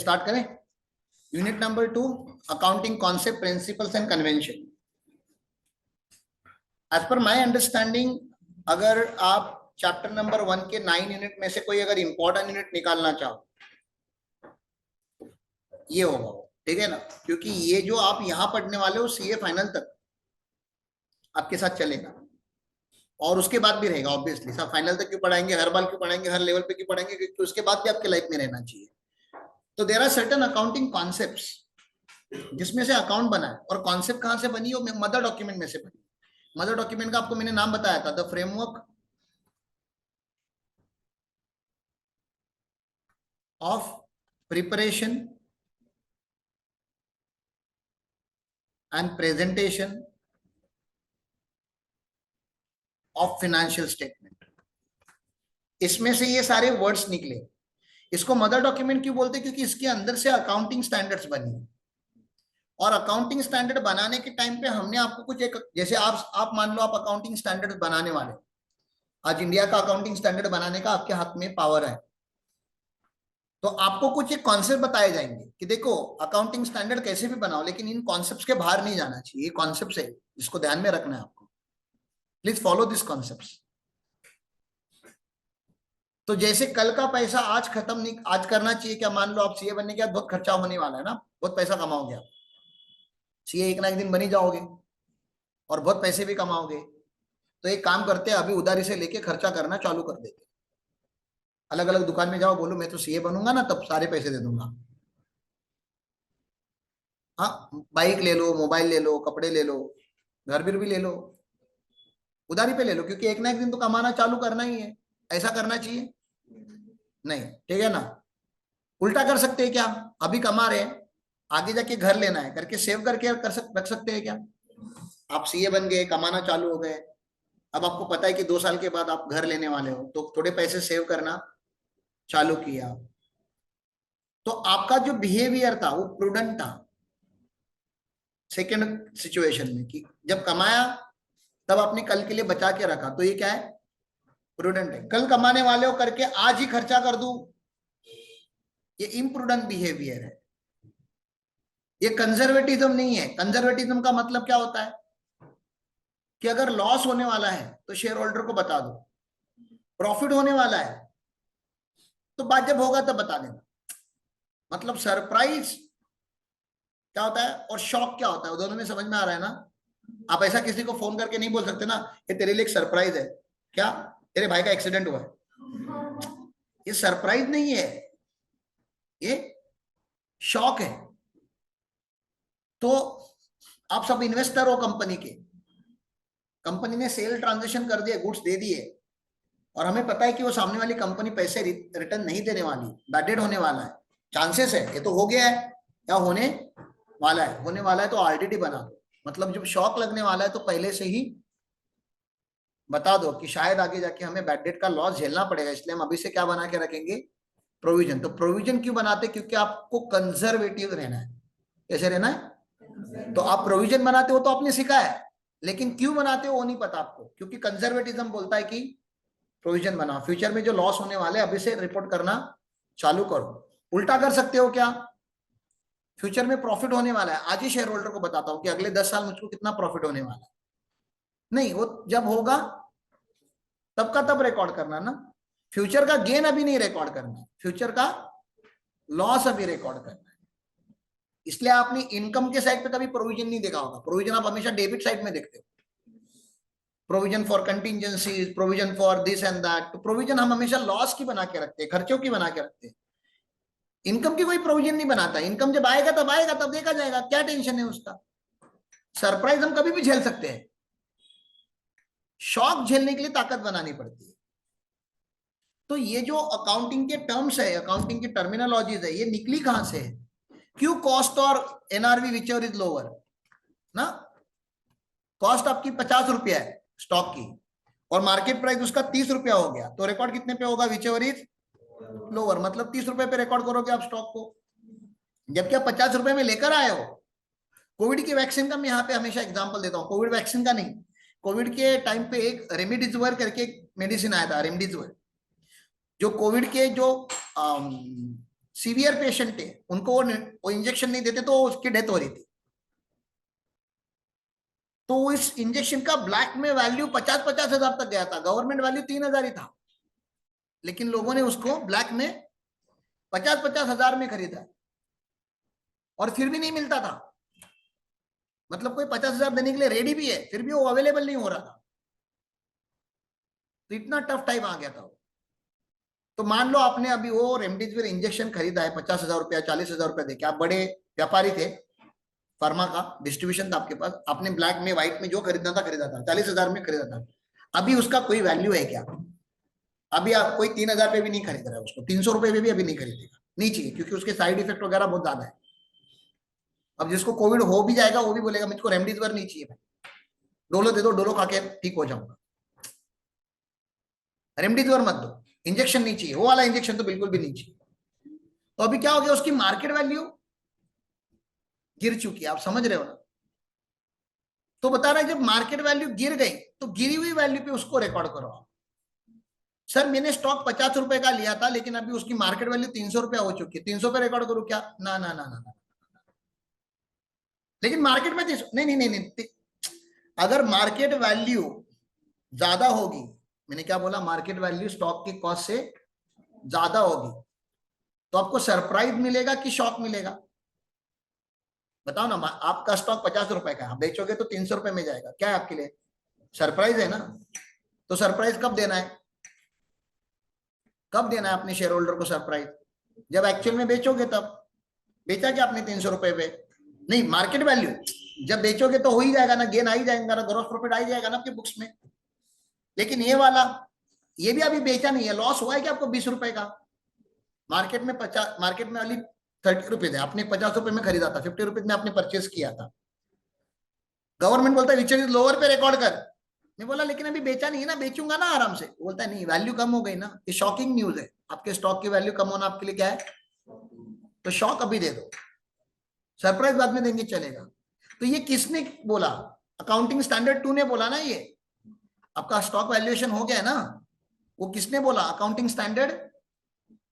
Start करें। Unit number 2, accounting concept, principles and convention. As per my understanding, अगर आप chapter number 1 के 9 unit में से कोई अगर इंपॉर्टेंट यूनिट निकालना चाहो, ये होगा, ठीक है ना, क्योंकि ये जो आप यहां पढ़ने वाले हो सीए फाइनल तक आपके साथ चलेगा और उसके बाद भी रहेगा। ऑब्वियसली सब फाइनल तक क्यों पढ़ाएंगे, हर बार क्यों पढ़ाएंगे, हर लेवल पे क्यों पढ़ाएंगे, क्योंकि उसके बाद भी आपके लाइफ में रहना चाहिए। तो there are certain accounting concepts जिसमें से अकाउंट बना है, और कॉन्सेप्ट कहां से बनी, वो मदर डॉक्यूमेंट में से बनी। मदर डॉक्यूमेंट का आपको मैंने नाम बताया था, the framework of preparation and presentation of financial statement. इसमें से ये सारे वर्ड्स निकले। इसको मदर डॉक्यूमेंट क्यों बोलते हैं, क्योंकि इसके अंदर से अकाउंटिंग स्टैंडर्ड्स बनी, और अकाउंटिंग स्टैंडर्ड बनाने के टाइम पे हमने आपको कुछ एक, जैसे आप मान लो आप अकाउंटिंग स्टैंडर्ड बनाने वाले, आज इंडिया का अकाउंटिंग स्टैंडर्ड बनाने का आपके हाथ में पावर है, तो आपको कुछ एक कॉन्सेप्ट बताए जाएंगे कि देखो अकाउंटिंग स्टैंडर्ड कैसे भी बनाओ, लेकिन इन कॉन्सेप्ट्स के बाहर नहीं जाना चाहिए। ये कॉन्सेप्ट्स है, इसको ध्यान में रखना है आपको। Please follow this concepts. तो जैसे कल का पैसा आज खत्म नहीं, आज करना चाहिए क्या, मान लो आप सीए बनने के बाद बहुत खर्चा होने वाला है ना, बहुत पैसा कमाओगे आप, सीए एक ना एक दिन बनी जाओगे और बहुत पैसे भी कमाओगे, तो एक काम करते हैं, अभी उधारी से लेके खर्चा करना चालू कर देते। अलग अलग दुकान में जाओ, बोलो मैं तो सीए बनूंगा ना, तब सारे पैसे दे दूंगा। हाँ, बाइक ले लो, मोबाइल ले लो, कपड़े ले लो, घर भी ले लो, उधारी पे ले लो, क्योंकि एक ना एक दिन तो कमाना चालू करना ही है। ऐसा करना चाहिए नहीं, ठीक है ना। उल्टा कर सकते हैं क्या, अभी कमा रहे हैं, आगे जाके घर लेना है करके सेव करके रख सकते हैं क्या। आप सीए बन गए, कमाना चालू हो गए, अब आपको पता है कि 2 साल के बाद आप घर लेने वाले हो, तो थोड़े पैसे सेव करना चालू किया, तो आपका जो बिहेवियर था वो प्रूडेंट था। सेकेंड सिचुएशन में कि जब कमाया तब आपने कल के लिए बचा के रखा, तो ये क्या है, प्रूडेंट है। कल कमाने वाले हो करके आज ही खर्चा कर दूं, ये इम्प्रूडेंट बिहेवियर है, ये कंजर्वेटिज्म नहीं है। कंजर्वेटिज्म का मतलब क्या होता है कि अगर लॉस होने वाला है तो शेयर होल्डर को बता दो, प्रॉफिट होने वाला है तो बात जब होगा तब बता देना। मतलब सरप्राइज क्या होता है और शॉक क्या होता है, वो दोनों में समझ में आ रहा है ना। आप ऐसा किसी को फोन करके नहीं बोल सकते ना, ये तेरे लिए एक सरप्राइज है, क्या तेरे भाई का एक्सीडेंट हुआ है, ये सरप्राइज नहीं है, ये शॉक है। तो आप सब इन्वेस्टर हो कंपनी के, कंपनी ने सेल ट्रांजेक्शन कर दिया, गुड्स दे दिए, और हमें पता है कि वो सामने वाली कंपनी पैसे रिटर्न नहीं देने वाली, बैड डेट होने वाला है, चांसेस है, ये तो हो गया है या होने वाला है, होने वाला है तो आरडीडी बना दो। मतलब जब शॉक लगने वाला है तो पहले से ही बता दो कि शायद आगे जाके हमें बैड डेट का लॉस झेलना पड़ेगा, इसलिए हम अभी से क्या बना के रखेंगे, प्रोविजन। तो प्रोविजन क्यों बनाते, क्योंकि आपको कंजर्वेटिव रहना है। कैसे रहना है, तो आप प्रोविजन बनाते हो तो आपने सीखा है, लेकिन क्यों बनाते हो वो नहीं पता आपको, क्योंकि कंजर्वेटिज्म बोलता है कि प्रोविजन बनाओ, फ्यूचर में जो लॉस होने वाले अभी से रिपोर्ट करना चालू करो। उल्टा कर सकते हो क्या, फ्यूचर में प्रॉफिट होने वाला है, आज ही शेयर होल्डर को बताता हूं कि अगले 10 साल मुझको कितना प्रॉफिट होने वाला है, नहीं वो जब होगा तब का तब रिकॉर्ड करना ना। फ्यूचर का गेन अभी नहीं रिकॉर्ड करना, फ्यूचर का लॉस अभी रिकॉर्ड करना है। इसलिए आपने इनकम के साइड पे कभी प्रोविजन नहीं देखा होगा, प्रोविजन आप हमेशा डेबिट साइड में देखते हो, provision for contingencies, provision for this and that. तो प्रोविजन हम हमेशा लॉस की बना के रखते हैं, खर्चों की बना के रखते हैं, इनकम की कोई प्रोविजन नहीं बनाता। इनकम जब आएगा तब देखा जाएगा, क्या टेंशन है उसका। सरप्राइज हम कभी भी झेल सकते हैं, शॉक झेलने के लिए ताकत बनानी पड़ती है। तो ये जो अकाउंटिंग के टर्म्स है, अकाउंटिंग की टर्मिनोलॉजीज है, ये निकली कहां से है, क्यू कॉस्ट और एनआरवी विचर इज लोअर ना। कॉस्ट आपकी 50 रुपया है स्टॉक की और मार्केट प्राइस उसका 30 रुपया हो गया, तो रिकॉर्ड कितने पे होगा, विच एवर इज लोअर, मतलब 30 रुपए पे रिकॉर्ड करोगे आप स्टॉक को, जबकि आप 50 रुपए में लेकर आए हो। कोविड की वैक्सीन का मैं यहाँ पे हमेशा एग्जांपल देता हूँ, कोविड वैक्सीन का नहीं, कोविड के टाइम पे एक रेमडेसिविर करके एक मेडिसिन आया था, रेमडेसिविर, जो कोविड के जो सीवियर पेशेंट है, उनको वो इंजेक्शन नहीं देते तो उसकी डेथ हो रही थी। तो इस इंजेक्शन का ब्लैक में वैल्यू 50-50 हजार तक गया था, गवर्नमेंट वैल्यू 3,000 ही था, लेकिन लोगों ने उसको ब्लैक में 50-50 हजार में खरीदा और फिर भी नहीं मिलता था। मतलब कोई 50,000 देने के लिए रेडी भी है, फिर भी वो अवेलेबल नहीं हो रहा था। तो इतना टफ टाइम आ गया था। तो मान लो आपने अभी वो रेमडेसिविर इंजेक्शन खरीदा है 50,000 रुपया, 40,000 रुपया देके, आप बड़े व्यापारी थे, फार्मा का डिस्ट्रीब्यूशन था आपके पास, आपने ब्लैक में व्हाइट में जो खरीदना था खरीदा था, 40,000 में खरीदा था। अभी उसका कोई वैल्यू है क्या? अभी आप कोई 3,000 पे भी नहीं खरीद रहा है उसको, 300 रुपए पे भी अभी नहीं खरीदेगा, नहीं चाहिए, क्योंकि उसके साइड इफेक्ट वगैरह बहुत ज्यादा है। अब जिसको कोविड हो भी जाएगा वो भी बोलेगा मुझको रेमडेसिविर नहीं चाहिए, डोलो दे दो, डोलो खा के ठीक हो जाऊंगा, रेमडेसिविर मत दो, इंजेक्शन नहीं चाहिए, वो वाला इंजेक्शन तो बिल्कुल भी नहीं चाहिए। तो अभी क्या हो गया, उसकी मार्केट वैल्यू गिर चुकी है, आप समझ रहे हो ना? तो बता रहा है जब मार्केट वैल्यू गिर गई तो गिरी हुई वैल्यू पे उसको रिकॉर्ड करो आप। सर मैंने स्टॉक 50 रुपए का लिया था, लेकिन अभी उसकी मार्केट वैल्यू 300 रुपया हो चुकी है, 300 पे रिकॉर्ड करूं क्या? ना ना ना ना ना। लेकिन मार्केट में नहीं नहीं नहीं नहीं, अगर मार्केट वैल्यू ज्यादा होगी, मैंने क्या बोला, मार्केट वैल्यू स्टॉक की कॉस्ट से ज्यादा होगी, तो आपको सरप्राइज मिलेगा कि शॉक मिलेगा? बताओ ना, आपका स्टॉक 50 रुपए का, आप बेचोगे तो 300 रुपए में जाएगा, क्या है आपके लिए? सरप्राइज है ना? तो सरप्राइज कब देना है? कब देना है अपने शेयर होल्डर को सरप्राइज? जब एक्चुअल में बेचोगे तब। बेचा क्या आपने 300 रुपए पे? नहीं, मार्केट वैल्यू जब बेचोगे तो हो ही जाएगा ना, गेन आ ही जाएगा ना, ग्रॉस प्रॉफिट आ ही जाएगा ना आपके बुक्स में। लेकिन ये वाला, ये भी अभी बेचा नहीं है, लॉस हुआ है क्या आपको 20 रुपए का? मार्केट में 50, मार्केट में अली 30 रुपीज है, आपने 50 रुपए में खरीदा था, 50 रुपीज में आपने परचेस किया था। गवर्नमेंट बोलता है विच इज लोअर पे रिकॉर्ड कर, मैं बोला लेकिन अभी बेचा नहीं है ना, बेचूंगा ना आराम से, बोलता है नहीं वैल्यू कम हो गई ना, ये शॉकिंग न्यूज है, आपके स्टॉक की वैल्यू कम होना आपके लिए क्या है? तो शॉक अभी दे दो, सरप्राइज बाद में देंगे चलेगा। तो ये किसने बोला? अकाउंटिंग स्टैंडर्ड 2 ने बोला ना, ये आपका स्टॉक वैल्यूएशन हो गया है ना, वो किसने बोला? अकाउंटिंग स्टैंडर्ड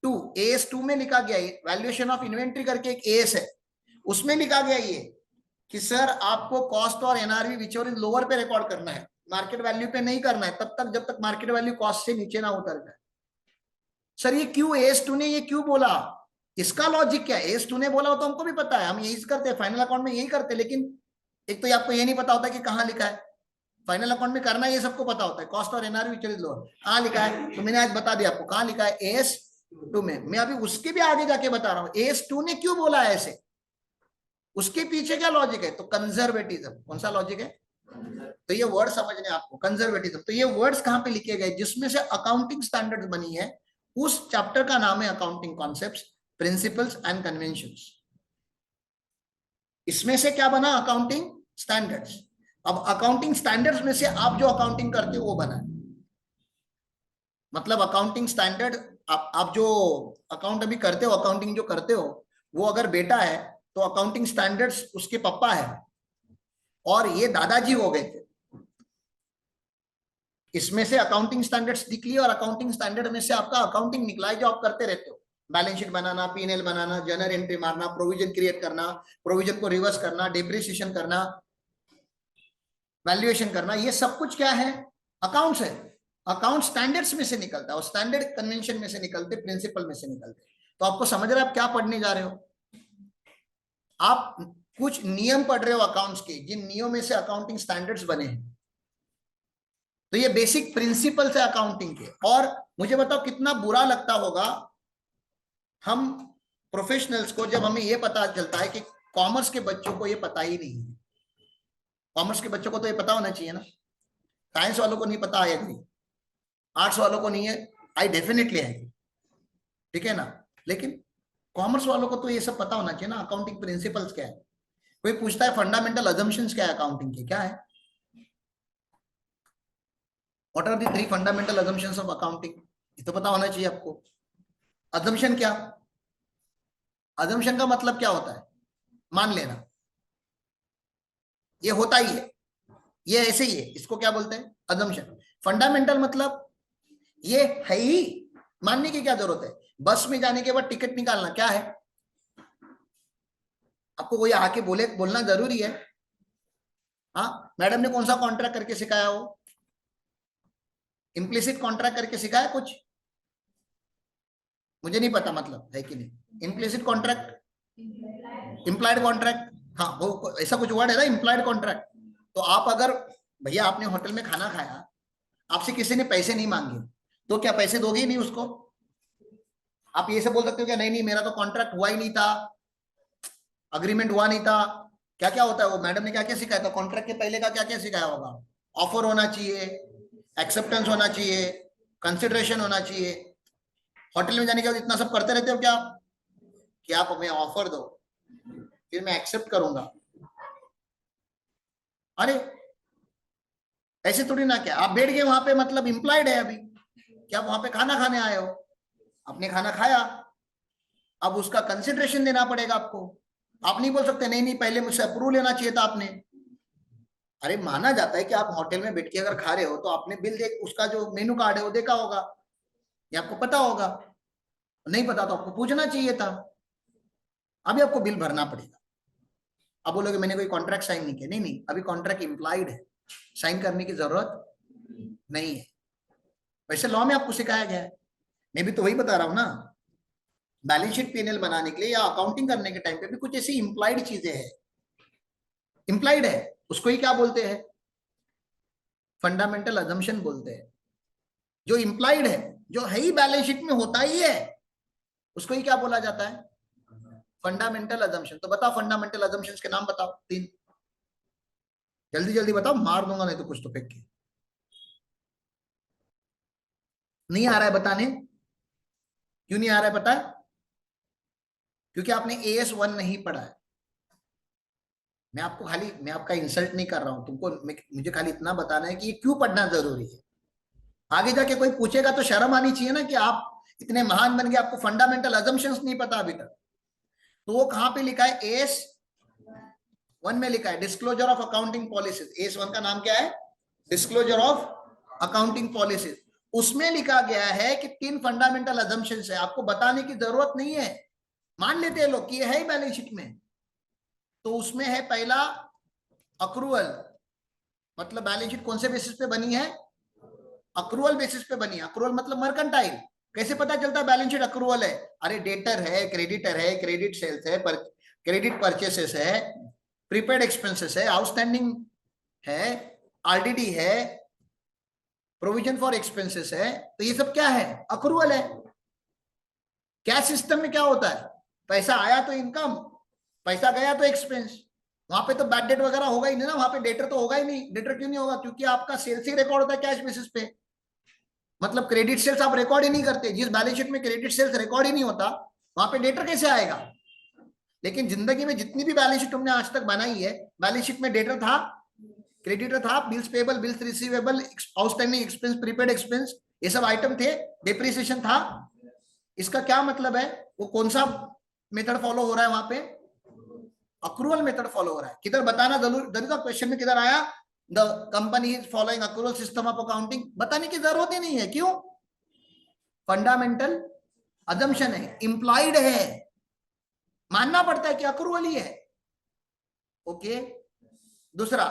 2, AS2 में लिखा गया, वैल्यूएशन ऑफ इन्वेंट्री करके एक AS है, उसमें लिखा गया ये कि सर आपको कॉस्ट और एनआरवी विचोर इज लोअर पे रिकॉर्ड करना है, मार्केट वैल्यू पे नहीं करना है तब तक जब तक मार्केट वैल्यू कॉस्ट से नीचे ना उतर जाए। सर ये क्यों AS2 ने ये क्यों बोला? इसका लॉजिक क्या है? AS2 ने बोला हो तो हमको भी पता है, हम यही करते हैं फाइनल अकाउंट में, यही करते हैं, लेकिन एक तो आपको ये नहीं पता होता कि कहाँ लिखा है। फाइनल अकाउंट में करना ये सबको पता होता है, कॉस्ट और एनआरवी विच इज लोअर कहाँ लिखा है, तो मैंने आज बता दिया आपको कहाँ लिखा है, AS2 में। मैं अभी उसके भी आगे जाके बता रहा हूँ AS2 ने क्यों बोला है ऐसे, उसके पीछे क्या लॉजिक है? तो कंजर्वेटिज्म। कौन सा लॉजिक है? तो ये वर्ड समझने आपको, कंजर्वेटिज्म। तो ये वर्ड्स कहां पे लिखे गए? जिसमें से अकाउंटिंग स्टैंडर्ड्स बनी है, उस चैप्टर का नाम है accounting concepts, principles and conventions. इसमें से क्या बना? Accounting standards. अब अकाउंटिंग स्टैंडर्ड्स में से आप जो अकाउंटिंग करते हो वो बना है, मतलब अकाउंटिंग स्टैंडर्ड, आप जो अकाउंट अभी करते हो, अकाउंटिंग जो करते हो, वो अगर बेटा है तो अकाउंटिंग स्टैंडर्ड्स उसके पापा है, और ये दादाजी हो गए थे। इसमें से अकाउंटिंग स्टैंडर्ड्स निकली, और अकाउंटिंग स्टैंडर्ड में से आपका अकाउंटिंग निकला है जो आप करते रहते हो, बैलेंस शीट बनाना, P&L बनाना, जर्नल एंट्री मारना, प्रोविजन क्रिएट करना, प्रोविजन को रिवर्स करना, डिप्रिसिएशन करना, वैल्यूएशन करना, ये सब कुछ क्या है? अकाउंट्स है। अकाउंट स्टैंडर्ड्स में से निकलता है, और स्टैंडर्ड कन्वेंशन में से निकलते, प्रिंसिपल में से निकलते। तो आपको समझ रहे हैं आप क्या पढ़ने जा रहे हो? आप कुछ नियम पढ़ रहे हो अकाउंट्स के, जिन नियमों में से अकाउंटिंग स्टैंडर्ड्स बने हैं। तो ये बेसिक प्रिंसिपल्स है अकाउंटिंग के। और मुझे बताओ कितना बुरा लगता होगा हम प्रोफेशनल्स को जब हमें ये पता चलता है कि कॉमर्स के बच्चों को ये पता ही नहीं है। कॉमर्स के बच्चों को तो ये पता होना चाहिए ना, साइंस वालों को नहीं पता है, नहीं आर्ट्स वालों को नहीं है, आई डेफिनेटली है, ठीक है ना, लेकिन कॉमर्स वालों को तो ये सब पता होना चाहिए ना, अकाउंटिंग प्रिंसिपल्स क्या है। कोई पूछता है फंडामेंटल अजम्पशंस क्या है अकाउंटिंग के, क्या है? What are the 3 fundamental assumptions of accounting? ये तो पता होना चाहिए आपको। अजम्पशन क्या? अजम्पशन का मतलब क्या होता है? मान लेना, ये होता ही है, ये ऐसे ही है, इसको क्या बोलते हैं? अजम्पशन। फंडामेंटल मतलब ये है ही, मानने की क्या जरूरत है? बस में जाने के बाद टिकट निकालना क्या है? आपको कोई आके बोलना जरूरी है? हाँ, मैडम ने कौन सा कॉन्ट्रैक्ट करके सिखाया हो? इम्प्लिसिट कॉन्ट्रैक्ट करके सिखाया कुछ? मुझे नहीं पता, मतलब है कि नहीं इम्प्लिसिट कॉन्ट्रैक्ट, इम्प्लाइड कॉन्ट्रैक्ट। हाँ, वो ऐसा कुछ वर्ड है ना, इम्प्लाइड कॉन्ट्रैक्ट। तो आप अगर, भैया आपने होटल में खाना खाया, आपसे किसी ने पैसे नहीं मांगे, तो क्या पैसे दोगे ही नहीं उसको? आप ये से बोल सकते हो क्या, नहीं नहीं मेरा तो कॉन्ट्रैक्ट हुआ ही नहीं था, अग्रीमेंट हुआ नहीं था। क्या क्या होता है वो, मैडम ने क्या क्या सिखाया था कॉन्ट्रैक्ट के पहले का, क्या क्या सिखाया होगा? ऑफर होना चाहिए, एक्सेप्टेंस होना चाहिए, कंसिडरेशन होना चाहिए। होटल में जाने के बाद इतना सब करते रहते हो क्या आप? कि आप हमें ऑफर दो फिर मैं एक्सेप्ट करूंगा? अरे ऐसे थोड़ी ना, क्या आप बैठ गए वहां पे मतलब इंप्लाइड है अभी कि आप वहां पे खाना खाने आए हो, आपने खाना खाया, अब उसका कंसिडरेशन देना पड़ेगा आपको। आप नहीं बोल सकते नहीं नहीं पहले मुझसे अप्रूव लेना चाहिए था आपने। अरे माना जाता है कि आप होटल में बैठ के अगर खा रहे हो तो आपने बिल देख, उसका जो मेनू कार्ड है वो देखा होगा, ये आपको पता होगा। नहीं पता तो आपको पूछना चाहिए था। अभी आपको बिल भरना पड़ेगा। अब बोलोगे मैंने कोई कॉन्ट्रैक्ट साइन नहीं किया, नहीं नहीं अभी कॉन्ट्रैक्ट इंप्लाइड है, साइन करने की जरूरत नहीं है। वैसे लॉ में आपको सिखाया गया है, मैं भी तो वही बता रहा हूं ना। बैलेंस शीट पीएनएल बनाने के लिए या अकाउंटिंग करने के टाइम पे भी कुछ ऐसी इंप्लाइड चीजें हैं, इंप्लाइड है, उसको ही क्या बोलते हैं? फंडामेंटल अजम्पशन बोलते हैं। जो इंप्लाइड है, जो है ही बैलेंस शीट में होता ही है, उसको ही क्या बोला जाता है? Fundamental assumption. तो बताओ फंडामेंटल अजम्पशंस के नाम बताओ तीन, जल्दी जल्दी बताओ, मार दूंगा नहीं तो कुछ तो फेंक के। नहीं आ रहा है बताने? क्यों नहीं आ रहा है पता है? क्योंकि आपने AS1 नहीं पढ़ा है। मैं आपका इंसल्ट नहीं कर रहा हूं तुमको, मुझे खाली इतना बताना है कि ये क्यों पढ़ना जरूरी है। आगे जाके कोई पूछेगा तो शर्म आनी चाहिए ना कि आप इतने महान बन गए, आपको फंडामेंटल अजम्पशंस नहीं पता अभी तक। तो वो कहां पे लिखा है? AS1 में लिखा है disclosure of accounting policies. AS1 का नाम क्या है? Disclosure of accounting policies. उसमें लिखा गया है कि 3 फंडामेंटल अजम्पशंस है, आपको बताने की जरूरत नहीं है, मान लेते हैं लोग कि ये है ही बैलेंस शीट में। तो उसमें है पहला अक्रूवल, मतलब बैलेंस शीट कौन से बेसिस पे बनी है? अक्रूवल बेसिस पे बनी है। अक्रूवल मतलब मर्केंटाइल। कैसे पता चलता है बैलेंस शीट अक्रूवल है? अरे डेटर है, क्रेडिटर है, क्रेडिट सेल्स है, क्रेडिट परचेसेस है, प्रीपेड एक्सपेंसेस है, आउटस्टैंडिंग है, RDD है, प्रोविजन फॉर एक्सपेंसेस है। तो ये सब क्या है? अक्रूवल है। कैश सिस्टम में क्या होता है? पैसा आया तो इनकम, पैसा गया तो एक्सपेंस। वहां पे तो बैड डेट वगैरह होगा ही नहीं ना, वहां पे डेटर तो होगा ही नहीं। डेटर क्यों नहीं होगा? क्योंकि आपका सेल्स ही रिकॉर्ड होता है कैश बेसिस पे। मतलब क्रेडिट सेल्स आप रिकॉर्ड ही नहीं करते। जिस बैलेंस शीट में क्रेडिट सेल्स रिकॉर्ड ही नहीं होता, वहां पे डेटर कैसे आएगा? लेकिन जिंदगी में जितनी भी बैलेंस शीट तुमने आज तक बनाई है, बैलेंस शीट में डेटर था, क्रेडिटर था, bills payable, bills receivable, outstanding expense, prepaid expense, ये सब आइटम थे, डिप्रिसिएशन था। इसका क्या मतलब है? वो कौन सा मेथड फॉलो हो रहा है वहां पे? अक्रूवल मेथड फॉलो हो रहा है। किधर बताना जरूर जरूर था, क्वेश्चन में किधर आया? The company is following accrual system of accounting. बताने की जरूरत ही नहीं है, क्यों? फंडामेंटल अजम्पशन है, इंप्लाइड है, मानना पड़ता है कि अक्रूवल ही है। ओके। दूसरा,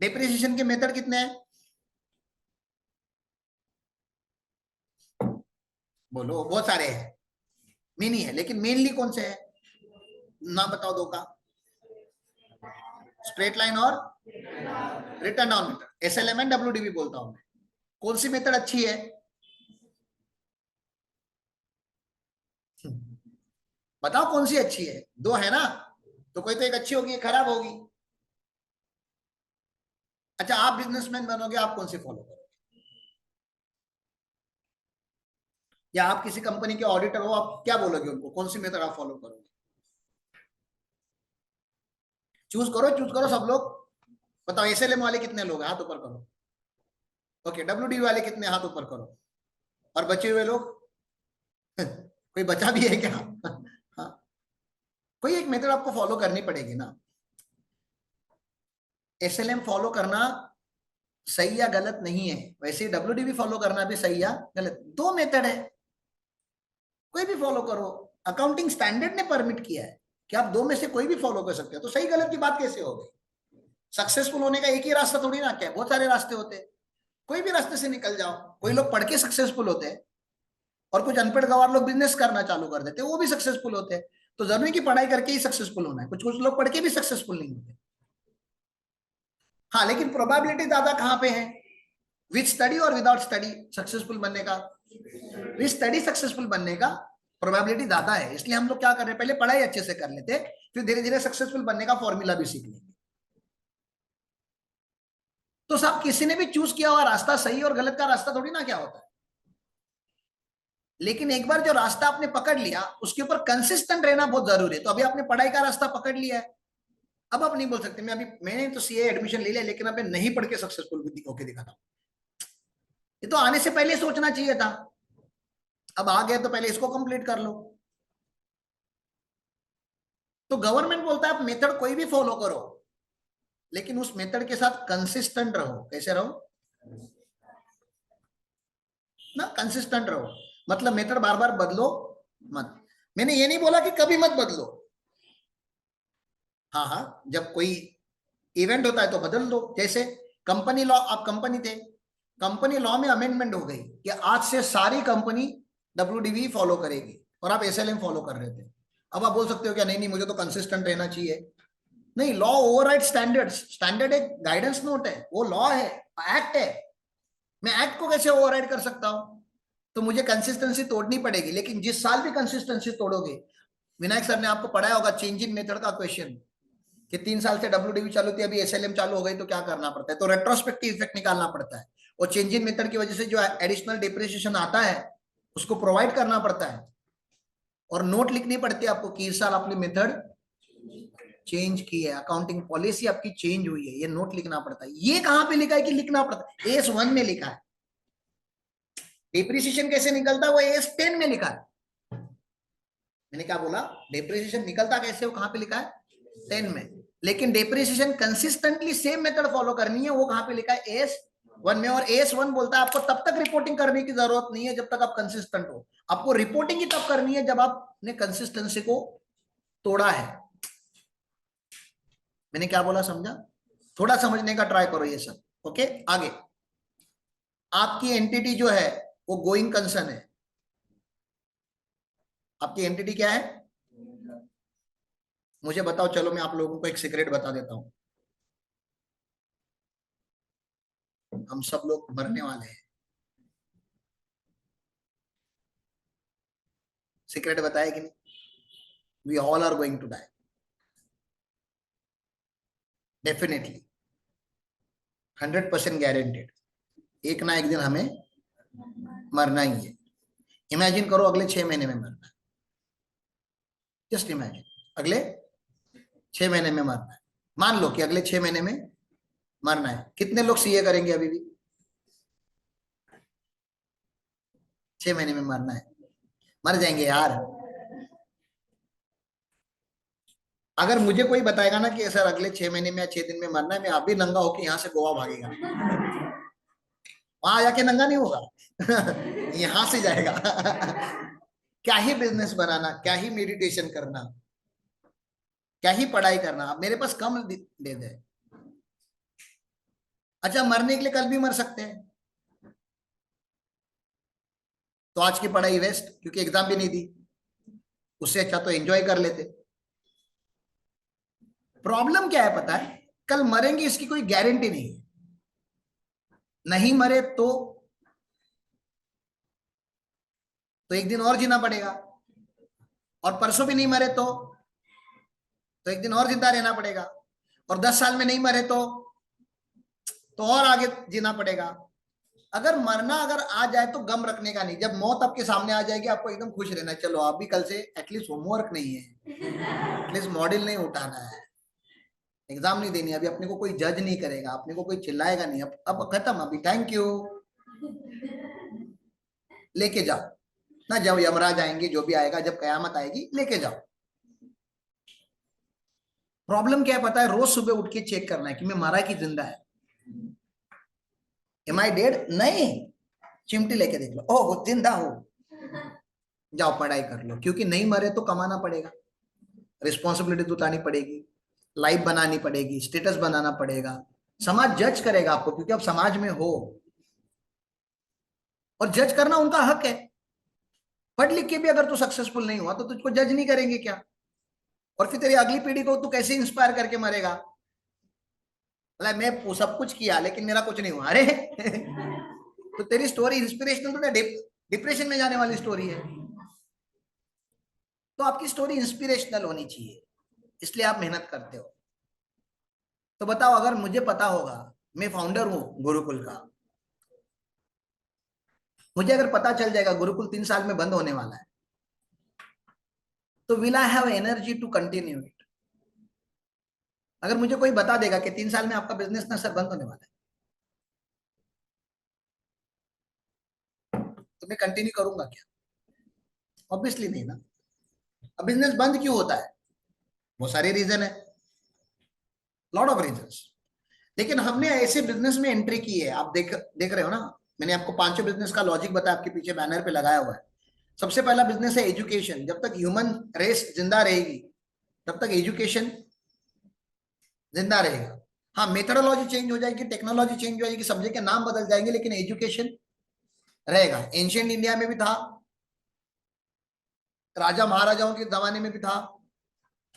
डिप्रिसिएशन के मेथड कितने हैं? बोलो, बहुत सारे हैं, मेनी है, लेकिन मेनली कौन से है? ना बताओ दो का। स्ट्रेट लाइन और return down method, SLM and WDV बोलता हूं मैं। कौन सी मेथड अच्छी है? बताओ कौन सी अच्छी है? दो है ना, तो कोई तो एक अच्छी होगी, एक खराब होगी। अच्छा, आप बिजनेसमैन बनोगे, आप कौन सी फॉलो करोगे? या आप किसी कंपनी के ऑडिटर हो, आप क्या बोलोगे उनको, कौन सी मेथड आप फॉलो करोगे? चूज करो सब लोग। बताओ SLM वाले कितने लोग हैं, हाथ ऊपर करो। ओके, WDV वाले कितने, हाथ ऊपर करो। और बचे हुए लोग कोई बचा भी है क्या? हाँ, कोई एक मेथड आपको फॉलो करनी पड़ेगी ना। SLM फॉलो करना सही या गलत नहीं है, वैसे WDV फॉलो करना भी सही या गलत, दो मेथड है। कोई भी फॉलो करो, अकाउंटिंग स्टैंडर्ड ने परमिट किया है कि आप 2 में से कोई भी फॉलो कर सकते हो, तो सही गलत की बात कैसे हो गई? सक्सेसफुल होने का एक ही रास्ता थोड़ी ना, क्या बहुत सारे रास्ते होते हैं, कोई भी रास्ते से निकल जाओ। कोई लोग पढ़ के सक्सेसफुल होते हैं और कुछ अनपढ़ गवार लोग बिजनेस करना चालू कर देते हैं, वो भी सक्सेसफुल होते हैं। तो जरूरी की पढ़ाई करके ही सक्सेसफुल होना है, कुछ कुछ लोग पढ़ के भी सक्सेसफुल नहीं होते। हाँ, लेकिन प्रोबेबिलिटी ज्यादा कहां पे है? विद स्टडी और विदाउट स्टडी सक्सेसफुल बनने का? विद स्टडी सक्सेसफुल बनने का प्रोबेबिलिटी ज्यादा है, इसलिए हम लोग क्या कर रहे हैं, पहले पढ़ाई अच्छे से कर लेते, फिर धीरे धीरे सक्सेसफुल बनने का फॉर्मूला भी सीख लेंगे। तो सब किसी ने भी चूज किया हुआ रास्ता सही और गलत का रास्ता थोड़ी ना क्या होता है, लेकिन एक बार जो रास्ता आपने पकड़ लिया उसके ऊपर कंसिस्टेंट रहना बहुत जरूरी है। तो अभी आपने पढ़ाई का रास्ता पकड़ लिया है, अब आप नहीं बोल सकते मैंने तो सीए एडमिशन ले लिया लेकिन अब नहीं पढ़ के सक्सेसफुल होके दिखाता हूं। ये तो आने से पहले सोचना चाहिए था, अब आ गया तो पहले इसको कंप्लीट कर लो। तो गवर्नमेंट बोलता है आप मेथड कोई भी फॉलो करो, लेकिन उस मेथड के साथ कंसिस्टेंट रहो। कैसे रहो ना? कंसिस्टेंट रहो, मतलब मेथड बार बार बदलो मत। मैंने ये नहीं बोला कि कभी मत बदलो, हाँ हाँ, जब कोई इवेंट होता है तो बदल दो। जैसे कंपनी लॉ, आप कंपनी थे, कंपनी लॉ में अमेंडमेंट हो गई कि आज से सारी कंपनी डब्ल्यूडीवी फॉलो करेगी और आप एसएलएम फॉलो कर रहे थे। अब आप बोल सकते हो क्या नहीं नहीं मुझे तो कंसिस्टेंट रहना चाहिए? नहीं, लॉ ओवरराइड स्टैंडर्ड्स। स्टैंडर्ड एक गाइडेंस नोट है, वो लॉ है, एक्ट है। मैं एक्ट को कैसे ओवरराइड कर सकता हूं? तो मुझे कंसिस्टेंसी तोड़नी पड़ेगी, लेकिन जिस साल भी कंसिस्टेंसी तोड़ोगे, विनायक सर ने आपको पढ़ाया होगा चेंज इन मेथड का क्वेश्चन, कि 3 साल से डब्ल्यूडीवी चालू थी अभी एसएलएम चालू हो गई तो क्या करना पड़ता है? तो रेट्रोस्पेक्टिव इफेक्ट निकालना पड़ता है, और चेंज इन मेथड की वजह से जो एडिशनल डिप्रिसिएशन आता है उसको प्रोवाइड करना पड़ता है, और नोट लिखनी पड़ती है आपको कि इस साल आपने मेथड चेंज की है, अकाउंटिंग पॉलिसी आपकी चेंज हुई है, ये नोट लिखना पड़ता है। ये कहां पे लिखा है कि लिखना पड़ता है? एस 1 में लिखा है। डिप्रिसिएशन कैसे निकलता है? वो एस 10 में लिखा है। मैंने क्या बोला? डिप्रिसिएशन निकलता कैसे, वो कहां पे लिखा है? 10 में। लेकिन depreciation consistently same method follow करनी है, वो कहां पे लिखा है? एस 1 में। और एस 1 बोलता है आपको तब तक रिपोर्टिंग करने की जरूरत नहीं है जब तक आप कंसिस्टेंट हो, आपको रिपोर्टिंग ही तब करनी है जब आपने कंसिस्टेंसी को तोड़ा है। मैंने क्या बोला, समझा? थोड़ा समझने का ट्राई करो ये सब। ओके, आगे। आपकी एंटिटी जो है वो गोइंग कंसर्न है। आपकी एंटिटी क्या है? मुझे बताओ, चलो मैं आप लोगों को एक सीक्रेट बता देता हूं। हम सब लोग मरने वाले हैं। सीक्रेट बताया कि नहीं? We all are going to die, definitely, 100% guaranteed. एक ना एक दिन हमें मरना ही है। इमेजिन करो अगले 6 महीने में मरना है। जस्ट इमेजिन, अगले 6 महीने में मरना है। मान लो कि अगले 6 महीने में मरना है। कितने लोग सीए करेंगे अभी भी? 6 महीने में मरना है, मर जाएंगे यार। अगर मुझे कोई बताएगा ना कि सर अगले 6 महीने में या 6 दिन में मरना है, मैं अभी नंगा होकर यहां से गोवा भागेगा। वहां जाके नंगा नहीं होगा, यहां से जाएगा। क्या ही बिजनेस बनाना, क्या ही मेडिटेशन करना, क्या ही पढ़ाई करना, अब मेरे पास कम दे दे। अच्छा, मरने के लिए कल भी मर सकते हैं, तो आज की पढ़ाई वेस्ट, क्योंकि एग्जाम भी नहीं दी। उससे अच्छा तो एंजॉय कर लेते। प्रॉब्लम क्या है पता है? कल मरेंगे इसकी कोई गारंटी नहीं है। नहीं मरे तो एक दिन और जीना पड़ेगा, और परसों भी नहीं मरे तो एक दिन और जिंदा रहना पड़ेगा, और 10 साल में नहीं मरे तो और आगे जीना पड़ेगा। अगर मरना अगर आ जाए तो गम रखने का नहीं, जब मौत आपके सामने आ जाएगी आपको एकदम खुश रहना है, चलो अभी कल से एटलीस्ट होमवर्क नहीं है, एटलीस्ट मॉडल नहीं उठाना है, एग्जाम नहीं देनी, अभी अपने को कोई जज नहीं करेगा, अपने को कोई चिल्लाएगा नहीं, अब खत्म, अभी थैंक यू, लेके जाओ ना। जब यमराज आएंगे, जो भी आएगा, जब कयामत आएगी, लेके जाओ। प्रॉब्लम क्या है पता है? रोज सुबह उठ के चेक करना है कि मैं मरा कि जिंदा है। Am I dead? नहीं, चिमटी लेके देख लो, ओह जिंदा हो। जाओ पढ़ाई कर लो, क्योंकि नहीं मरे तो कमाना पड़ेगा, रिस्पॉन्सिबिलिटी तो उठानी पड़ेगी, लाइफ बनानी पड़ेगी, स्टेटस बनाना पड़ेगा, समाज जज करेगा आपको क्योंकि आप समाज में हो, और जज करना उनका हक है। पढ़ लिख के भी अगर तू सक्सेसफुल नहीं हुआ तो तुझको जज नहीं करेंगे क्या? और फिर तेरी अगली पीढ़ी को तू कैसे इंस्पायर करके मरेगा? मतलब मैं सब कुछ किया लेकिन मेरा कुछ नहीं हुआ, अरे तो तेरी स्टोरी इंस्पिरेशनल तो नहीं, डिप्रेशन में जाने वाली स्टोरी है। तो आपकी स्टोरी इंस्पिरेशनल होनी चाहिए, इसलिए आप मेहनत करते हो। तो बताओ, अगर मुझे पता होगा, मैं फाउंडर हूं गुरुकुल का, मुझे अगर पता चल जाएगा गुरुकुल 3 साल में बंद होने वाला है, तो will I have energy to continue it? अगर मुझे कोई बता देगा कि 3 साल में आपका बिजनेस ना सर बंद होने वाला है, तो मैं कंटिन्यू करूंगा क्या? ऑब्वियसली नहीं ना। अब बिजनेस बंद क्यों होता है? बहुत सारे रीजन है, लॉट ऑफ रीजंस। लेकिन हमने ऐसे बिजनेस में एंट्री की है, आप देख देख रहे हो ना, मैंने आपको पांचों बिजनेस का लॉजिक बताया, आपके पीछे बैनर पे लगाया हुआ है। सबसे पहला बिजनेस है एजुकेशन। जब तक ह्यूमन रेस जिंदा रहेगी तब तक एजुकेशन जिंदा रहेगा। हाँ, मेथोडोलॉजी चेंज हो जाएगी, टेक्नोलॉजी चेंज हो जाएगी, सब्जेक्ट के नाम बदल जाएंगे, लेकिन एजुकेशन रहेगा। एंशियंट इंडिया में भी था, राजा महाराजाओं के जमाने में भी था,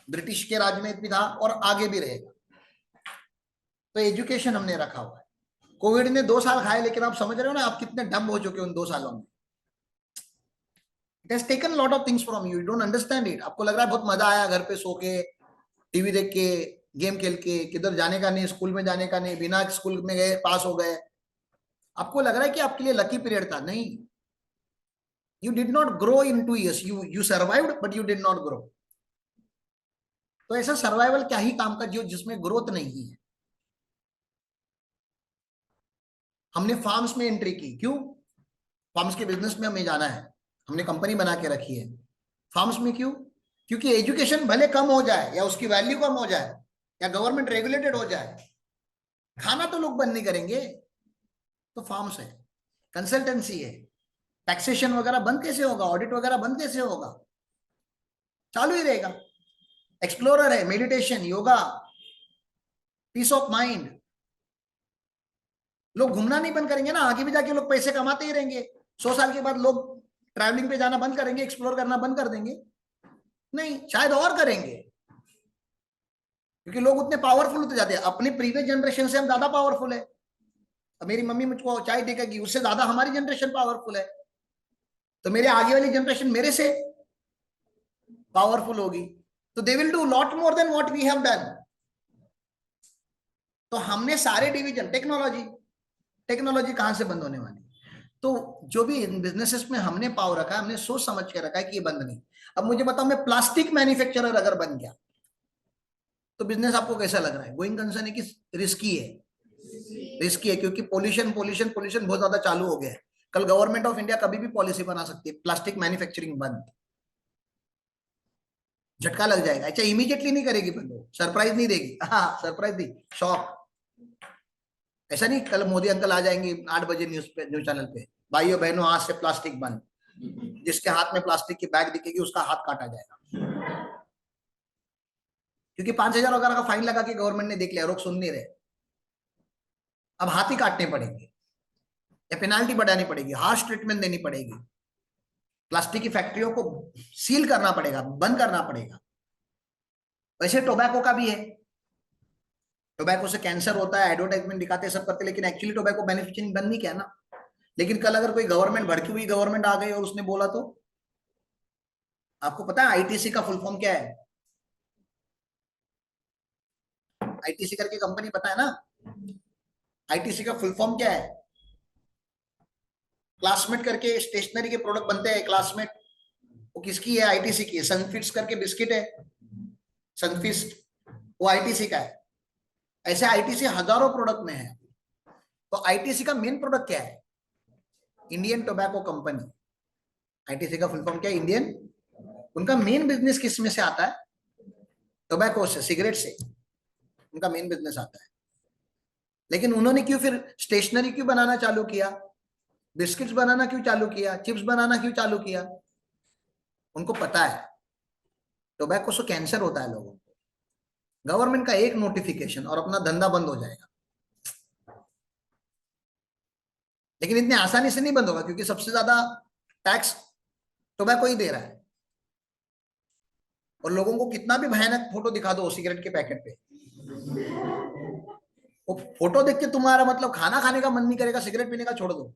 ब्रिटिश के राज में भी था, और आगे भी रहेगा। तो एजुकेशन हमने रखा हुआ है। कोविड ने 2 साल खाए, लेकिन आप समझ रहे हो ना आप कितने डम्ब हो चुके हो उन 2 सालों में। It has taken lot of things from you, you don't understand it. आपको लग रहा है बहुत मजा आया घर पे सो के, टीवी देख के, गेम खेल के, किधर जाने का नहीं, स्कूल में जाने का नहीं, बिना स्कूल में गए पास हो गए। आपको लग रहा है कि आपके लिए लकी पीरियड था, नहीं। You did not grow in 2 years, you survived but you did not grow. तो ऐसा सर्वाइवल क्या ही काम का जो जिसमें ग्रोथ नहीं है। हमने फार्म्स में एंट्री की, क्यों? फार्म्स के बिजनेस में हमें जाना है, हमने कंपनी बना के रखी है। फार्म्स में क्यों? क्योंकि एजुकेशन भले कम हो जाए या उसकी वैल्यू कम हो जाए या गवर्नमेंट रेगुलेटेड हो जाए, खाना तो लोग बंद नहीं करेंगे। तो फार्म्स है, कंसल्टेंसी है, टैक्सेशन वगैरह बंद कैसे होगा, ऑडिट वगैरह बंद कैसे होगा, चालू ही रहेगा। एक्सप्लोरर है, meditation, yoga, peace of mind. लोग घूमना नहीं बंद करेंगे ना, आगे भी जाके लोग पैसे कमाते ही रहेंगे। 100 साल के बाद लोग ट्रैवलिंग पे जाना बंद करेंगे, एक्सप्लोर करना बंद कर देंगे? नहीं, शायद और करेंगे, क्योंकि लोग उतने पावरफुल होते जाते हैं। अपनी प्रीवियस जनरेशन से हम ज्यादा पावरफुल है। अब मेरी मम्मी मुझको चाय देगी, उससे ज्यादा हमारी जनरेशन पावरफुल है, तो मेरे आगे वाली जनरेशन मेरे से पावरफुल होगी, तो they will do lot more than what we have done. तो हमने सारे डिवीजन, टेक्नोलॉजी, टेक्नोलॉजी कहां से बंद होने वाली? तो जो भी बिजनेसेस में हमने पाव रखा है, हमने सोच समझ के रखा है कि ये बंद नहीं। अब मुझे बताओ, मैं प्लास्टिक मैन्युफैक्चरर अगर बन गया तो बिजनेस आपको कैसा लग रहा है? गोइंग कंसर्न है कि रिस्की है? रिस्की है, क्योंकि पोल्यूशन पोल्यूशन पोल्यूशन बहुत ज्यादा चालू हो गया है। कल गवर्नमेंट ऑफ इंडिया कभी भी पॉलिसी बना सकती है, प्लास्टिक मैन्युफैक्चरिंग बंद, झटका लग जाएगा। अच्छा, इमीडिएटली नहीं करेगी बंद, सरप्राइज नहीं देगी, हाँ सरप्राइज दी, शॉक। ऐसा नहीं कल मोदी अंकल आ जाएंगे 8 बजे न्यूज चैनल पे, भाइयों बहनों आज से प्लास्टिक बंद, जिसके हाथ में प्लास्टिक की बैग दिखेगी उसका हाथ काटा जाएगा। क्योंकि 5,000 वगैरह का फाइन लगा के गवर्नमेंट ने देख लिया, लोग सुन नहीं रहे। अब हाथ ही काटने पड़ेंगे या पेनाल्टी बढ़ानी पड़ेगी, हार्श ट्रीटमेंट देनी पड़ेगी, प्लास्टिक की फैक्ट्रियों को सील करना पड़ेगा, बंद करना पड़ेगा। वैसे टोबैको का भी है, टोबैको से कैंसर होता है, एडवर्टाइजमेंट दिखाते सब करते, लेकिन एक्चुअली टोबैको मैन्युफैक्चरिंग बंद नहीं किया ना। लेकिन कल अगर कोई गवर्नमेंट, भड़की हुई गवर्नमेंट आ गई और उसने बोला तो? आपको पता है आईटीसी का फुल फॉर्म क्या है? आईटीसी करके कंपनी पता है ना? आईटीसी का फुल फॉर्म क्या है? क्लासमेट करके स्टेशनरी के प्रोडक्ट बनते हैं, क्लासमेट, वो किसकी है? आईटीसी की है। सनफिस्ट करके बिस्किट है, सनफिस्ट, वो आईटीसी का है। ऐसे आईटीसी हजारों प्रोडक्ट में है। तो आईटीसी का मेन प्रोडक्ट क्या है? Indian tobacco company. आईटीसी का फुल फॉर्म क्या है? इंडियन। उनका मेन बिजनेस किस में से आता है? टोबैको से, सिगरेट से उनका मेन बिजनेस आता है। लेकिन उन्होंने क्यों फिर स्टेशनरी क्यों बनाना चालू किया, बिस्किट्स बनाना क्यों चालू किया, चिप्स बनाना क्यों चालू किया? उनको पता है टोबैको से कैंसर होता है लोगों को। गवर्नमेंट का एक नोटिफिकेशन और अपना धंधा बंद हो जाएगा। लेकिन इतनी आसानी से नहीं बंद होगा, क्योंकि सबसे ज्यादा टैक्स टोबैको ही दे रहा है। और लोगों को कितना भी भयानक फोटो दिखा दो सिगरेट के पैकेट पे, वो फोटो देख के तुम्हारा मतलब खाना खाने का मन नहीं करेगा, सिगरेट पीने का छोड़ दो।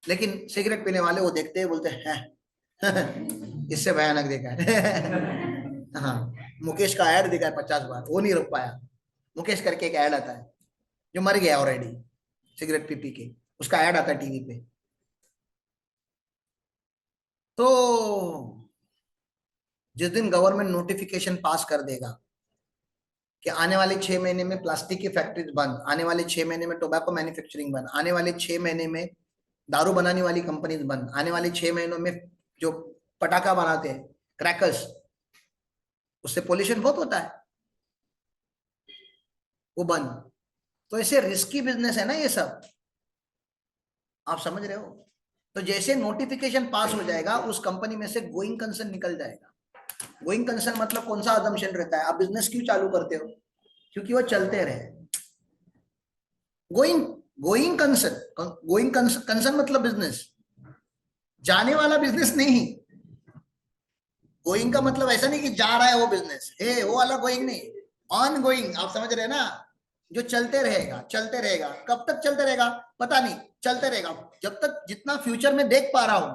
लेकिन सिगरेट पीने वाले वो देखते हैं, बोलते हैं इससे भयानक देखा है। हाँ, मुकेश का ऐड देखा है 50 बार, वो नहीं रुक पाया। मुकेश करके एक ऐड आता है, जो मर गया ऑलरेडी सिगरेट पी पी के, उसका ऐड आता है टीवी पे। तो जिस दिन गवर्नमेंट नोटिफिकेशन पास कर देगा कि आने वाले 6 महीने में प्लास्टिक की फैक्ट्रीज बंद, आने वाले 6 महीने में टोबैको मैन्युफैक्चरिंग बंद, आने वाले 6 महीने में दारू बनाने वाली कंपनीज बंद, आने वाले 6 महीनों में जो पटाखा बनाते हैं क्रैकर्स, उससे पोल्यूशन बहुत होता है, वो बंद। तो ऐसे रिस्की बिजनेस है ना ये सब, आप समझ रहे हो। तो जैसे नोटिफिकेशन पास हो जाएगा, उस कंपनी में से गोइंग कंसर्न निकल जाएगा। गोइंग कंसर्न मतलब कौन सा अजम्पशन रहता है, आप बिजनेस क्यों चालू करते हो, क्योंकि वो चलते रहे। Going going concern, going concern मतलब बिजनेस, जाने वाला बिजनेस नहीं। गोइंग का मतलब ऐसा नहीं कि जा रहा है वो बिजनेस, वो वाला गोइंग नहीं, ऑन गोइंग, आप समझ रहे हैं ना, जो चलते रहेगा, चलते रहेगा। कब तक चलते रहेगा पता नहीं, चलते रहेगा जब तक, जितना फ्यूचर में देख पा रहा हूं।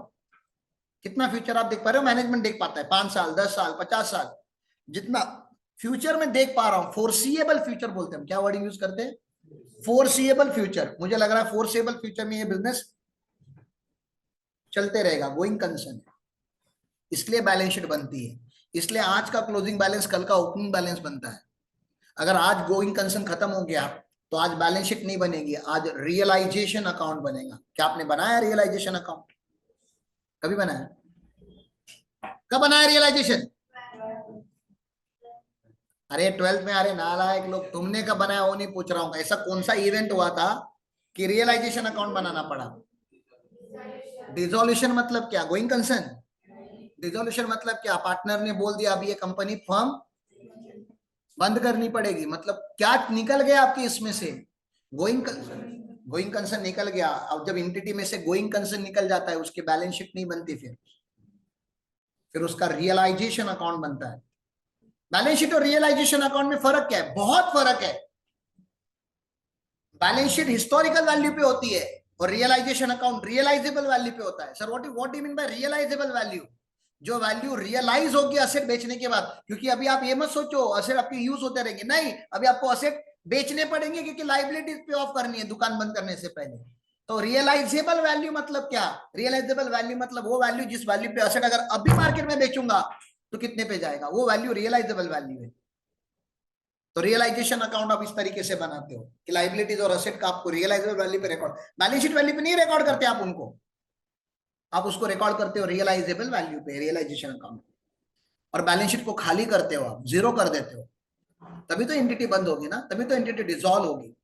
कितना फ्यूचर आप देख पा रहे हो, मैनेजमेंट देख पाता है 5 साल 10 साल 50 साल, जितना फ्यूचर में देख पा रहा हूं। फोर्सिएबल फ्यूचर बोलते हैं, क्या वर्डिंग यूज करते हैं, फोर्सिएबल फ्यूचर। मुझे लग रहा है फोर्सिएबल फ्यूचर में ये बिजनेस चलते रहेगा, गोइंग कंसर्न, इसलिए बैलेंस शीट बनती है। इसलिए आज का क्लोजिंग बैलेंस कल का ओपनिंग बैलेंस बनता है। अगर आज गोइंग कंसर्न खत्म हो गया तो आज बैलेंस शीट नहीं बनेगी, आज रियलाइजेशन अकाउंट बनेगा। क्या आपने बनाया रियलाइजेशन अकाउंट, कभी बनाया, कब बनाया रियलाइजेशन? अरे 12th में, अरे नालायक लोग, तुमने कब बनाया वो नहीं पूछ रहा हूँ, ऐसा कौन सा इवेंट हुआ था कि रियलाइजेशन अकाउंट बनाना पड़ा? डिसोल्यूशन मतलब क्या, गोइंग कंसर्न? डिसोल्यूशन मतलब क्या, पार्टनर ने बोल दिया अभी ये कंपनी फर्म बंद करनी पड़ेगी, मतलब क्या निकल गया आपके इसमें से, गोइंग कंसर्न। गोइंग कंसर्न निकल गया। अब जब एंटिटी में से गोइंग कंसर्न निकल जाता है, उसकी बैलेंस शीट नहीं बनती, फिर उसका रियलाइजेशन अकाउंट बनता है। बैलेंस शीट और रियलाइजेशन अकाउंट में फर्क क्या है, बहुत फर्क है। बैलेंस शीट हिस्टोरिकल वैल्यू पे होती है और रियलाइजेशन अकाउंट रियलाइजेबल वैल्यू पे होता है। Sir what you mean by realisable value? जो वैल्यू रियलाइज होगी असेट बेचने के बाद, क्योंकि अभी आप ये मत सोचो असेट आपके यूज होते रहेंगे, नहीं, अभी आपको असेट बेचने पड़ेंगे, क्योंकि लाइबिलिटीज पे ऑफ करनी है दुकान बंद करने से पहले। तो रियलाइजेबल वैल्यू मतलब क्या, रियलाइजेबल वैल्यू मतलब वो वैल्यू जिस वैल्यू पे असेट अगर अभी मार्केट में बेचूंगा तो कितने पे जाएगा, वो वैल्यू रियलाइजेबल वैल्यू है। तो रियलाइजेशन अकाउंट आप इस तरीके से बनाते हो कि लाइबिलिटीज और असेट का आपको रियलाइजेबल वैल्यू पे रिकॉर्ड, बैलेंस शीट वैल्यू पे नहीं रिकॉर्ड करते आप उनको, आप उसको रिकॉर्ड करते हो रियलाइजेबल वैल्यू पे, रियलाइजेशन अकाउंट। और बैलेंस शीट को खाली करते हो, आप जीरो कर देते हो, तभी तो एंटिटी बंद होगी ना, तभी तो एंटिटी डिसॉल्व होगी।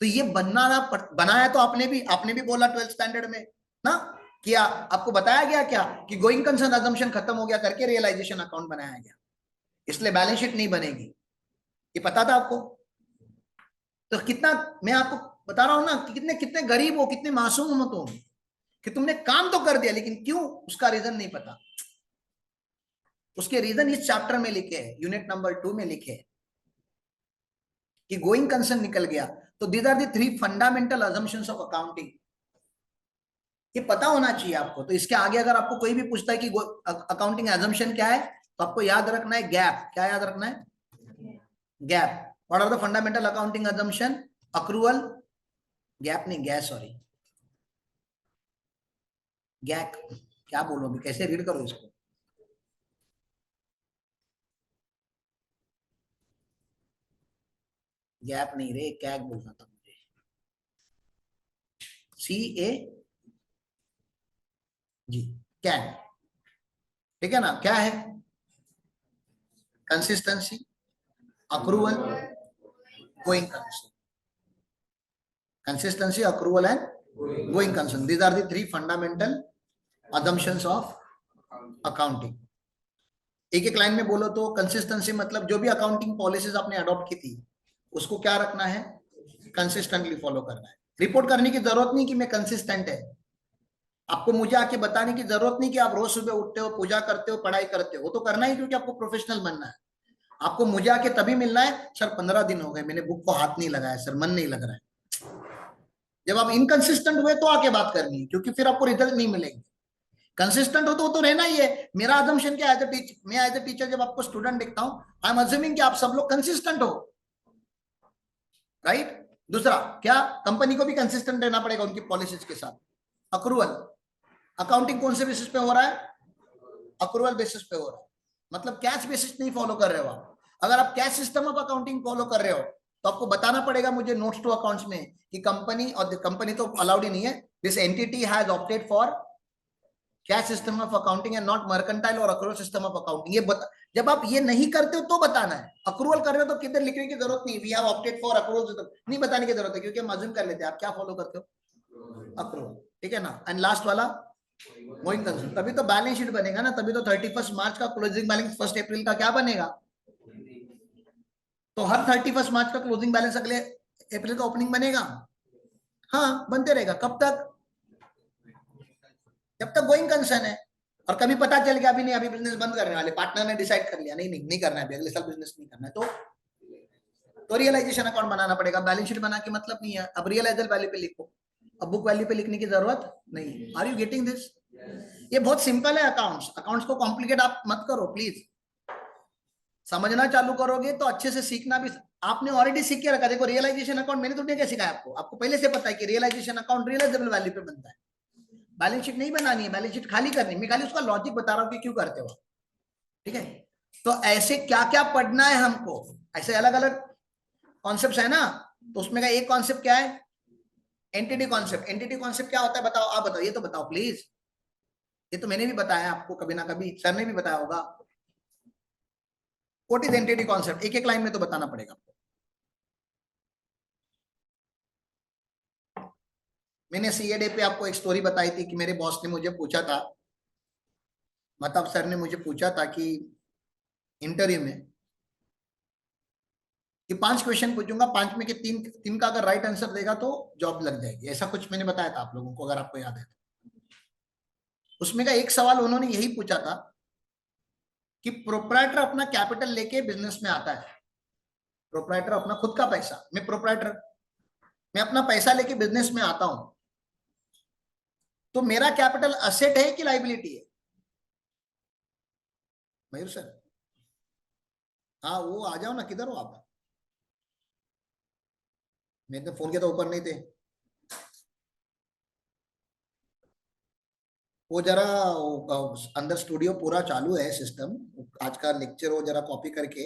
तो ये बनाया तो आपने भी बोला 12th स्टैंडर्ड में ना, किया, आपको बताया गया क्या कि गोइंग कंसर्न अजम्पशन खत्म हो गया करके रियलाइजेशन अकाउंट बनाया गया, इसलिए बैलेंस शीट नहीं बनेगी, ये पता था आपको। तो कितना, मैं आपको बता रहा हूं ना कि कितने कितने गरीब हो, कितने मासूम हो तुम, कि तुमने काम तो कर दिया, लेकिन क्यों उसका रीजन नहीं पता। उसके रीजन इस चैप्टर में लिखे हैं, यूनिट नंबर 2 में लिखे हैं कि गोइंग कंसर्न निकल गया। तो these are the 3 fundamental assumptions of accounting, ये पता होना चाहिए आपको। तो इसके आगे अगर आपको कोई भी पूछता है कि अकाउंटिंग एजम्पशन क्या है, तो आपको याद रखना है गैप। क्या याद रखना है, gap. What are the fundamental accounting assumption, accrual, gap नहीं गैस, सॉरी, गैक, क्या बोलो अभी, कैसे रीड करो इसको, गैप नहीं रे, कैग बोलना था मुझे, CA जी, कैग, ठीक है ना। क्या है, consistency, accrual, going concern, consistency, accrual and going concern, these are the 3 fundamental assumptions of accounting. एक एक लाइन में बोलो तो कंसिस्टेंसी मतलब जो भी अकाउंटिंग पॉलिसीज आपने अडॉप्ट की थी उसको क्या रखना है, कंसिस्टेंटली फॉलो करना है। रिपोर्ट करने की जरूरत नहीं कि मैं कंसिस्टेंट है, आपको मुझे आके बताने की जरूरत नहीं कि आप रोज सुबह उठते हो, पूजा करते हो, पढ़ाई करते हो, वो तो करना ही क्योंकि आपको प्रोफेशनल बनना है। आपको मुझे आके तभी मिलना है, सर 15 दिन हो गए मैंने बुक को हाथ नहीं लगाया सर, मन नहीं लग रहा है। जब आप इनकंसिस्टेंट हुए तो आके बात करनी है, क्योंकि फिर आपको रिजल्ट नहीं मिलेंगे। कंसिस्टेंट हो तो रहना ही है। मेरा अजम्पशन क्या है, मैं एज ए टीचर जब आपको स्टूडेंट देखता हूं, आई एम अज्यूमिंग कि आप सब लोग कंसिस्टेंट हो, राइट। दूसरा क्या, कंपनी को भी कंसिस्टेंट रहना पड़ेगा उनकी पॉलिसीज के साथ। अक्रूवल, अकाउंटिंग कौन से बेसिस पे हो रहा है, अक्रूवल बेसिस पे हो रहा है, मतलब कैश बेसिस नहीं फॉलो कर रहे हो आप। अगर आप cash system of accounting follow कर रहे हो तो आपको बताना पड़ेगा मुझे नोट्स टू अकाउंट्स में कि कंपनी, और कंपनी तो अलाउड ही नहीं है, this entity has opted for cash system of accounting and not mercantile और अक्रूवल सिस्टम ऑफ अकाउंटिंग। ये बता, जब आप ये नहीं करते हो तो बताना है। अक्रूवल कर रहे हो तो किधर लिखने की जरूरत नहीं, we have opted for accrual system नहीं बताने की जरूरत है, क्योंकि हम अज्यूम कर लेते हैं आप क्या फॉलो करते हो, अक्रूवल, ठीक है ना। एंड लास्ट वाला गोइंग कंसर्न, तभी तो बैलेंस शीट बनेगा ना, तभी तो 31 मार्च का क्लोजिंग बैलेंस 1 अप्रैल का क्या बनेगा। तो हर 31 मार्च का क्लोजिंग बैलेंस अगले अप्रैल का ओपनिंग बनेगा, हाँ बनते रहेगा। कब तक, जब तक गोइंग कंसर्न है। और कभी पता चल गया अभी नहीं, अभी बिजनेस बंद करने वाले, पार्टनर ने डिसाइड कर लिया नहीं नहीं नहीं करना है अभी, अगले साल बिजनेस नहीं करना है, तो रियलाइजेशन अकाउंट बनाना पड़ेगा। बैलेंस शीट बना के मतलब नहीं है, अब रियलाइजल वैल्यू पे लिखो, अब बुक वैल्यू पे लिखने की जरूरत नहीं। Are you getting this? ये बहुत सिंपल है अकाउंट्स, अकाउंट्स को कॉम्प्लिकेट आप मत करो प्लीज। समझना चालू करोगे तो अच्छे से सीखना भी, आपने ऑलरेडी सीख के रखा। देखो रियलाइजेशन अकाउंट मैंने तो नहीं क्या सिखाया आपको, आपको पहले से पता है कि रियलाइजेशन अकाउंट रियलाइजेबल वैल्यू पे बनता है। बैलेंस शीट नहीं बनानी है, बैलेंस शीट खाली करनी है, मैं खाली उसका लॉजिक बता रहा हूँ कि क्यों करते हो, ठीक है। तो ऐसे क्या क्या पढ़ना है हमको, ऐसे अलग अलग कॉन्सेप्ट है ना। तो उसमें का एक कॉन्सेप्ट क्या है, एंटिटी कॉन्सेप्ट। एंटिटी कॉन्सेप्ट क्या होता है बताओ, आप बताओ, ये तो बताओ प्लीज। ये तो मैंने भी बताया आपको कभी ना कभी, सर ने भी बताया होगा। व्हाट इज एंटिटी कॉन्सेप्ट, एक एक लाइन में तो बताना पड़ेगा आपको। मैंने सीए पे आपको एक स्टोरी बताई थी कि मेरे बॉस ने मुझे पूछा था, मतलब सर ने मुझे पूछा था कि इंटरव्यू में कि 5 क्वेश्चन पूछूंगा, 5 में के 3 का अगर राइट आंसर देगा तो जॉब लग जाएगी, ऐसा कुछ मैंने बताया था आप लोगों को, अगर आपको याद है। उसमें का एक सवाल उन्होंने यही पूछा था कि प्रोप्राइटर अपना कैपिटल लेके बिजनेस में आता है, प्रोप्राइटर अपना खुद का पैसा, मैं प्रोप्राइटर, मैं अपना पैसा लेके बिजनेस में आता हूं, तो मेरा कैपिटल असेट है कि लाइबिलिटी है? मयूर सर, हाँ वो आ जाओ ना, किधर हो आप? मैंने फोन किया तो ऊपर नहीं थे। वो जरा अंदर स्टूडियो पूरा चालू है सिस्टम, आज का लेक्चर वो जरा कॉपी करके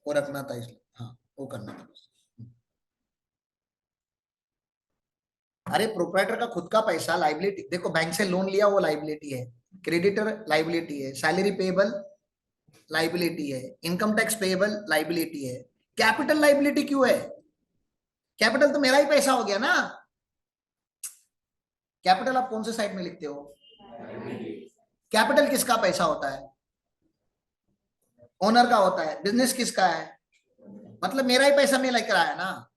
वो रखना था, इसलिए हाँ वो करना था बस। अरे प्रोप्राइटर का खुद का पैसा लाइबिलिटी, देखो बैंक से लोन लिया वो लाइबिलिटी है, क्रेडिटर लाइबिलिटी है, सैलरी पेएबल लाइबिलिटी है, इनकम टैक्स पेएबल लाइबिलिटी है, कैपिटल लाइबिलिटी क्यों है? कैपिटल तो मेरा ही पैसा हो गया ना। कैपिटल आप कौन से साइड में लिखते हो? कैपिटल किसका पैसा होता है? ओनर का होता है। बिजनेस किसका है? मतलब मेरा ही पैसा मैं लेकर आया ना,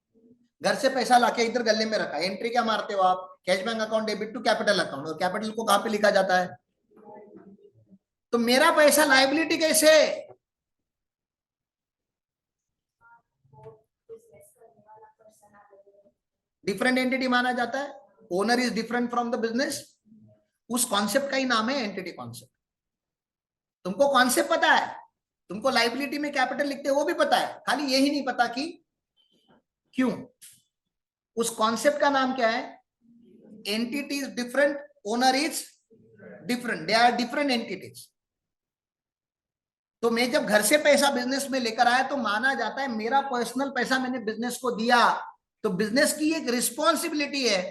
घर से पैसा लाके इधर गले में रखा। एंट्री क्या मारते हो आप, cash bank account debit to capital account, और कैपिटल को कहां पे लिखा जाता है? तो मेरा पैसा लाइबिलिटी कैसे? डिफरेंट एंटिटी माना जाता है, owner is different from the business, उस कॉन्सेप्ट का ही नाम है एंटिटी कॉन्सेप्ट। तुमको कॉन्सेप्ट पता है, तुमको लाइबिलिटी में कैपिटल लिखते वो भी पता है, खाली यही नहीं पता कि क्यों। उस कॉन्सेप्ट का नाम क्या है? Entity is different, owner is different, they are different entities. तो मैं जब घर से पैसा बिजनेस में लेकर आया तो माना जाता है मेरा पर्सनल पैसा मैंने बिजनेस को दिया, तो बिजनेस की एक रिस्पॉन्सिबिलिटी है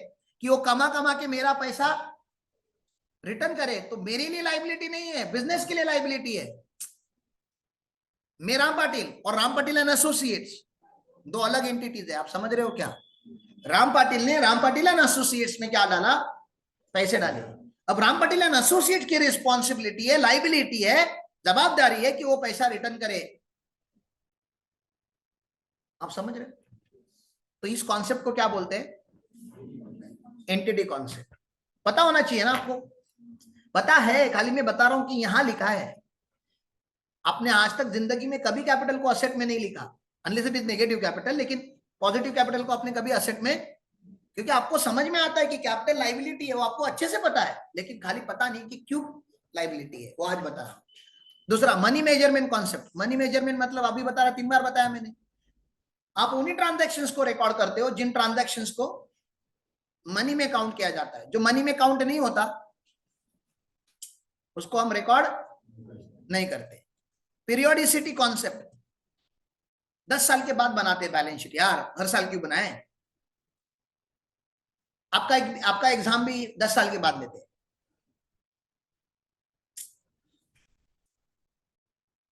कि वो कमा कमा के मेरा पैसा रिटर्न करे। तो मेरे लिए लाइबिलिटी नहीं है, बिजनेस के लिए लाइबिलिटी है। मैं राम पाटिल और राम पाटिल एंड एसोसिएट्स दो अलग एंटिटीज है, आप समझ रहे हो क्या? राम पाटिल ने राम पाटिल एंड एसोसिएट्स में क्या डाला, पैसे डाले, अब राम पटेल एंड एसोसिएट की रिस्पॉन्सिबिलिटी है, लाइबिलिटी है, जवाबदारी है कि वो पैसा रिटर्न करे। आप समझ रहे? तो इस कॉन्सेप्ट को क्या बोलते हैं? Entity concept. पता होना चाहिए ना आपको। पता है, खाली मैं बता रहा हूं कि यहां लिखा है। आपने आज तक जिंदगी में कभी कैपिटल को असेट में नहीं लिखा, unless it is negative capital, लेकिन पॉजिटिव कैपिटल को आपने कभी असेट में, क्योंकि आपको समझ में आता है कि कैपिटल लाइबिलिटी है, वो आपको अच्छे से पता है, लेकिन खाली पता नहीं कि क्यों लाइबिलिटी है, वो आज बता रहा हूं। दूसरा, money measurement concept. Money measurement मतलब अभी बता रहा, 3 बार बताया मैंने। आप उन्हीं ट्रांजैक्शंस को रिकॉर्ड करते हो जिन ट्रांजैक्शंस को मनी में काउंट किया जाता है। जो मनी में काउंट नहीं होता उसको हम रिकॉर्ड नहीं करते। पीरियोडिसिटी कॉन्सेप्ट, 10 साल के बाद बनाते बैलेंस शीट। यार हर साल क्यों बनाए? आपका एग्जाम भी 10 साल के बाद लेते हैं।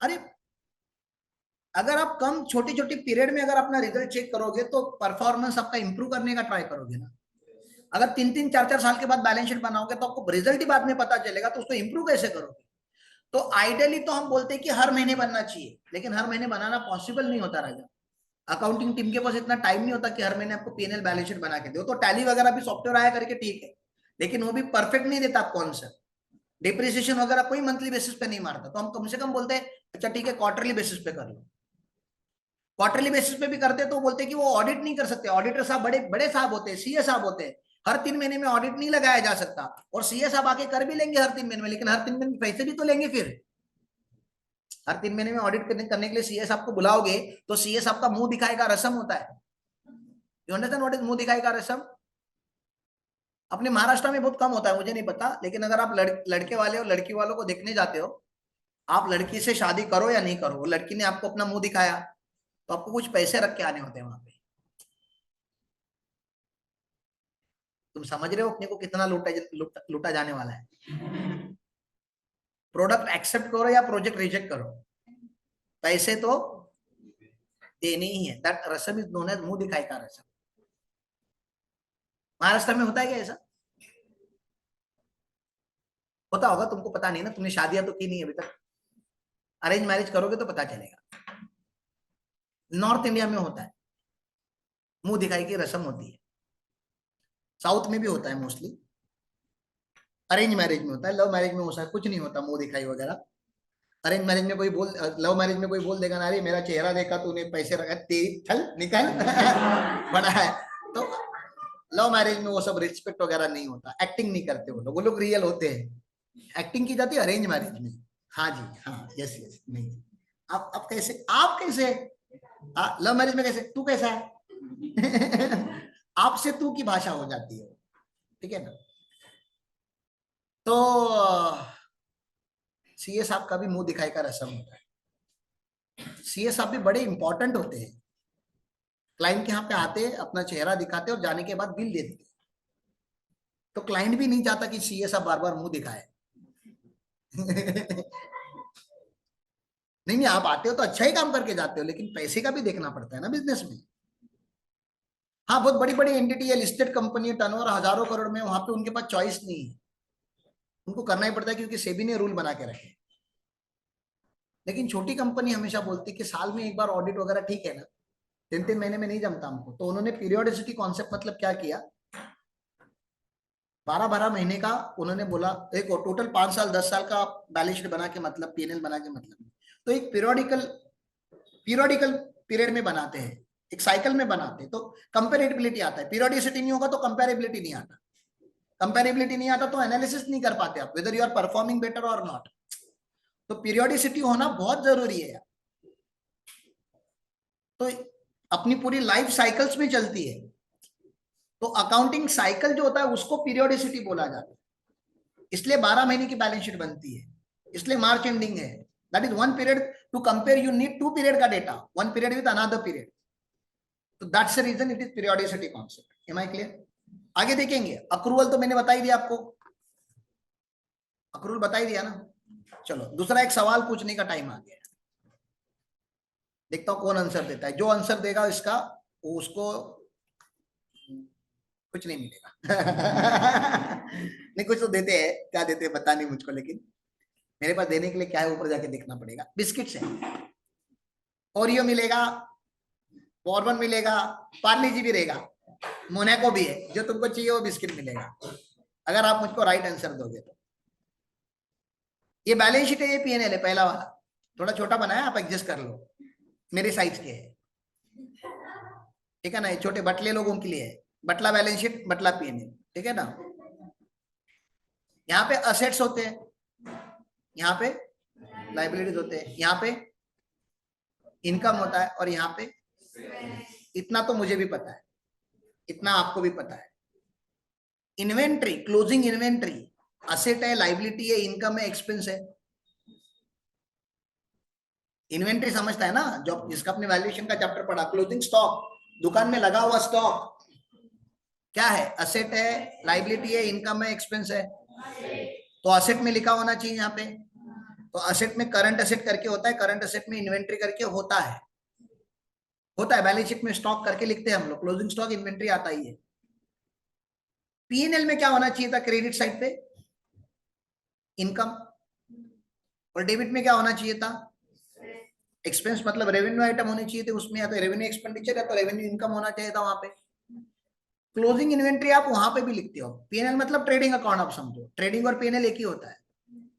अरे अगर आप कम छोटी छोटी पीरियड में अगर अपना रिजल्ट चेक करोगे तो परफॉर्मेंस आपका इंप्रूव करने का ट्राई करोगे ना। अगर 3-3, 4-4 साल के बाद बैलेंस शीट बनाओगे तो आपको रिजल्ट ही बाद में पता चलेगा, तो उसको इंप्रूव कैसे करोगे? तो आइडियली तो हम बोलते हैं कि हर महीने बनना चाहिए, लेकिन हर महीने बनाना पॉसिबल नहीं होता राजा। अकाउंटिंग टीम के पास इतना टाइम नहीं होता कि हर महीने आपको पीएनएल बैलेंस शीट बना के दो। तो टैली वगैरह भी सॉफ्टवेयर आया करके ठीक है, लेकिन वो भी परफेक्ट नहीं देता आपको आंसर। डिप्रिसिएशन वगैरह कोई मंथली बेसिस पे नहीं मारता, तो हम कम से कम बोलते हैं अच्छा ठीक है क्वार्टरली बेसिस पे कर लो। क्वार्टरली बेसिस पे भी करते तो बोलते कि वो ऑडिट नहीं कर सकते, ऑडिटर साहब बड़े बड़े साहब होते हैं, सीए साहब होते हैं, हर 3 महीने में ऑडिट नहीं लगाया जा सकता। और सीए साहब आके कर भी लेंगे हर 3 महीने में, लेकिन हर 3 महीने में पैसे भी तो लेंगे। फिर हर 3 महीने में ऑडिट करने के लिए सीए साहब को बुलाओगे तो सीए साहब का मुंह दिखाई का रस्म होता है। यू अंडरस्टैंड व्हाट इज मुंह दिखाई का रस्म? अपने महाराष्ट्र में बहुत कम होता है, मुझे नहीं पता, लेकिन अगर आप लड़के वाले और लड़की वालों को देखने जाते हो, आप लड़की से शादी करो या नहीं करो, लड़की ने आपको अपना मुंह दिखाया तो आपको कुछ पैसे रख के आने होते हैं वहां पे। तुम समझ रहे हो अपने को कितना लूटा जाने वाला है? प्रोडक्ट एक्सेप्ट करो या प्रोजेक्ट रिजेक्ट करो, पैसे तो देने ही है। दैट रसम इज नोन एज मुंह दिखाई का रसम। महाराष्ट्र में होता है क्या ऐसा? होता होगा, तुमको पता नहीं ना, तुमने शादियां तो की नहीं अभी तक। अरेंज मैरिज करोगे तो पता चलेगा। नॉर्थ इंडिया में होता है, मुंह दिखाई की रस्म होती है। साउथ में भी होता है मोस्टली। अरेंज मैरिज में होता है, लव मैरिज में होता कुछ नहीं होता मुंह दिखाई वगैरह। अरेंज मैरिज में कोई बोल, लव मैरिज में कोई बोल देगा ना, अरे मेरा चेहरा देखा तूने पैसे रखा, तेरी चल निकल बड़ा है। तो लव मैरिज में वो सब रिस्पेक्ट वगैरह नहीं होता, एक्टिंग नहीं करते वो लोग रियल होते हैं। एक्टिंग की जाती है अरेंज मैरिज में। हाँ जी हाँ, यस यस। नहीं, आप कैसे, आप कैसे लव मैरिज में कैसे, तू कैसा है आपसे तू की भाषा हो जाती है, ठीक है ना? तो सीए साहब का भी मुंह दिखाई का रस्म होता है। सीए साहब भी बड़े इंपॉर्टेंट होते हैं। क्लाइंट के यहाँ पे आते, अपना चेहरा दिखाते और जाने के बाद बिल दे देते। तो क्लाइंट भी नहीं चाहता कि सीए साहब बार बार मुंह दिखाए नहीं नहीं, आप आते हो तो अच्छा ही काम करके जाते हो, लेकिन पैसे का भी देखना पड़ता है ना बिजनेस में। हाँ, बहुत बड़ी बड़ी एंटिटी है, लिस्टेड कंपनी है, टर्नओवर हजारों करोड़ में, वहां पे उनके पास चॉइस नहीं है, उनको करना ही पड़ता है क्योंकि सेबी ने रूल बना के रखे। लेकिन छोटी कंपनी हमेशा बोलती है कि साल में एक बार ऑडिट वगैरह ठीक है ना, 3-3 महीने में नहीं जमता हमको। तो उन्होंने पीरियोडिसिटी कॉन्सेप्ट मतलब क्या किया, 12-12 महीने का उन्होंने बोला। देखो टोटल 5 साल 10 साल का बैलेंस शीट बना के मतलब, पीएनएल बना के मतलब, तो एक पीरियोडिकल पीरियोडिकल पीरियड में बनाते हैं, एक साइकिल में बनाते हैं, तो कंपेरेबिलिटी आता है। पीरियोडिसिटी नहीं होगा तो कंपेरेबिलिटी नहीं आता, कंपेरेबिलिटी नहीं आता तो एनालिसिस नहीं कर पाते आप whether you are performing better और नॉट। तो पीरियोडिसिटी होना बहुत जरूरी है। तो अपनी पूरी लाइफ साइकिल्स में चलती है, तो अकाउंटिंग साइकिल जो होता है उसको पीरियोडिसिटी बोला जाता है। इसलिए 12 महीने की बैलेंस शीट बनती है, इसलिए मार्च एंडिंग है। That is one period to compare, you need 2 period का data, one period with another period. तो that's the reason it is periodicity concept. Am I clear? आगे देखेंगे। अक्रूवल तो मैंने बता ही दिया आपको, अक्रूवल बता ही दिया ना। चलो दूसरा एक सवाल पूछने का टाइम आ गया, देखता हूं कौन आंसर देता है। जो आंसर देगा इसका, वो उसको कुछ नहीं मिलेगा। नहीं, कुछ तो देते हैं, क्या देते हैं पता नहीं मुझको, लेकिन मेरे पास देने के लिए क्या है ऊपर जाके देखना पड़ेगा। बिस्किट्स है, ओरियो मिलेगा, बॉर्बन मिलेगा, पार्ले जी भी रहेगा, मोनाको भी है, जो तुमको चाहिए वो बिस्किट मिलेगा, अगर आप मुझको राइट आंसर दोगे तो। ये बैलेंस शीट है, ये पीएनएल है, पहला वाला थोड़ा छोटा बनाया, आप एडजस्ट कर लो, मेरे साइज के है, ठीक है ना, ये छोटे बटले लोगों के लिए है, बटला बैलेंस शीट, बटला पीएनएल, ठीक है ना। यहाँ पे असेट्स होते हैं, यहाँ पे लाइबिलिटीज होते हैं, यहाँ पे इनकम होता है, और यहाँ पे इतना तो मुझे भी पता है, इतना आपको भी पता है। इन्वेंट्री, क्लोजिंग इन्वेंट्री असेट है, लाइबिलिटी है, इनकम है, एक्सपेंस है। इन्वेंट्री समझता है ना, जो जिसका अपने वैल्यूएशन का चैप्टर पढ़ा, क्लोजिंग स्टॉक, दुकान में लगा हुआ स्टॉक क्या है, असेट है, लाइबिलिटी है, इनकम है, एक्सपेंस है। तो असेट में लिखा होना चाहिए यहाँ पे, तो असेट में करंट असेट करके होता है, करंट असेट में इन्वेंट्री करके होता है, बैलेंस शीट में स्टॉक करके लिखते हैं हम लोग, क्लोजिंग स्टॉक इन्वेंट्री आता ही है। पीएनएल में क्या होना चाहिए था, क्रेडिट साइड पे इनकम, और डेबिट में क्या होना चाहिए था, एक्सपेंस, मतलब रेवेन्यू आइटम होने चाहिए थे उसमें, या तो रेवेन्यू एक्सपेंडिचर या तो रेवेन्यू इनकम होना चाहिए था वहां पे। क्लोजिंग इन्वेंट्री आप वहां पे भी लिखते हो, पीएनएल मतलब ट्रेडिंग अकाउंट, आप समझो ट्रेडिंग और पीएनएल एक ही होता है,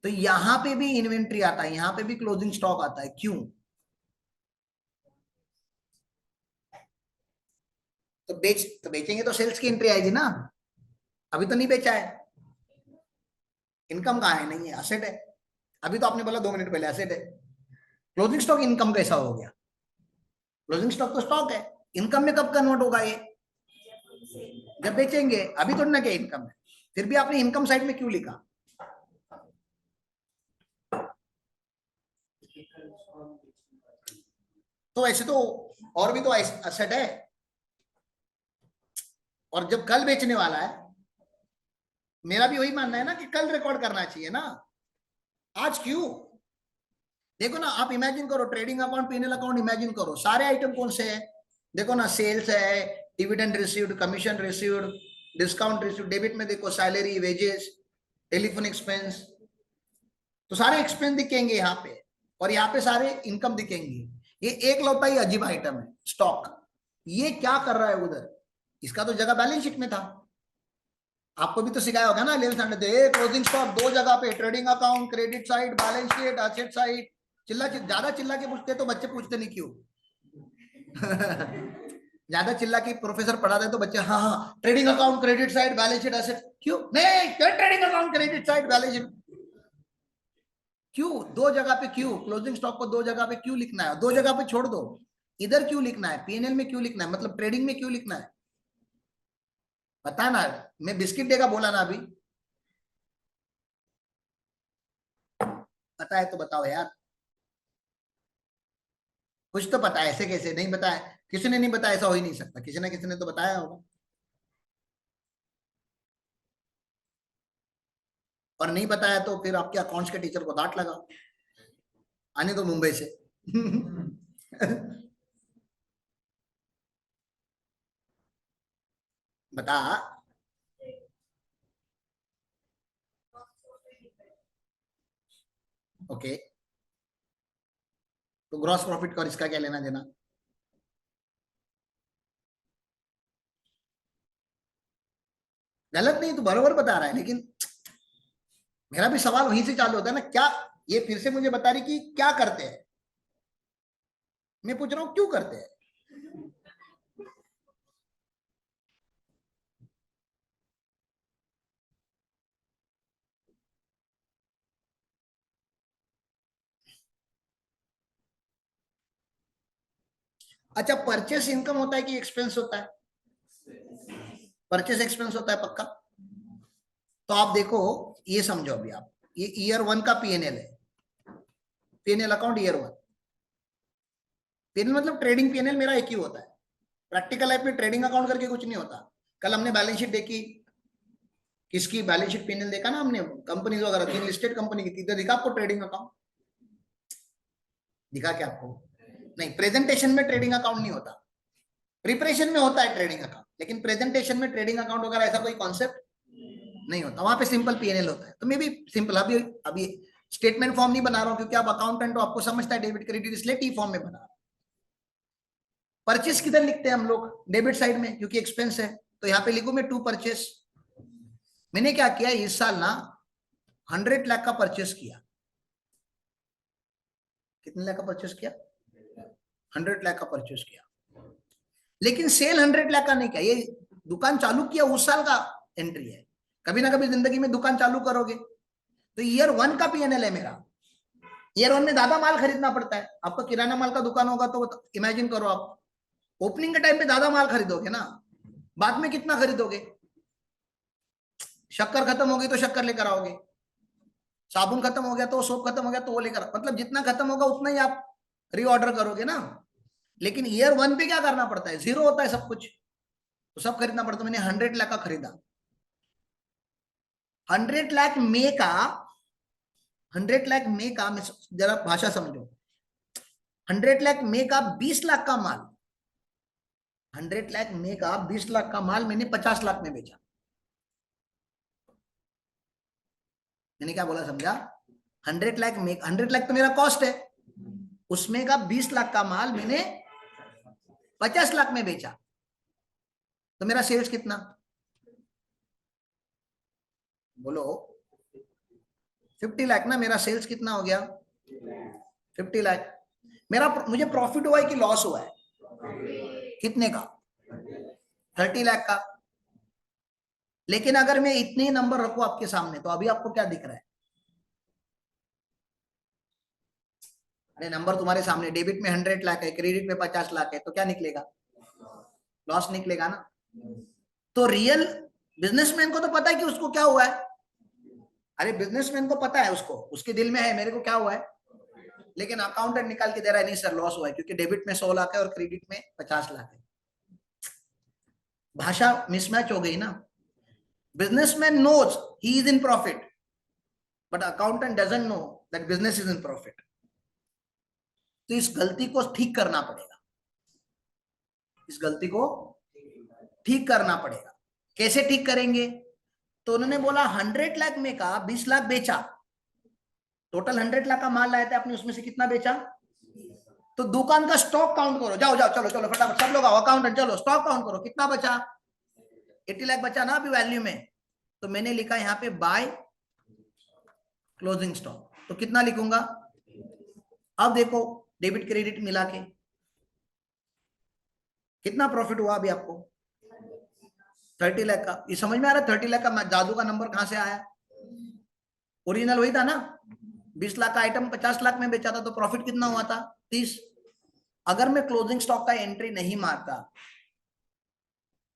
तो यहां पे भी इन्वेंट्री आता है, यहां पे भी क्लोजिंग स्टॉक आता है, क्यों, तो बेचेंगे तो सेल्स की एंट्री आएगी ना, अभी तो नहीं बेचा है, इनकम कहाँ है, नहीं है, असेट है, अभी तो आपने बोला 2 मिनट पहले असेट है, क्लोजिंग स्टॉक इनकम कैसा हो गया, क्लोजिंग स्टॉक तो स्टॉक है, इनकम में कब कन्वर्ट होगा ये, जब बेचेंगे, अभी तो ना क्या इनकम है, फिर भी आपने इनकम साइड में क्यों लिखा, तो ऐसे तो और भी तो असेट है, और जब कल बेचने वाला है, मेरा भी वही मानना है ना कि कल रिकॉर्ड करना चाहिए ना, आज क्यों। देखो ना, आप इमेजिन करो, trading account, PNL account imagine करो, सारे आइटम कौन से हैं, देखो ना, सेल्स है, dividend received, commission received, discount received, debit में देखो सैलरी, वेजेस, टेलीफोन एक्सपेंस, तो सारे एक्सपेंस दिखेंगे यहाँ पे, और यहाँ पे सारे इनकम दिखेंगे। ये एक लौटा ही अजीब आइटम है स्टॉक, ये क्या कर रहा है उधर, इसका तो जगह बैलेंस शीट में था, आपको भी तो सिखाया होगा ना 11th स्टैंडर्ड, क्लोजिंग स्टॉक 2 जगह पे, trading account, credit side, balance sheet, asset side. ज्यादा चिल्ला के पूछते तो बच्चे पूछते नहीं क्यों। ज्यादा चिल्ला के प्रोफेसर पढ़ाते तो बच्चे हाँ हाँ, trading account, credit side, balance sheet, asset, क्यों नहीं, trading account, credit side, balance sheet, क्यों 2 जगह पे, क्यों क्लोजिंग स्टॉक को 2 जगह पे क्यों लिखना है, 2 जगह पे छोड़ दो, इधर क्यों लिखना है, पीएनएल में क्यों लिखना है, मतलब ट्रेडिंग में क्यों लिखना है, पता ना, मैं बिस्किट देगा बोला ना अभी, पता है तो बताओ यार, कुछ तो पता है, ऐसे कैसे नहीं बताया, किसी ने नहीं बताया, ऐसा हो ही नहीं सकता, किसी ना किसी ने तो बताया होगा, और नहीं बताया तो फिर आपके अकाउंट्स के टीचर को डांट लगाओ, आने दो मुंबई से। बता, ओके, तो ग्रॉस प्रॉफिट का और इसका क्या लेना देना, गलत नहीं तो बरोबर बता रहा है, लेकिन मेरा भी सवाल वहीं से चालू होता है ना, क्या ये फिर से मुझे बता रही कि क्या करते हैं, मैं पूछ रहा हूं क्यों करते हैं। अच्छा, परचेस इनकम होता है कि एक्सपेंस होता है, परचेस एक्सपेंस होता है पक्का, तो आप देखो, ये समझो अभी आप, ये ईयर 1 का पीएनएल है, पीएनएल अकाउंट ईयर 1, पीएनएल मतलब ट्रेडिंग पीएनएल मेरा एक ही होता है, प्रैक्टिकल लाइफ में ट्रेडिंग अकाउंट करके कुछ नहीं होता। कल हमने बैलेंस शीट देखी, किसकी बैलेंस शीट पीएनएल देखा ना हमने, कंपनीज वगैरह, 3 लिस्टेड कंपनी की थी, तो दिखा आपको ट्रेडिंग अकाउंट, दिखा क्या आपको, नहीं, प्रेजेंटेशन में ट्रेडिंग अकाउंट नहीं होता, प्रिपरेशन में होता है ट्रेडिंग अकाउंट, लेकिन प्रेजेंटेशन में ट्रेडिंग अकाउंट वगैरह ऐसा कोई कॉन्सेप्ट नहीं होता, वहां पे सिंपल पीएनएल होता है। तो मे भी सिंपल अभी स्टेटमेंट फॉर्म नहीं बना रहा हूं क्योंकि आप अकाउंटेंट हो, आपको समझता है डेबिट क्रेडिट, इसलिए टी फॉर्म में बना रहा हूं। परचेस किधर लिखते हैं हम लोग? डेबिट साइड में, क्योंकि एक्सपेंस है। तो यहाँ पे लिखू मैं टू परचेस। मैंने क्या किया इस साल ना 100 लाख का परचेस किया। कितने लाख का परचेस किया? 100 लाख का परचेस किया। लेकिन सेल 100 लाख का नहीं किया, ये दुकान चालू किया उस साल का एंट्री है। कभी ना कभी जिंदगी में दुकान चालू करोगे, तो ईयर 1 का पीएनएल है मेरा। ईयर 1 में ज्यादा माल खरीदना पड़ता है। आपका किराना माल का दुकान होगा तो इमेजिन करो, आप ओपनिंग के टाइम पे ज्यादा माल खरीदोगे ना, बाद में कितना खरीदोगे? शक्कर खत्म हो गई तो शक्कर लेकर आओगे, साबुन खत्म हो गया तो सोप खत्म हो गया तो वो लेकर, मतलब जितना खत्म होगा उतना ही आप रीऑर्डर करोगे ना। लेकिन ईयर 1 पे क्या करना पड़ता है? जीरो होता है सब कुछ, तो सब खरीदना पड़ता है। मैंने 100 लाख का खरीदा। 100 लाख में का 100 लाख में का, जरा भाषा समझो, 100 लाख में का 20 लाख का माल, 100 लाख में का 20 लाख का माल मैंने 50 लाख में बेचा। मैंने क्या बोला समझा? 100 लाख में, 100 लाख तो मेरा कॉस्ट है, उसमें का 20 लाख का माल मैंने 50 लाख में बेचा। तो मेरा सेल्स कितना? बोलो 50 लाख ना। मेरा सेल्स कितना हो गया? 50 लाख। मेरा मुझे प्रॉफिट हुआ है कि लॉस हुआ है? कितने का? 30 लाख का। लेकिन अगर मैं इतने नंबर रखूं आपके सामने, तो अभी आपको क्या दिख रहा है? अरे नंबर तुम्हारे सामने, डेबिट में 100 लाख है, क्रेडिट में 50 लाख है, तो क्या निकलेगा? लॉस निकलेगा ना। तो रियल बिजनेसमैन को तो पता है कि उसको क्या हुआ है। अरे बिजनेसमैन को पता है, उसको, उसके दिल में है मेरे को क्या हुआ है। लेकिन अकाउंटेंट निकाल के दे रहा है, नहीं सर लॉस हुआ है, क्योंकि डेबिट में 100 लाख है और क्रेडिट में 50 लाख है। भाषा मिसमैच हो गई ना। Businessman knows he is in profit, but accountant doesn't know that business is in profit. तो इस गलती को ठीक करना पड़ेगा, इस गलती को ठीक करना पड़ेगा। कैसे ठीक करेंगे? तो उन्होंने बोला 100 लाख में का 20 लाख बेचा, टोटल 100 लाख का माल लाया था आपने, उसमें से कितना बेचा? तो दुकान का स्टॉक काउंट करो, जाओ जाओ, चलो चलो फटाफट सब लोग आओ, अकाउंटेंट चलो स्टॉक काउंट करो, कितना बचा? 80 लाख बचा ना अभी वैल्यू में। तो मैंने लिखा यहाँ पे बाय क्लोजिंग स्टॉक, तो कितना लिखूंगा? अब देखो डेबिट क्रेडिट मिला के कितना प्रॉफिट हुआ अभी आपको? 30 लाख का। ये समझ में आ रहा है 30 लाख का जादू का नंबर कहां से आया? ओरिजिनल वही था ना। 20 लाख का आइटम 50 लाख में बेचा था, तो प्रॉफिट कितना हुआ था? 30। अगर मैं क्लोजिंग स्टॉक का एंट्री नहीं मारता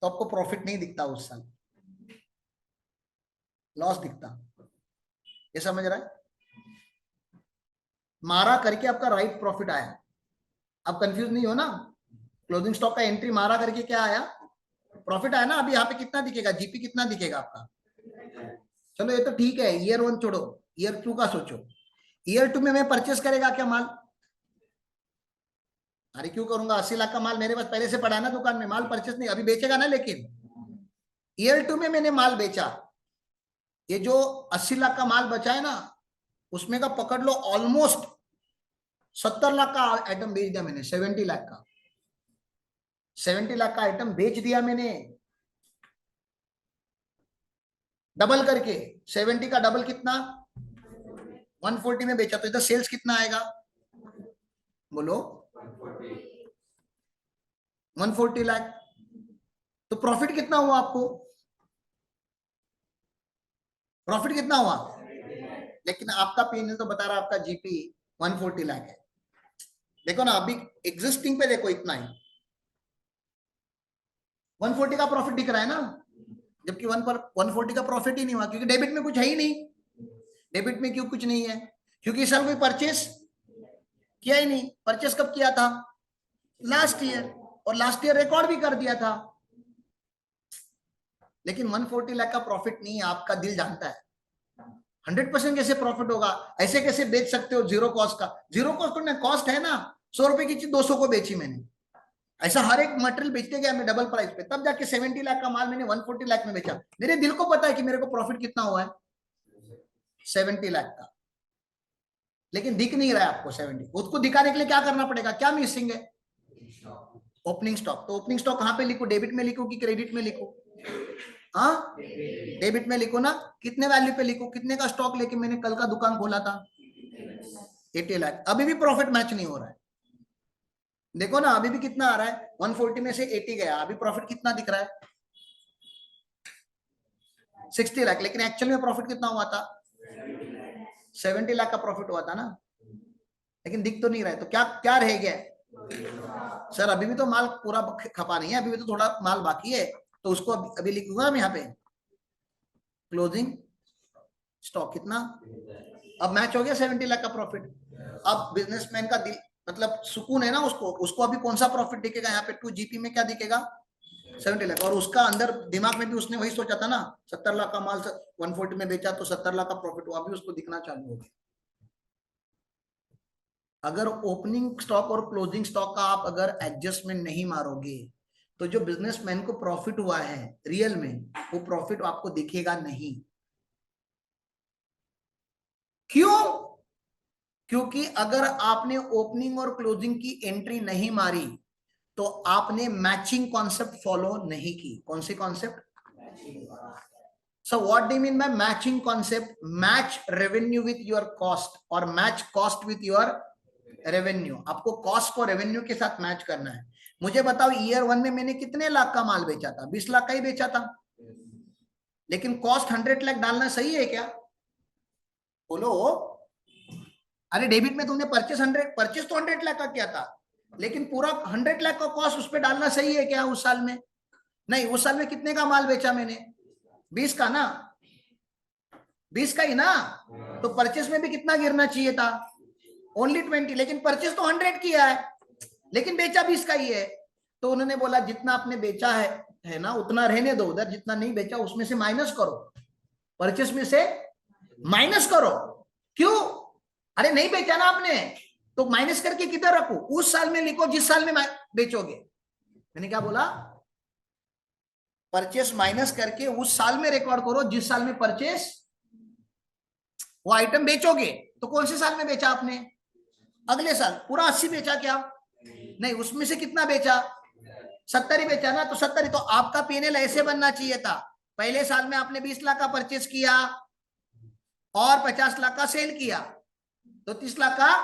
तो आपको प्रॉफिट नहीं दिखता, उस साल लॉस दिखता। ये समझ रहा है? मारा करके आपका राइट प्रॉफिट आया। अब कंफ्यूज नहीं हो ना। क्लोजिंग स्टॉक का एंट्री मारा करके क्या आया? प्रॉफिट आया ना। अभी यहाँ पे कितना दिखेगा? जीपी कितना दिखेगा आपका? चलो ये तो ठीक है, ईयर 1 छोड़ो, ईयर 2 का सोचो। ईयर 2 में मैं परचेस करेगा क्या माल? अरे क्यों करूंगा? 80 लाख का माल मेरे पास पहले से पड़ा है ना दुकान में, माल परचेस नहीं, अभी बेचेगा ना। लेकिन ईयर 2 में मैंने माल बेचा, ये जो 80 लाख का माल बचा है ना, उसमें का पकड़ लो ऑलमोस्ट 70 लाख का आइटम बेच दिया मैंने। 70 लाख का, 70 लाख का आइटम बेच दिया मैंने, डबल करके। 70 का डबल कितना? 140 में बेचा, तो इधर सेल्स कितना आएगा? बोलो 140 लाख। तो प्रॉफिट कितना हुआ आपको? प्रॉफिट कितना हुआ? लेकिन आपका पीएनएल तो बता रहा है आपका जीपी 140 लाख है। देखो ना अभी एग्जिस्टिंग पे देखो, इतना ही 140 का प्रॉफिट दिख रहा है ना, जबकि 140 का प्रॉफिट ही नहीं हुआ, क्योंकि डेबिट में कुछ है ही नहीं। डेबिट में क्यों कुछ नहीं है? क्योंकि इस साल कोई परचेस किया ही नहीं। परचेस कब किया था? लास्ट ईयर, और लास्ट ईयर रिकॉर्ड भी कर दिया था। लेकिन 140 लाख का प्रॉफिट नहीं है, आपका दिल जानता है। 100% कैसे प्रॉफिट होगा? ऐसे कैसे बेच सकते हो जीरो कॉस्ट का? जीरो कॉस्ट तो कॉस्ट है ना। 100 रुपए की चीज 200 को बेची मैंने, ऐसा हर एक मटेरियल बेचते गया मैं डबल प्राइस पे, तब जाके 70 लाख का माल मैंने 140 लाख में बेचा। मेरे दिल को पता है कि मेरे को प्रॉफिट कितना हुआ है, 70 लाख का, लेकिन दिख नहीं रहा है आपको 70। उसको दिखाने के लिए क्या करना पड़ेगा, क्या मिसिंग है, ओपनिंग स्टॉक। तो ओपनिंग स्टॉक कहां पे लिखो, डेबिट में लिखो कि क्रेडिट में लिखो, हाँ डेबिट में लिखो ना। कितने वैल्यू पे लिखो, कितने का स्टॉक लेके मैंने कल का दुकान खोला था, 80 लाख। अभी भी प्रॉफिट मैच नहीं हो रहा है, देखो ना अभी भी कितना आ रहा है, 140 में से 80 गया, अभी प्रॉफिट कितना दिख रहा है, 60 लाख। लेकिन एक्चुअल में प्रॉफिट कितना हुआ था, 70 लाख का प्रॉफिट हुआ था ना, लेकिन दिख तो नहीं रहा है। तो क्या क्या रह गया है सर, अभी भी तो माल पूरा खपा नहीं है, अभी भी तो थोड़ा माल बाकी है। तो उसको अभी लिखूंगा हम यहाँ पे, क्लोजिंग स्टॉक कितना, अब मैच हो गया 70 लाख का प्रॉफिट। अब बिजनेसमैन का दिल मतलब सुकून है ना, उसको उसको अभी कौन सा प्रॉफिट दिखेगा यहाँ पे, 2 GP में क्या दिखेगा, 70 लाख। और उसका अंदर दिमाग में भी उसने वही सोचा था ना, 70 लाख का माल 140 में बेचा तो 70 लाख का प्रॉफिट हुआ, अभी उसको दिखना चालू हो गया। अगर ओपनिंग स्टॉक और क्लोजिंग स्टॉक का आप अगर एडजस्टमेंट नहीं मारोगे, तो जो बिजनेसमैन को प्रॉफिट हुआ है रियल में, वो प्रॉफिट आपको दिखेगा नहीं। क्यों, क्योंकि अगर आपने ओपनिंग और क्लोजिंग की एंट्री नहीं मारी, तो आपने मैचिंग कॉन्सेप्ट फॉलो नहीं की। कौन सी concept, so what do mean by matching concept, match revenue with your cost और match cost with your revenue. आपको कॉस्ट को रेवेन्यू के साथ मैच करना है। मुझे बताओ ईयर 1 में मैंने कितने लाख का माल बेचा था, 20 लाख का ही बेचा था, लेकिन कॉस्ट 100 लाख डालना सही है क्या, बोलो। अरे डेबिट में तुमने परचेस तो 100 लाख का किया था, लेकिन पूरा 100 लाख का कॉस्ट उस पर डालना सही है क्या उस साल में, नहीं। उस साल में कितने का माल बेचा मैंने, 20 का ना, 20 का ही ना, तो परचेस में भी कितना गिरना चाहिए था, ओनली 20। लेकिन परचेस तो 100 किया है, लेकिन बेचा 20 का ही है। तो उन्होंने बोला जितना आपने बेचा है ना उतना रहने दो उधर, जितना नहीं बेचा उसमें से माइनस करो, परचेस में से माइनस करो। क्यों, अरे नहीं बेचा ना आपने, तो माइनस करके किधर रखो, उस साल में लिखो जिस साल में बेचोगे। मैंने क्या बोला, परचेस माइनस करके उस साल में रिकॉर्ड करो जिस साल में परचेस वो आइटम बेचोगे। तो कौन से साल में बेचा आपने, अगले साल। पूरा 80 बेचा क्या, नहीं, उसमें से कितना बेचा, 70 ही बेचा ना, तो 70 ही। तो आपका पीएनएल ऐसे बनना चाहिए था, पहले साल में आपने 20 लाख का परचेस किया और 50 लाख का सेल किया, तो 30 लाख का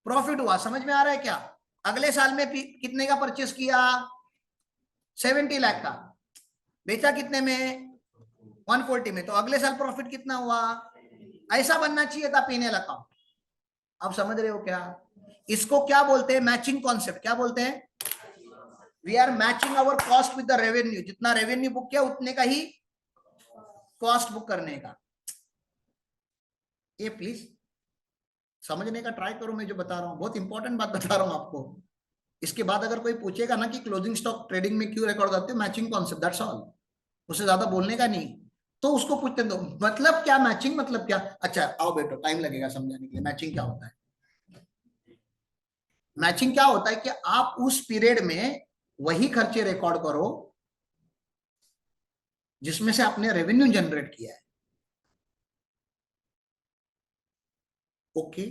प्रॉफिट हुआ। समझ में आ रहा है क्या, अगले साल में कितने का परचेस किया, 70 लाख का, बेचा कितने में, 140 में, तो अगले साल प्रॉफिट कितना हुआ। ऐसा बनना चाहिए था पीएनएल अकाउंट। आप समझ रहे हो क्या, इसको क्या बोलते हैं, मैचिंग कॉन्सेप्ट। क्या बोलते हैं, we are matching our cost with the revenue. जितना रेवेन्यू बुक किया उतने का ही कॉस्ट बुक करने का। ये प्लीज समझने का ट्राई करो, मैं जो बता रहा हूँ बहुत इंपॉर्टेंट बात बता रहा हूँ आपको। इसके बाद अगर कोई पूछेगा ना कि क्लोजिंग स्टॉक ट्रेडिंग में क्यों रिकॉर्ड करते हो, मैचिंग कॉन्सेप्ट, दैट्स ऑल, उससे ज्यादा बोलने का नहीं। तो उसको पूछते दो मतलब क्या मैचिंग, मतलब क्या। अच्छा आओ बेटो, टाइम लगेगा समझाने के लिए मैचिंग क्या होता है। मैचिंग क्या होता है कि आप उस पीरियड में वही खर्चे रिकॉर्ड करो जिसमें से आपने रेवेन्यू जनरेट किया है। ओके,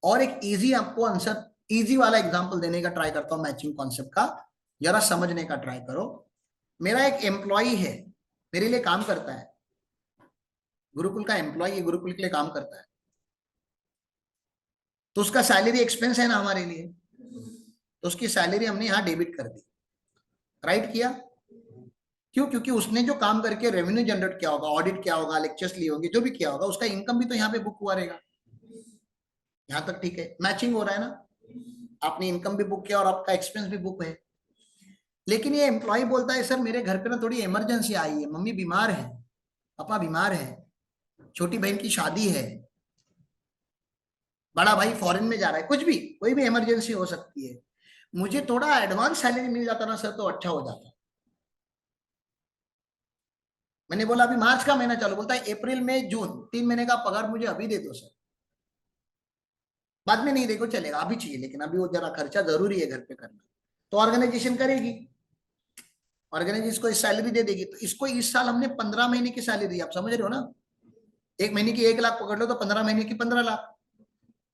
और एक इजी आपको आंसर, इजी वाला एग्जांपल देने का ट्राई करता हूं मैचिंग कॉन्सेप्ट का, जरा समझने का ट्राई करो। मेरा एक एम्प्लॉय है, मेरे लिए काम करता है, गुरुकुल का एम्प्लॉय गुरुकुल के लिए काम करता है, तो उसका सैलरी एक्सपेंस है ना हमारे लिए, तो उसकी सैलरी हमने यहाँ डेबिट कर दी, राइट किया। क्यों, क्योंकि उसने जो काम करके रेवेन्यू जनरेट किया होगा, ऑडिट किया होगा, लेक्चर्स लिए होंगे, जो भी किया होगा, उसका इनकम भी तो यहाँ पे बुक हुआ रहेगा। यहाँ तक ठीक है, मैचिंग हो रहा है ना, आपने इनकम भी बुक किया और आपका एक्सपेंस भी बुक है। लेकिन ये एम्प्लॉय बोलता है सर मेरे घर पे ना थोड़ी इमरजेंसी आई है, मम्मी बीमार है, पापा बीमार है, छोटी बहन की शादी है, बड़ा भाई फॉरेन में जा रहा है, कुछ भी कोई भी इमरजेंसी हो सकती है, मुझे थोड़ा एडवांस सैलरी मिल जाता ना सर तो अच्छा हो जाता। मैंने बोला अभी मार्च का महीना चालू, बोलता है अप्रैल मई जून 3 महीने का पगार मुझे अभी दे दो सर। बाद में नहीं देखो चलेगा, अभी चाहिए, लेकिन अभी वो जरा खर्चा जरूरी है घर पे करना, तो ऑर्गेनाइजेशन करेगी, ऑर्गेनाइजेशन को सैलरी दे देगी। तो इसको इस साल हमने 15 महीने की सैलरी दी, आप समझ रहे हो ना, एक महीने की 1 लाख पकड़ लो तो 15 महीने की 15 लाख,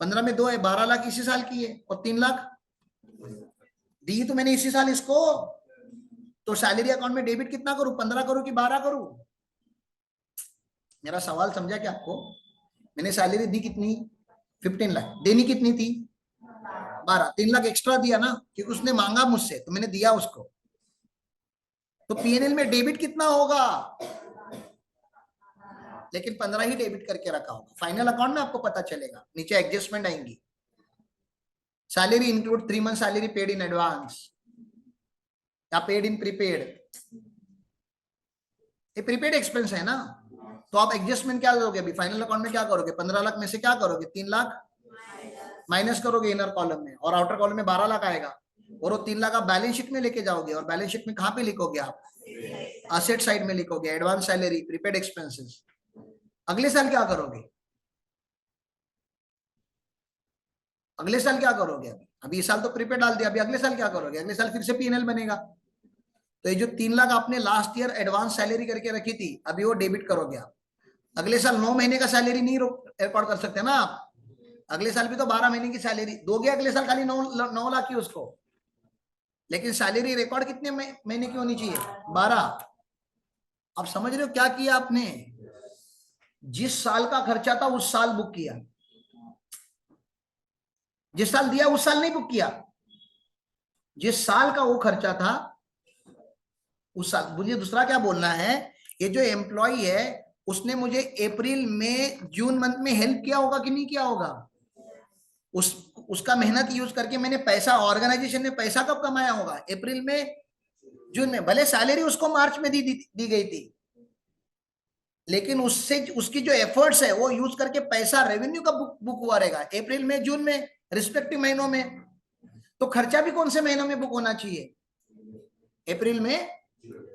15 में 2 है, 12 लाख इसी साल की है, और 3 लाख दी तो मैंने इसी साल इसको। तो सैलरी अकाउंट में डेबिट कितना करूं, 15 करूं कि 12 करूं? मेरा सवाल समझा क्या आपको? मैंने सैलरी दी कितनी, 15 लाख, देनी कितनी थी, 12, 3 लाख एक्स्ट्रा दिया ना, क्योंकि उसने मांगा मुझसे तो मैंने दिया उसको। तो पीएनएल में डेबिट कितना होगा, लेकिन 15 ही डेबिट करके रखा होगा। फाइनल अकाउंट में आपको पता चलेगा, नीचे एडजस्टमेंट आएंगी। Salary include 3 month salary paid in advance या पेड इन प्रीपेड, ये प्रीपेड एक्सपेंस है ना। तो आप एडजस्टमेंट क्या करोगे, अभी फाइनल अकाउंट में क्या करोगे, 15 लाख में से क्या करोगे, 3 लाख माइनस करोगे इनर कॉलम में, और आउटर कॉलम में 12 लाख आएगा, और वो 3 लाख आप बैलेंस शीट में लेके जाओगे, और बैलेंस शीट में कहां पे लिखोगे आप, असेट साइड में लिखोगे, एडवांस सैलरी प्रीपेड एक्सपेंसेस। अगले साल क्या करोगे, अगले साल क्या करोगे, अभी इस साल तो प्रीपेड डाल दिया, अभी अगले साल क्या करोगे, अगले साल फिर से पीएनएल बनेगा। तो ये जो 3 लाख आपने लास्ट ईयर एडवांस सैलरी करके रखी थी, अभी वो डेबिट करोगे आप। अगले साल 9 महीने का सैलरी नहीं रिकॉर्ड कर सकते ना आप, अगले साल भी तो 12 महीने की सैलरी दोगे, अगले साल खाली 9 लाख की उसको, लेकिन सैलरी रिकॉर्ड कितने महीने की होनी चाहिए, 12। आप समझ रहे हो क्या किया आपने, जिस साल का खर्चा था उस साल बुक किया, जिस साल दिया उस साल नहीं बुक किया, जिस साल का वो खर्चा था उस साल। मुझे दूसरा क्या बोलना है, ये जो एम्प्लॉय है उसने मुझे अप्रैल में जून मंथ में हेल्प किया होगा कि नहीं किया होगा, उसका मेहनत यूज करके मैंने पैसा, ऑर्गेनाइजेशन ने पैसा कब कमाया होगा, अप्रैल में जून में। भले सैलरी उसको मार्च में दी गई थी, लेकिन उससे उसकी जो एफर्ट्स है वो यूज करके पैसा रेवेन्यू का बुक हुआ रहेगा अप्रैल में जून में रिस्पेक्टिव महीनों में। तो खर्चा भी कौन से महीनों में बुक होना चाहिए, अप्रैल में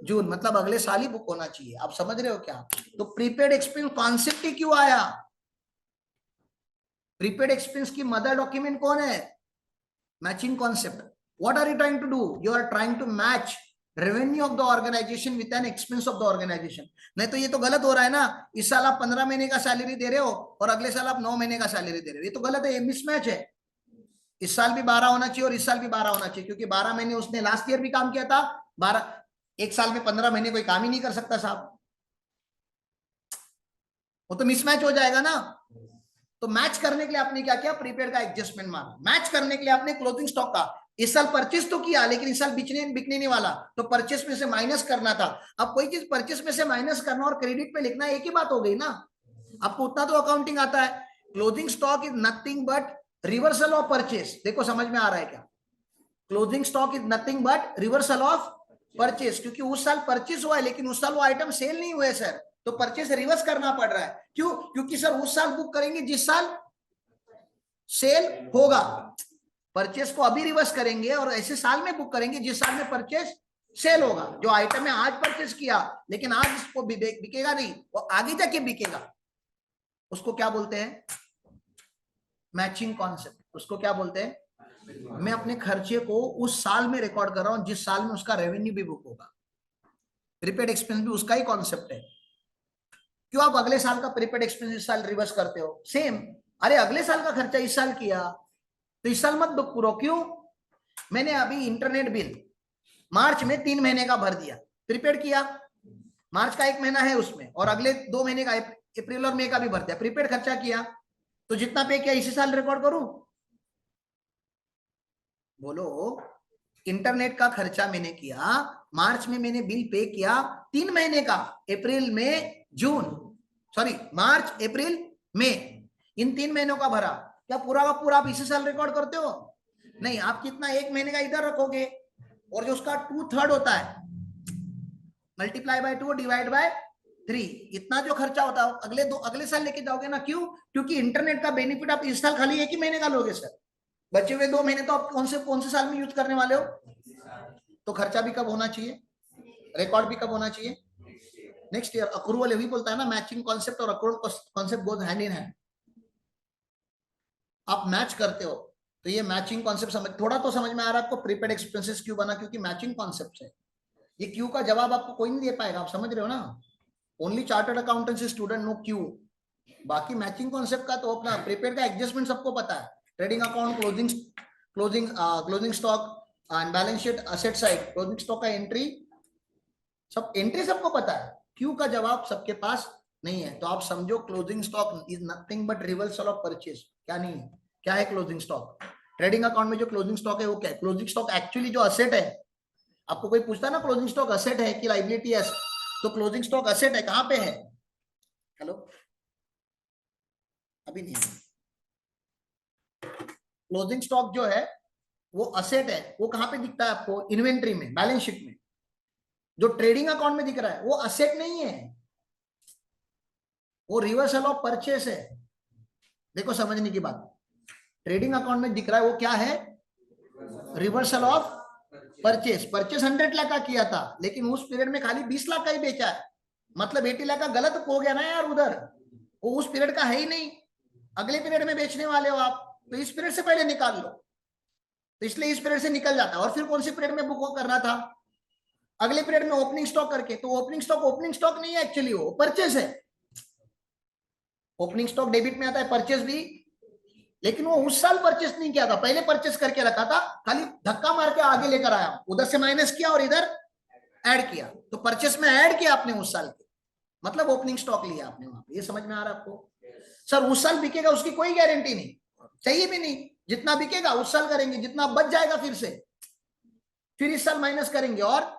जून, मतलब अगले साल ही बुक होना चाहिए। आप समझ रहे हो क्या? तो प्रीपेड एक्सपेंस कॉन्सेप्ट ही क्यों आया, प्रीपेड एक्सपेंस की मदर डॉक्यूमेंट कौन है, matching concept. What are you trying to do, you are trying to match revenue of the organisation with an expense of the organisation. नहीं तो ये तो गलत हो रहा है ना, इस साल आप 15 महीने का सैलरी दे रहे हो और अगले साल आप 9 महीने का सैलरी दे रहे हो, ये तो गलत है, ये मिसमैच है। इस साल भी 12 होना चाहिए और इस साल भी 12 होना चाहिए, क्योंकि 12 महीने उसने लास्ट ईयर भी काम किया था, 12 एक साल में 15 महीने कोई काम ही नहीं कर सकता साहब, वो तो मिसमैच हो जाएगा ना। तो मैच करने के लिए आपने क्या किया, प्रीपेड का एडजस्टमेंट मारा। मैच करने के लिए आपने क्लोथिंग स्टॉक का इस साल परचेस तो किया, लेकिन इस साल बिकने नहीं वाला, तो परचेस में से माइनस करना था। अब कोई चीज परचेस में से माइनस करना और क्रेडिट पे लिखना एक ही बात हो गई ना, आपको उतना तो अकाउंटिंग आता है। Closing stock is nothing but reversal of purchase, देखो समझ में आ रहा है क्या, closing stock is nothing but reversal of purchase, क्योंकि उस साल परचेस हुआ है लेकिन उस साल वो आइटम सेल नहीं हुए सर, तो परचेस रिवर्स करना पड़ रहा है। क्यों? क्योंकि सर उस साल बुक करेंगे जिस साल सेल होगा, परचेस को अभी रिवर्स करेंगे और ऐसे साल में बुक करेंगे जिस साल में परचेस सेल होगा। जो आइटम है आज परचेस किया लेकिन आज इसको बिकेगा नहीं, वो आगे जाके बिकेगा, उसको क्या बोलते हैं, मैचिंग कॉन्सेप्ट। उसको क्या बोलते हैं, मैं अपने खर्चे को उस साल में रिकॉर्ड कर रहा हूं जिस साल में उसका रेवेन्यू भी बुक होगा। प्रीपेड एक्सपेंस भी उसका ही कॉन्सेप्ट है। क्यों आप अगले साल का प्रीपेड एक्सपेंस इस साल रिवर्स करते हो, सेम, अरे अगले साल का खर्चा इस साल किया तो इस साल मत बुक करो। क्यों? मैंने अभी इंटरनेट बिल मार्च में 3 महीने का भर दिया, प्रीपेड किया, मार्च का 1 महीना है उसमें, और अगले 2 महीने का अप्रैल और मई का भी भर दिया, प्रीपेड खर्चा किया, तो जितना पे किया इसी साल रिकॉर्ड करूं? बोलो, इंटरनेट का खर्चा मैंने किया, मार्च में मैंने बिल पे किया 3 महीने का, अप्रैल में जून, सॉरी मार्च अप्रैल मई, इन 3 महीनों का भरा, क्या पूरा का पूरा आप इसी साल रिकॉर्ड करते हो? नहीं, आप कितना 1 महीने का इधर रखोगे और जो उसका 2/3 होता है मल्टीप्लाई बाय 2 डिवाइड बाय 3, इतना जो खर्चा होता है अगले साल लेके जाओगे ना। क्यों? क्योंकि इंटरनेट का बेनिफिट आप इस साल खाली 1 ही महीने का लोगे सर, बचे हुए 2 महीने तो आप कौन से साल में यूज करने वाले हो। तो खर्चा भी कब होना चाहिए, रिकॉर्ड भी कब होना चाहिए, नेक्स्ट ईयर। अक्रूवल यही बोलता है ना, मैचिंग कॉन्सेप्ट और accrual concept goes hand in hand. आप मैच करते हो, तो ये मैचिंग कॉन्सेप्ट समझ, थोड़ा तो समझ में आ रहा है आपको प्रीपेड एक्सपेंसेस क्यों बना, क्योंकि मैचिंग कॉन्सेप्ट है। ये क्यू का जवाब आपको कोई नहीं दे पाएगा, आप समझ रहे हो ना। Only chartered accountancy student know क्यू। बाकी मैचिंग कॉन्सेप्ट का तो अपना प्रीपेड का एडजस्टमेंट सबको पता है। Trading account, closing stock and balance sheet, asset side, closing stock का एंट्री, सब एंट्री सबको पता है। क्यू का जवाब सबके पास नहीं है। तो आप समझो closing stock is nothing but reversal of purchase. क्या नहीं है, क्या है क्लोजिंग स्टॉक? ट्रेडिंग अकाउंट में जो क्लोजिंग स्टॉक है वो क्या है? क्लोजिंग स्टॉक एक्चुअली जो असेट है, आपको कोई पूछता है ना क्लोजिंग स्टॉक असेट है कि लाइबिलिटी है, तो क्लोजिंग स्टॉक असेट है, कहां पे है? हेलो, अभी नहीं है। क्लोजिंग स्टॉक जो है वो असेट है, वो कहां पे दिखता है आपको? इन्वेंट्री में, बैलेंस शीट में। जो ट्रेडिंग अकाउंट में दिख रहा है वो असेट नहीं है, वो रिवर्सल ऑफ परचेस है। देखो समझने की बात, ट्रेडिंग अकाउंट में दिख रहा है वो क्या है? Reversal of purchase. Purchase 100 lakh का किया था, लेकिन उस पीरियड में खाली 20 लाख का ही बेचा है, मतलब 80 लाख का गलत हो गया ना यार उधर, वो उस पीरियड का है ही नहीं, अगले पीरियड में बेचने वाले हो आप, तो इस पीरियड से पहले निकाल लो। तो इसलिए इस पीरियड से निकल जाता है, और फिर कौन सी पीरियड में बुक करना था? अगले पीरियड में ओपनिंग स्टॉक करके। तो ओपनिंग स्टॉक नहीं है एक्चुअली, वो परचेस है। ओपनिंग स्टॉक डेबिट में आता है, परचेस भी, लेकिन वो उस साल परचेस नहीं किया था, पहले परचेस करके रखा था, खाली धक्का मार के आगे लेकर आया, उधर से माइनस किया और इधर ऐड किया, तो परचेस में ऐड किया आपने उस साल के, मतलब ओपनिंग स्टॉक लिया आपने वहां पे। ये समझ में आ रहा है आपको? सर उस साल बिकेगा उसकी कोई गारंटी नहीं, चाहिए भी नहीं। जितना बिकेगा उस साल करेंगे, जितना बच जाएगा फिर इस साल माइनस करेंगे, और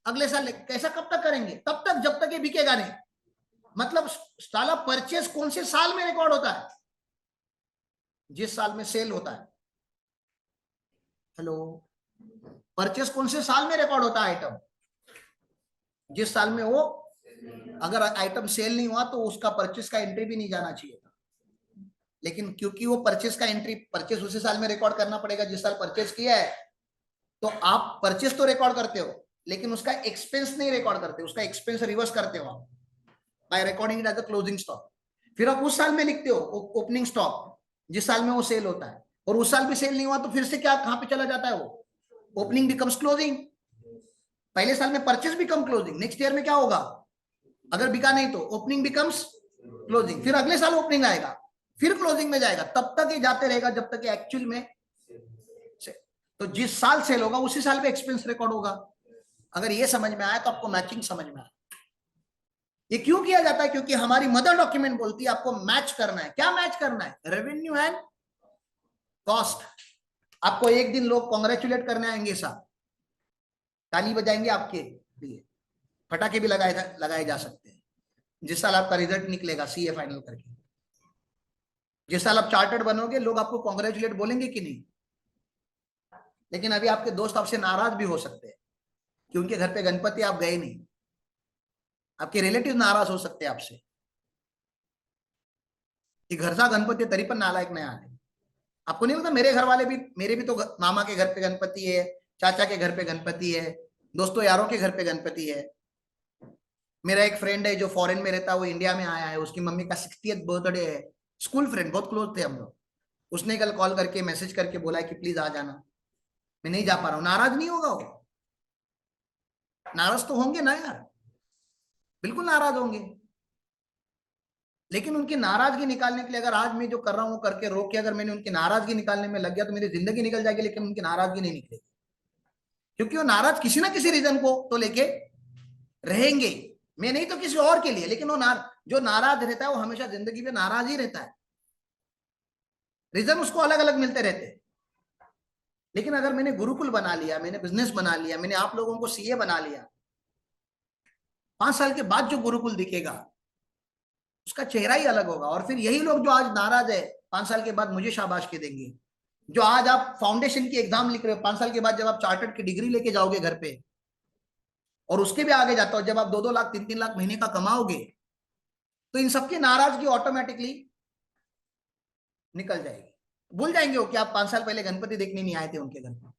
अगले साल कैसा कब तक करेंगे? तब तक जब तक ये बिकेगा नहीं। मतलब साला परचेस कौन से साल में रिकॉर्ड होता है? जिस साल में सेल होता है। हेलो, परचेस कौन से साल में रिकॉर्ड होता है आइटम? जिस साल में वो, अगर आइटम सेल नहीं हुआ तो उसका परचेस का एंट्री भी नहीं जाना चाहिए था, लेकिन क्योंकि वो परचेस का एंट्री, परचेस उसी साल में रिकॉर्ड करना पड़ेगा जिस साल परचेस किया है, तो आप परचेस तो रिकॉर्ड करते हो, लेकिन उसका एक्सपेंस नहीं रिकॉर्ड करते, उसका एक्सपेंस रिवर्स करते हो आप by recording it as a closing stock. फिर आप उस साल में लिखते हो ओपनिंग स्टॉक, जिस साल में वो सेल होता है, और उस साल भी सेल नहीं हुआ तो फिर से क्या, कहां पे चला जाता है वो? Opening becomes closing. पहले साल में purchase become closing, next year में क्या होगा? अगर बिका नहीं तो ओपनिंग बिकम्स क्लोजिंग, फिर अगले साल ओपनिंग आएगा, फिर क्लोजिंग में जाएगा, तब तक ये जाते रहेगा जब तक एक्चुअल में से, तो जिस साल सेल होगा उसी साल में एक्सपेंस रिकॉर्ड होगा। अगर ये समझ में आया तो आपको मैचिंग समझ में आया। ये क्यों किया जाता है? क्योंकि हमारी मदर डॉक्यूमेंट बोलती है आपको मैच करना है। क्या मैच करना है? Revenue and cost. आपको एक दिन लोग कॉन्ग्रेचुलेट करने आएंगे, साहब ताली बजाएंगे आपके लिए, पटाखे भी लगाए लगाए जा सकते हैं जिस साल आपका रिजल्ट निकलेगा सीए फाइनल करके। जिस साल आप चार्टर्ड बनोगे लोग आपको कॉन्ग्रेचुलेट बोलेंगे कि नहीं? लेकिन अभी आपके दोस्त आपसे नाराज भी हो सकते हैं कि उनके घर पे गणपति आप गए नहीं, आपके रिलेटिव नाराज हो सकते हैं आपसे कि घरचा गणपती तरी पण नालायक नाही आले। आपको नहीं लगता मेरे घर वाले भी, मेरे भी तो मामा के घर पे गणपति है, चाचा के घर पे गणपति है, दोस्तों यारों के घर पे गणपति है। मेरा एक फ्रेंड है जो फॉरेन में रहता है, वो इंडिया में आया है, उसकी मम्मी का 60th बर्थडे है। स्कूल फ्रेंड, बहुत क्लोज थे हम लोग। उसने कल कॉल करके मैसेज करके बोला है कि प्लीज आ जाना। मैं नहीं जा पा रहा हूँ। नाराज नहीं होगा वो? नाराज तो होंगे ना यार, बिल्कुल नाराज होंगे। लेकिन उनकी नाराजगी निकालने के लिए अगर आज मैं जो कर रहा हूँ वो करके रोक के अगर मैंने उनकी नाराजगी निकालने में लग गया तो मेरी जिंदगी निकल जाएगी, लेकिन उनकी नाराजगी नहीं निकलेगी, क्योंकि वो नाराज किसी ना किसी रीजन को तो लेके रहेंगे। मैं नहीं तो किसी और के लिए, लेकिन वो जो नाराज रहता है वो हमेशा जिंदगी में नाराज ही रहता है। रीजन उसको अलग अलग मिलते रहते हैं। लेकिन अगर मैंने गुरुकुल बना लिया, मैंने बिजनेस बना लिया, मैंने आप लोगों को सीए बना लिया, 5 साल के बाद जो गुरुकुल दिखेगा उसका चेहरा ही अलग होगा। और फिर यही लोग जो आज नाराज है 5 साल के बाद मुझे शाबाश के देंगे। जो आज आप फाउंडेशन की एग्जाम लिख रहे हो, 5 साल के बाद जब आप चार्टर्ड की डिग्री लेके जाओगे घर पे, और उसके भी आगे जाता हो, जब आप 2-2 लाख 3-3 लाख महीने का कमाओगे, तो इन सबकी नाराजगी ऑटोमेटिकली निकल जाएगी। भूल जाएंगे वो कि आप 5 साल पहले गणपति देखने नहीं आए थे उनके घर पर।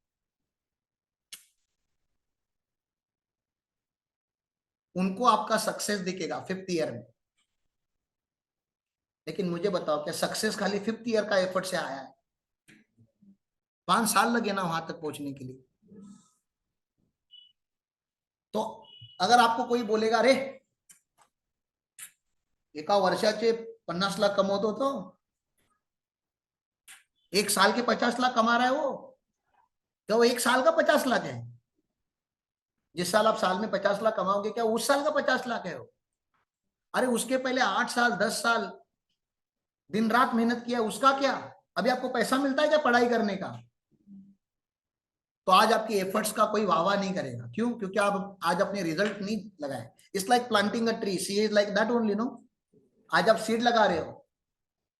उनको आपका सक्सेस दिखेगा 5th ईयर में। लेकिन मुझे बताओ क्या सक्सेस खाली 5th ईयर का एफर्ट से आया है? 5 साल लगे ना वहां तक पहुंचने के लिए। तो अगर आपको कोई बोलेगा अरे एका वर्षाचे 50 लाख कमवतो तो 1 साल के 50 लाख कमा रहा है वो, क्या वो 1 साल का 50 लाख है? जिस साल आप साल में 50 लाख कमाओगे क्या उस साल का 50 लाख है वो? अरे उसके पहले 8 साल 10 साल दिन रात मेहनत किया, उसका क्या? अभी आपको पैसा मिलता है क्या पढ़ाई करने का? तो आज आपकी एफर्ट्स का कोई वाहवाह नहीं करेगा। क्यों? क्योंकि आप आज अपने रिजल्ट नहीं लगाए। It's like planting a tree, see is like that only, no. आज आप सीड लगा रहे हो,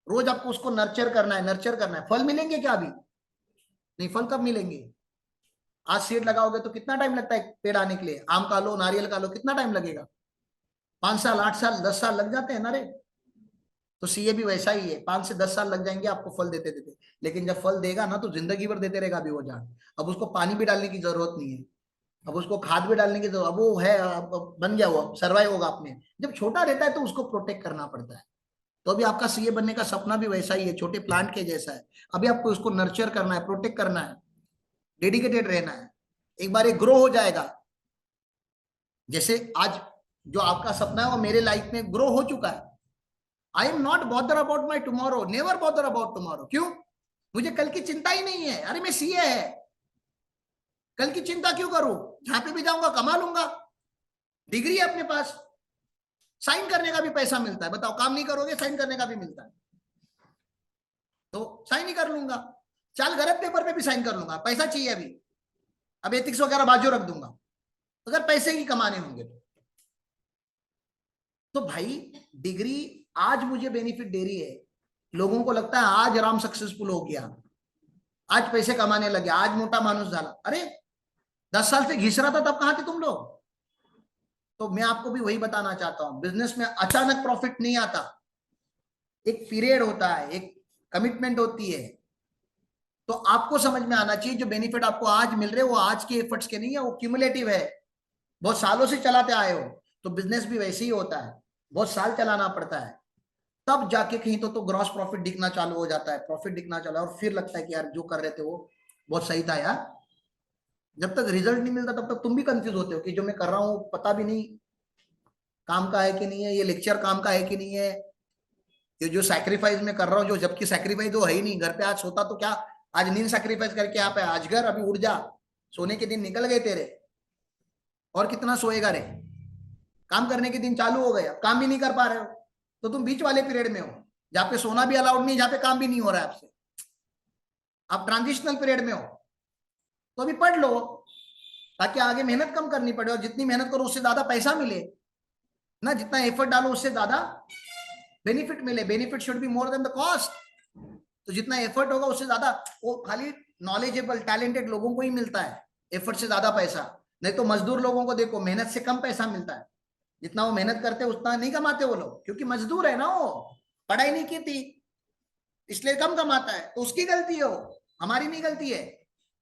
रोज आपको उसको नर्चर करना है, नर्चर करना है। फल मिलेंगे क्या अभी? नहीं, फल कब मिलेंगे? आज सीड लगाओगे तो कितना टाइम लगता है पेड़ आने के लिए? आम का लो, नारियल का लो, कितना टाइम लगेगा? 5 साल, 8 साल, 10 साल लग जाते हैं ना रे। तो सीए भी वैसा ही है, 5 से 10 साल लग जाएंगे आपको फल देते देते। लेकिन जब फल देगा ना तो जिंदगी भर देते रहेगा अभी वो झाड़। अब उसको पानी भी डालने की जरूरत नहीं है, अब उसको खाद भी डालने की जरूरत, अब वो है, अब बन गया, वो सर्वाइव होगा अपने। जब छोटा रहता है तो उसको प्रोटेक्ट करना पड़ता है। तो अभी आपका सीए बनने का सपना भी वैसा ही है, छोटे प्लांट के जैसा है। अभी आपको उसको नर्चर करना है, प्रोटेक्ट करना है, डेडिकेटेड रहना है। एक बार ये ग्रो हो जाएगा, जैसे आज जो आपका सपना है वो मेरे लाइफ में ग्रो हो चुका है। I am not bother about my tomorrow, never bother about tomorrow. क्यों? मुझे कल की चिंता ही नहीं है। अरे मैं सीए है, कल की चिंता क्यों करूं? जहां पे भी जाऊंगा कमा लूंगा, डिग्री है अपने पास, साइन करने का भी पैसा मिलता है। बताओ, काम नहीं करोगे साइन करने का भी मिलता है, तो साइन ही कर लूंगा। चाल गलत पेपर पे भी साइन कर लूंगा, पैसा चाहिए अभी। अब एथिक्स वगैरह बाजू रख दूंगा, अगर पैसे ही कमाने होंगे तो भाई डिग्री आज मुझे बेनिफिट दे रही है। लोगों को लगता है आज राम सक्सेसफुल हो गया, आज पैसे कमाने लगे, आज मोटा मानुस झाला। अरे 10 साल से घिस रहा था तब कहां थे तुम लोग? तो मैं आपको भी वही बताना चाहता हूं, बिजनेस में अचानक प्रॉफिट नहीं आता, एक पीरियड होता है, एक कमिटमेंट होती है। तो आपको समझ में आना चाहिए जो बेनिफिट आपको आज मिल रहे हैं वो आज के एफर्ट्स के नहीं है, वो क्यूमुलेटिव है, बहुत सालों से चलाते आए हो। तो बिजनेस भी वैसे ही होता है, बहुत साल चलाना पड़ता है, तब जाके कहीं तो ग्रॉस प्रॉफिट दिखना चालू हो जाता है, प्रॉफिट दिखना चालू है, और फिर लगता है कि यार जो कर रहे थे वो बहुत सही था यार। जब तक रिजल्ट नहीं मिलता तब तक तुम भी कंफ्यूज होते हो कि जो मैं कर रहा हूँ पता भी नहीं काम का है कि नहीं है, ये लेक्चर काम का है कि नहीं है, ये जो सैक्रिफाइस मैं कर रहा हूँ, जो जबकि सैक्रिफाइस तो है ही नहीं। घर पे आज सोता तो क्या, आज नींद सैक्रिफाइस करके यहाँ पे आज घर, अभी उड़ जा, सोने के दिन निकल गए तेरे, और कितना सोएगा रे? काम करने के दिन चालू हो गए, अब काम भी नहीं कर पा रहे हो, तो तुम बीच वाले पीरियड में हो जहाँ पे सोना भी अलाउड नहीं, जहाँ पे काम भी नहीं हो रहा है आपसे, आप ट्रांजिशनल पीरियड में हो। तो अभी पढ़ लो ताकि आगे मेहनत कम करनी पड़े, और जितनी मेहनत करो उससे ज्यादा पैसा मिले ना, जितना एफर्ट डालो उससे ज्यादा बेनिफिट मिले। Benefit should be more than the cost. तो जितना एफर्ट होगा उससे ज्यादा, वो खाली नॉलेजेबल टैलेंटेड लोगों को ही मिलता है एफर्ट से ज्यादा पैसा। नहीं तो मजदूर लोगों को देखो, मेहनत से कम पैसा मिलता है, जितना वो मेहनत करते हैं उतना नहीं कमाते वो लोग, क्योंकि मजदूर है ना, वो पढ़ाई नहीं की थी इसलिए कम कमाता है। तो उसकी गलती है वो, हमारी नहीं गलती है।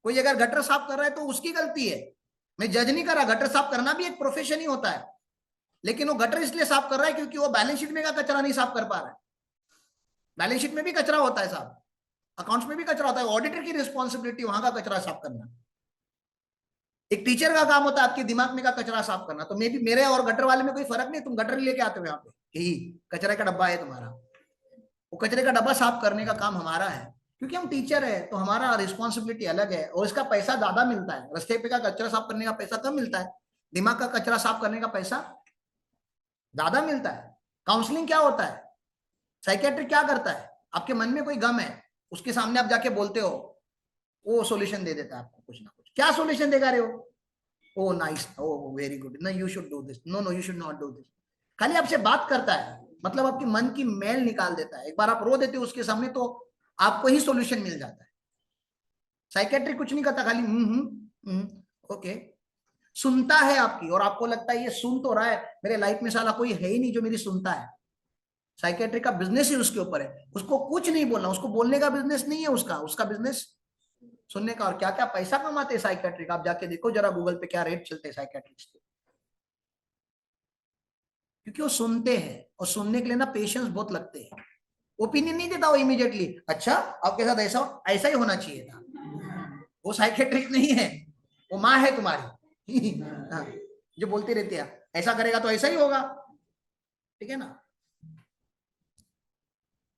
कोई अगर गटर साफ कर रहा है तो उसकी गलती है, मैं जज नहीं कर रहा, गटर साफ करना भी एक प्रोफेशन ही होता है। लेकिन वो गटर इसलिए साफ कर रहा है क्योंकि वो बैलेंस शीट में का कचरा नहीं साफ कर पा रहा है। बैलेंस शीट में भी कचरा होता है साहब, अकाउंट्स में भी कचरा होता है, ऑडिटर की रिस्पॉन्सिबिलिटी वहां का कचरा साफ करना। एक टीचर का काम होता है आपके दिमाग में का कचरा साफ करना। तो मे भी मेरे और गटर वाले में कोई फर्क नहीं, तुम गटर लेके आते हो यहाँ पे, यही कचरे का डब्बा है तुम्हारा, वो कचरे का डब्बा साफ करने का काम हमारा है, क्योंकि हम टीचर है तो हमारा रिस्पॉन्सिबिलिटी अलग है, और इसका पैसा ज्यादा मिलता है। रास्ते पे का कचरा साफ करने का पैसा कम मिलता है, दिमाग का कचरा साफ करने का पैसा ज्यादा मिलता है। काउंसलिंग क्या होता है, साइकेट्रिक क्या करता है, आपके मन में कोई गम है उसके सामने आप जाके बोलते हो, वो सॉल्यूशन दे देता है आपको कुछ ना कुछ। क्या सॉल्यूशन देगा रे वो? Oh nice, oh very good, ना you should do this, no no you should not do this. खाली आपसे बात करता है, मतलब आपकी मन की मैल निकाल देता है। एक बार आप रो देते हो उसके सामने तो आपको ही सॉल्यूशन मिल जाता है। साइकेट्रिक कुछ नहीं करता, खाली ओके सुनता है आपकी, और आपको लगता है ये सुन तो रहा है, मेरे लाइफ में साला कोई है ही नहीं जो मेरी सुनता है। साइकेट्रिक का बिजनेस ही उसके ऊपर है, उसको कुछ नहीं बोलना, उसको बोलने का बिजनेस नहीं है उसका, उसका बिजनेस सुनने का। और क्या क्या पैसा कमाते हैं साइकेट्रिक, आप जाके देखो जरा गूगल पे क्या रेट चलते हैं साइकेट्रिक्स के। क्योंकि वो सुनते हैं, और सुनने के लिए ना पेशेंस बहुत लगते हैं। ओपिनियन नहीं देता वो इमीडिएटली, अच्छा आपके साथ ऐसा ऐसा ही होना चाहिए था। वो साइकेट्रिस्ट नहीं है, वो माँ है तुम्हारी हाँ, जो बोलती रहती है ऐसा करेगा तो ऐसा ही होगा, ठीक है ना।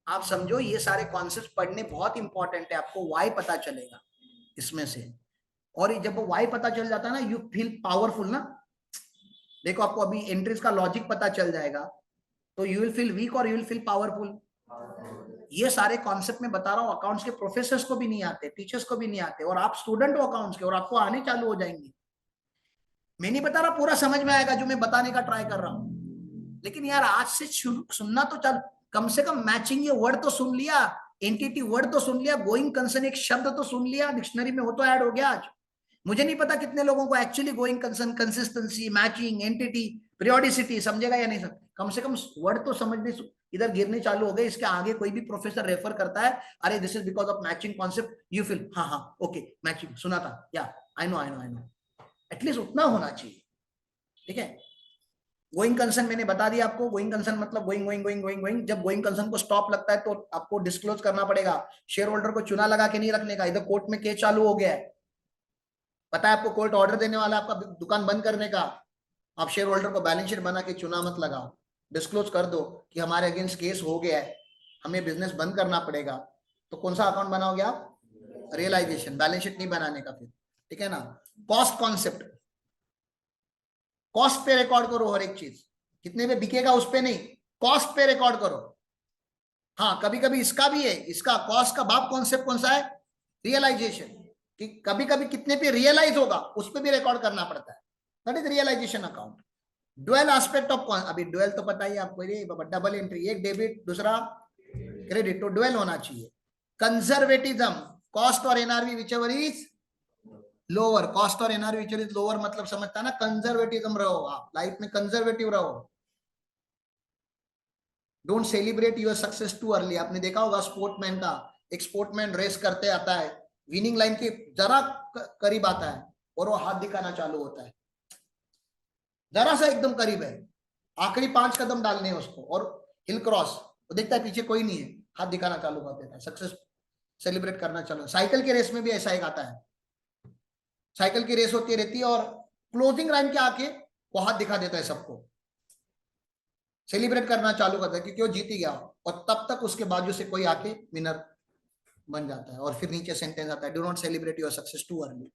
आप समझो ये सारे कॉन्सेप्ट पढ़ने बहुत इंपॉर्टेंट है, आपको वाई पता चलेगा इसमें से। और जब वो वाई पता चल जाता है ना, यू फील पावरफुल ना। देखो आपको अभी एंट्रीज का लॉजिक पता चल जाएगा तो यू विल फील वीक और यू विल फील पावरफुल। ये सारे कॉन्सेप्ट में बता रहा हूँ अकाउंट्स के प्रोफेसर्स को भी नहीं आते, टीचर्स को भी नहीं आते, और आप स्टूडेंट हो अकाउंट्स के और आपको आने चालू हो जाएंगे। मैं नहीं बता रहा पूरा समझ में आएगा जो मैं बताने का ट्राई कर रहा हूँ, लेकिन यार आज से सुनना तो चल, कम से कम मैचिंग ये वर्ड तो सुन लिया, एंटिटी वर्ड तो सुन लिया, गोइंग कंसर्न एक शब्द तो सुन लिया, डिक्शनरी में हो तो ऐड हो गया आज। मुझे नहीं पता कितने लोगों को actually going concern, consistency, matching, entity, periodicity समझेगा या नहीं सब, कम से कम वर्ड तो समझने इधर गिरने चालू हो गए। इसके आगे कोई भी प्रोफेसर रेफर करता है, अरे this is because of matching concept, you feel हाँ हाँ ओके मैचिंग सुना था, या I know I know I know, at least उतना होना चाहिए, ठीक है। गोइंग कंसर्न मैंने बता दिया आपको, गोइंग कंसर्न मतलब going going going going going. जब गोइंग कंसर्न को स्टॉप लगता है तो आपको डिस्क्लोज करना पड़ेगा, शेयर होल्डर को चुना लगा के नहीं रखने का। इधर कोर्ट में केस चालू हो गया है, पता है आपको, कोर्ट ऑर्डर देने वाला है आपका दुकान बंद करने का, आप शेयर होल्डर को बैलेंस शीट बना के चुना मत लगाओ, डिस्क्लोज कर दो कि हमारे अगेंस्ट केस हो गया है, हमें बिजनेस बंद करना पड़ेगा। तो कौन सा अकाउंट बनाओगे आप? रियलाइजेशन, बैलेंस शीट नहीं बनाने का फिर, ठीक है ना। कॉस्ट कॉन्सेप्ट, कॉस्ट पे रिकॉर्ड करो हर एक चीज, कितने में बिकेगा उस पे नहीं, कॉस्ट पे रिकॉर्ड करो। हाँ कभी कभी इसका भी है, इसका कॉस्ट का बाप कॉन्सेप्ट कौन सा है? रियलाइजेशन, कि कभी कभी कितने पे रियलाइज होगा उस पे भी रिकॉर्ड करना पड़ता है, that is realisation account. Dual aspect of, अभी ड्वेल तो पता ही आपको, ये डबल एंट्री, एक डेबिट दूसरा क्रेडिट, तो ड्वेल होना चाहिए। कंजर्वेटिज्म, कॉस्ट और NRV whichever is lower, cost और एनआरवी विचएवर इज लोअर मतलब समझता है ना, कंजर्वेटिज्म रहो आप लाइफ में, कंजर्वेटिव रहो। Don't celebrate your success too early. आपने देखा होगा स्पोर्टमैन का, एक स्पोर्टमैन रेस करते आता है, विनिंग लाइन के जरा करीब आता है और वो हाथ दिखाना चालू होता है, जरा सा एकदम करीब है, आखिरी 5 कदम डालने हैं उसको, और हिल क्रॉस, वो देखता है पीछे कोई नहीं है, हाथ दिखाना चालू कर देता है, सक्सेस सेलिब्रेट करना चालू। साइकिल के रेस में भी ऐसा एक आता है, साइकिल की रेस होती रहती है और क्लोजिंग लाइन के आके वो हाथ दिखा देता है सबको, सेलिब्रेट करना चालू करता है क्योंकि वो जीत ही गया, और तब तक उसके बाजू से कोई आके विनर बन जाता है, और फिर नीचे सेंटेंस आता है, do not celebrate your success too early.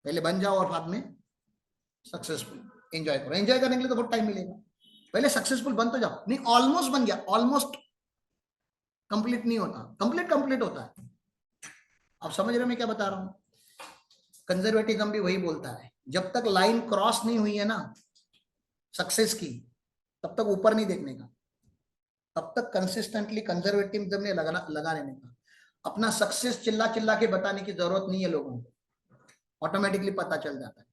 पहले बन जाओ और बाद में सक्सेसफुल एंजॉय करो, एंजॉय करने के लिए तो बहुत टाइम मिलेगा, पहले सक्सेसफुल बन तो जाओ। नहीं ऑलमोस्ट बन गया, ऑलमोस्ट कंप्लीट नहीं होता, कंप्लीट कंप्लीट होता है। आप समझ रहे हो मैं क्या बता रहा हूं? कंजर्वेटिज्म भी वही बोलता है, जब तक लाइन क्रॉस नहीं हुई है ना सक्सेस की, तब तक ऊपर नहीं देखने का, तब तक कंसिस्टेंटली कंजर्वेटिज्म में लगा रहने का। अपना सक्सेस चिल्ला चिल्ला के बताने की जरूरत नहीं है लोगों को, ऑटोमेटिकली पता चल जाता है।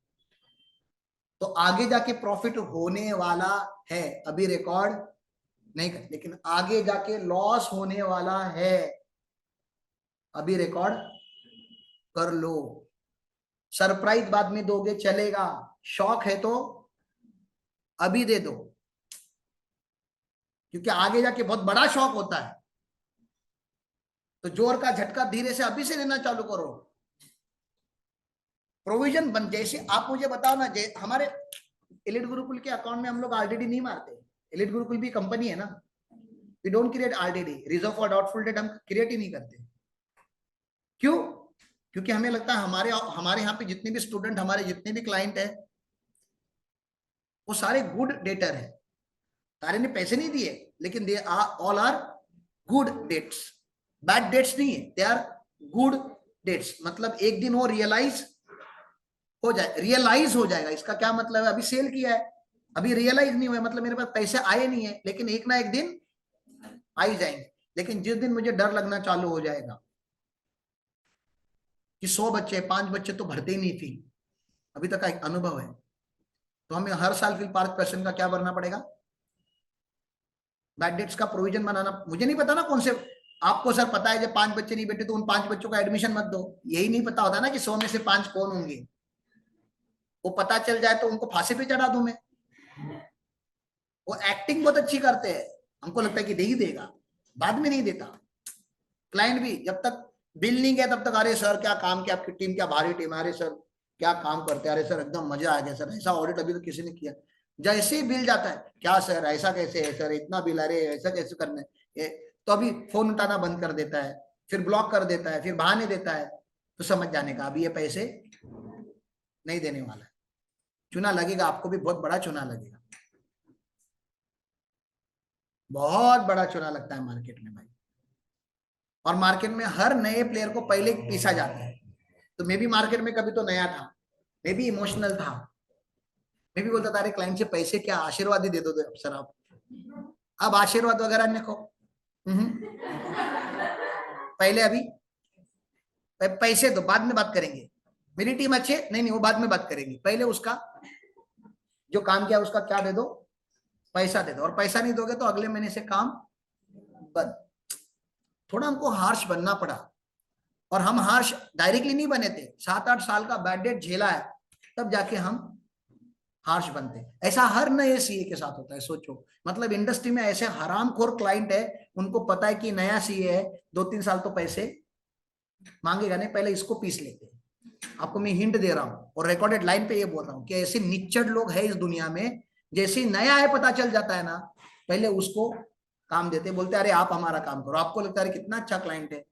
तो आगे जाके प्रॉफिट होने वाला है, अभी रिकॉर्ड नहीं कर, लेकिन आगे जाके लॉस होने वाला है, अभी रिकॉर्ड कर लो। सरप्राइज बाद में दोगे चलेगा, शौक है तो अभी दे दो, क्योंकि आगे जाके बहुत बड़ा शौक होता है, तो जोर का झटका धीरे से अभी से लेना चालू करो। प्रोविजन बन, जैसे आप मुझे बताओ ना, हमारे एलिट गुरुकुल के अकाउंट में हम लोग आरडीडी नहीं मारते, एलिट गुरुकुल भी कंपनी है ना, we don't create RDD, reserve for doubtful debt हम क्रिएट ही नहीं करते। क्यों? क्योंकि हमें लगता है हमारे यहाँ पे जितने भी स्टूडेंट, हमारे जितने भी क्लाइंट है, वो सारे गुड डेटर है, सारे ने पैसे नहीं दिए, लेकिन they are all are good debts, bad debts नहीं है, दे आर गुड डेट्स। मतलब एक दिन वो रियलाइज हो जाए, रियलाइज हो जाएगा, इसका क्या मतलब है? अभी सेल किया है, अभी रियलाइज नहीं हुआ, मतलब मेरे पास पैसे आए नहीं है, लेकिन एक ना एक दिन आ ही जाएंगे। लेकिन जिस दिन मुझे डर लगना चालू हो जाएगा कि 100 बच्चे 5 बच्चे तो भरते ही नहीं फी, अभी तक का एक अनुभव है, तो हमें हर साल फिर 5% का क्या भरना पड़ेगा? बैड डेट्स का प्रोविजन बनाना। मुझे नहीं पता ना कौन से, आपको सर पता है जब 5 बच्चे नहीं बैठे तो उन 5 बच्चों का एडमिशन मत दो, यही नहीं पता होता ना कि 100 में से 5 कौन होंगे। वो पता चल जाए तो उनको फांसी पे चढ़ा दूं मैं। वो एक्टिंग बहुत अच्छी करते हैं, हमको लगता है कि दे ही देगा, बाद में नहीं देता। क्लाइंट भी जब तक बिल नहीं गया तब तक, अरे सर क्या काम किया, आपकी टीम क्या भारी टीम है, अरे सर क्या काम करते हैं, अरे सर एकदम मजा आ गया सर, ऐसा ऑडिट अभी तो किसी ने किया। जैसे ही बिल जाता है, क्या सर ऐसा कैसे है सर, इतना बिल, अरे ऐसा कैसे करना है, तो अभी फोन उठाना बंद कर देता है, फिर ब्लॉक कर देता है, फिर बहाने देता है। तो समझ जाने का अभी ये पैसे नहीं देने वाला है। चूना लगेगा, आपको भी बहुत बड़ा चूना लगेगा, बहुत बड़ा चूना लगता है मार्केट में भाई। और मार्केट में हर नए प्लेयर को पहले पीसा जाता है। तो मैं भी मार्केट में कभी तो नया था, मैं भी इमोशनल था, मैं भी बोलता था अरे क्लाइंट से पैसे क्या, आशीर्वाद ही दे दो सर आप। अब आशीर्वाद वगैरह देखो, पहले अभी पैसे दो, बाद में बात करेंगे, मेरी टीम अच्छे नहीं, वो बाद में बात करेंगे, पहले उसका जो काम किया उसका क्या दे दो, पैसा दे दो। और पैसा नहीं दोगे तो अगले महीने से काम बंद। थोड़ा हमको हार्श बनना पड़ा, और हम हार्श डायरेक्टली नहीं बने थे, 7-8 साल का बैड डेट झेला है, तब जाके हम हार्श बनते। ऐसा हर नए सीए के साथ होता है, सोचो, मतलब इंडस्ट्री में ऐसे हरामखोर क्लाइंट है, उनको पता है कि नया सीए है, 2-3 साल तो पैसे मांगेगा नहीं, पहले इसको पीस लेते। आपको मैं हिंट दे रहा हूं और रिकॉर्डेड लाइन पे ये बोल रहा हूं कि ऐसे निच्चड़ लोग हैं इस दुनिया में, जैसे ही नया है पता चल जाता है ना, पहले उसको काम देते, बोलते अरे आप हमारा काम करो। आपको लगता है कितना अच्छा क्लाइंट है,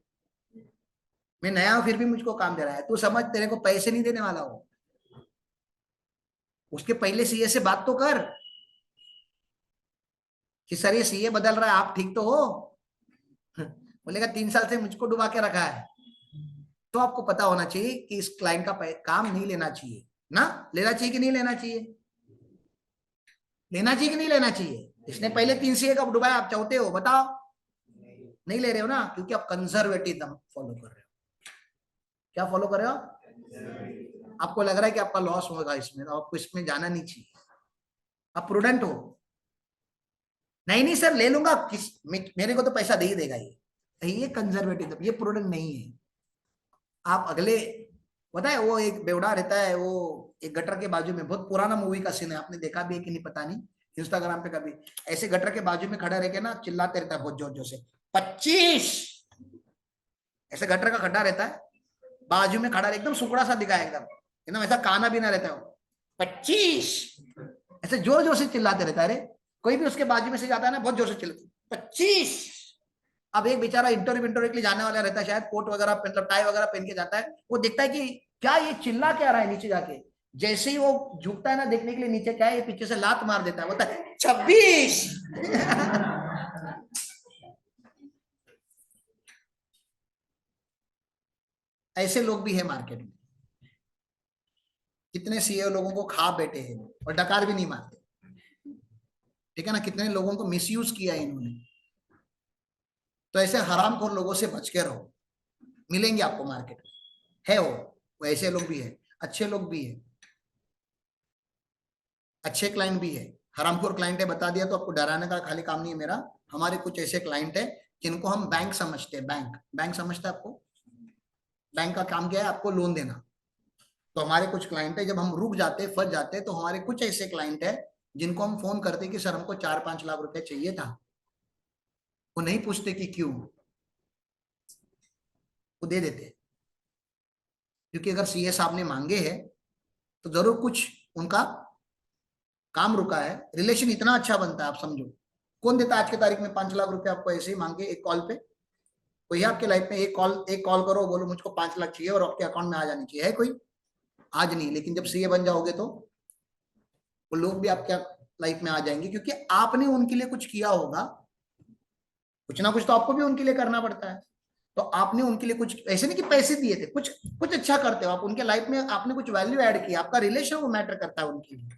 मैं नया हूं फिर भी मुझको काम दे रहा है, तू समझ तेरे को पैसे नहीं देने वाला हो, उसके पहले सीए से बात तो कर कि सर ये सीए बदल रहा है, आप ठीक तो हो। बोलेगा 3 साल से मुझको डुबा के रखा है। तो आपको पता होना चाहिए कि इस क्लाइंट का काम नहीं लेना चाहिए ना, लेना चाहिए कि नहीं लेना चाहिए, लेना चाहिए कि नहीं लेना चाहिए। इसने पहले 3 सीए कब डुबाया, आप चाहते हो बताओ, नहीं ले रहे हो ना, क्योंकि आप कंजर्वेटिज्म फॉलो कर रहे हो। क्या फॉलो कर रहे हो, आपको लग रहा है कि आपका लॉस होगा इसमें, तो आपको इसमें जाना नहीं चाहिए, आप प्रूडेंट हो। नहीं नहीं सर ले लूंगा, मेरे को तो पैसा दे ही देगा ये कंजर्वेटिव, ये प्रूडेंट नहीं है। आप अगले, पता है वो एक बेवड़ा रहता है, वो एक गटर के बाजू में, बहुत पुराना मूवी का सीन है, आपने देखा भी है कि नहीं पता नहीं, इंस्टाग्राम पे कभी ऐसे गटर के बाजू में खड़ा रह के ना चिल्लाते रहता है बहुत जोर जोर से, 25। ऐसे गटर का खड्डा रहता है, बाजू में खड़ा, एकदम सुकड़ा सा दिखा एकदम एकदम ऐसा काना भी ना रहता है वो, 25 ऐसे जोर जोर से चिल्लाते रहता है। अरे कोई भी उसके बाजू में से जाता है ना, बहुत जोर से चिल्लाते 25। अब एक बेचारा इंटरव्यू के लिए जाने वाला रहता है, शायद कोट वगैरह मतलब टाई वगैरह पहन के जाता है, वो देखता है कि क्या ये चिल्ला क्या रहा है नीचे जाके, जैसे ही वो झुकता है ना देखने के लिए नीचे, क्या है ये पीछे से लात मार देता है, बोलता है 26। ऐसे लोग भी है मार्केट में, कितने सीए लोगों को खा बैठे हैं और डकार भी नहीं मारते, ठीक है ना, कितने लोगों को मिसयूज किया है इन्होंने। तो ऐसे हरामखोर लोगों से बच के रहो, मिलेंगे आपको मार्केट में, है वो ऐसे लोग भी है, अच्छे लोग भी है, अच्छे क्लाइंट भी है। हरामखोर क्लाइंट है बता दिया तो आपको डराने का खाली काम नहीं है मेरा। हमारे कुछ ऐसे क्लाइंट है जिनको हम बैंक समझते हैं, बैंक समझते हैं आपको, बैंक का काम क्या है, आपको लोन देना। तो हमारे कुछ क्लाइंट है, जब हम रुक जाते फंस जाते, तो हमारे कुछ ऐसे क्लाइंट है जिनको हम फोन करते कि सर हमको 4-5 लाख रुपए चाहिए था, वो नहीं पूछते कि क्यों, वो दे देते, क्योंकि अगर सीए साहब ने मांगे हैं तो जरूर कुछ उनका काम रुका है, रिलेशन इतना अच्छा बनता है, आप समझो। कौन देता है आज की तारीख में 5 लाख रुपए आपको ऐसे ही मांगे एक कॉल पे, कोई है आपके लाइफ में, एक कॉल करो बोलो मुझको 5 लाख चाहिए और आपके अकाउंट में आ जानी चाहिए, है कोई? आज नहीं, लेकिन जब सीए बन जाओगे तो वो लोग भी आपके लाइफ में आ जाएंगे, क्योंकि आपने उनके लिए कुछ किया होगा, कुछ ना कुछ तो आपको भी उनके लिए करना पड़ता है। तो आपने उनके लिए कुछ, ऐसे नहीं कि पैसे दिए थे, कुछ कुछ अच्छा करते हो आप उनके लाइफ में, आपने कुछ वैल्यू ऐड किया, आपका रिलेशन वो मैटर करता है उनके लिए,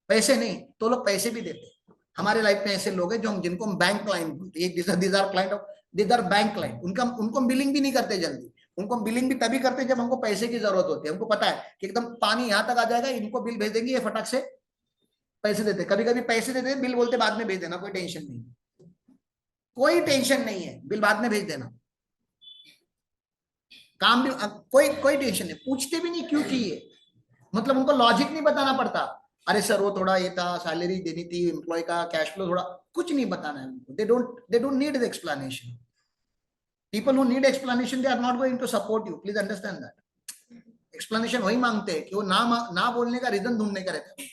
पैसे नहीं तो लोग पैसे भी देते। हमारे लाइफ में ऐसे लोग हैं जो हम, जिनको हम बैंक क्लाइंट बोलते हैं, दिस आर बैंक क्लाइंट, उनका उनको बिलिंग भी नहीं करते जल्दी, उनको बिलिंग भी तभी करते जब हमको पैसे की जरूरत होती है, हमको पता है कि एकदम पानी यहां तक आ जाएगा, इनको बिल भेज देंगे, ये फटाक से पैसे देते, कभी कभी पैसे देते, बिल बोलते बाद में भेज देना, कोई टेंशन नहीं, कोई टेंशन नहीं है, बिल बाद में भेज देना, काम भी कोई कोई टेंशन नहीं, पूछते भी नहीं क्यों चाहिए, मतलब उनको लॉजिक नहीं बताना पड़ता, अरे सर वो थोड़ा ये था, सैलरी देनी थी एम्प्लॉय का, कैश फ्लो थोड़ा, कुछ नहीं बताना है उनको. They don't need the explanation. People who need explanation, they are not going to support you. Please understand that. Explanation वही मांगते हैं कि वो ना बोलने का रीजन ढूंढने का रहता है.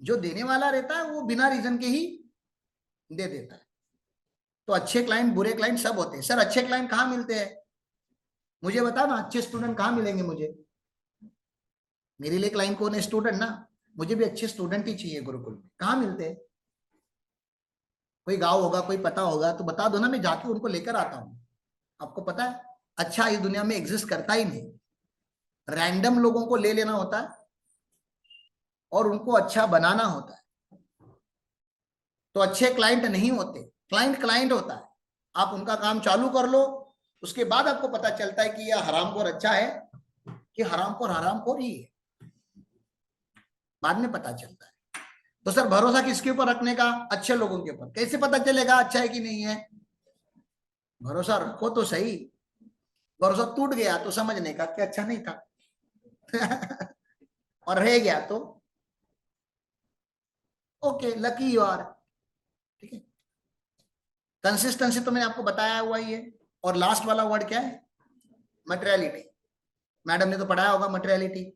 जो देने वाला रहता है वो बिना रीजन के ही दे देता है. तो अच्छे क्लाइंट बुरे क्लाइंट सब होते हैं. सर अच्छे क्लाइंट कहाँ मिलते हैं? मुझे बता ना, अच्छे स्टूडेंट कहाँ मिलेंगे मुझे? मेरे लिए क्लाइंट कौन है? स्टूडेंट ना. मुझे भी अच्छे स्टूडेंट ही चाहिए गुरुकुल में. कहाँ मिलते हैं? कोई गांव होगा, कोई पता होगा तो बता दो ना, मैं जाके उनको लेकर आता हूँ. आपको पता है अच्छा इस दुनिया में एग्जिस्ट करता ही नहीं. रैंडम लोगों को ले लेना होता है और उनको अच्छा बनाना होता है. तो अच्छे क्लाइंट नहीं होते. क्लाइंट होता है. आप उनका काम चालू कर लो, उसके बाद आपको पता चलता है कि यह हरामखोर अच्छा है कि हरामखोर ही है. बाद में पता चलता है. तो सर भरोसा किसके ऊपर रखने का? अच्छे लोगों के ऊपर. कैसे पता चलेगा अच्छा है कि नहीं है? भरोसा रखो तो सही. भरोसा टूट गया तो समझने का कि अच्छा नहीं था. और रह गया तो ओके, लकी यू आर. ठीक है. कंसिस्टेंसी तो मैंने आपको बताया हुआ ही है. और लास्ट वाला वर्ड क्या है? मटेरियलिटी. मैडम ने तो पढ़ाया होगा मटेरियलिटी.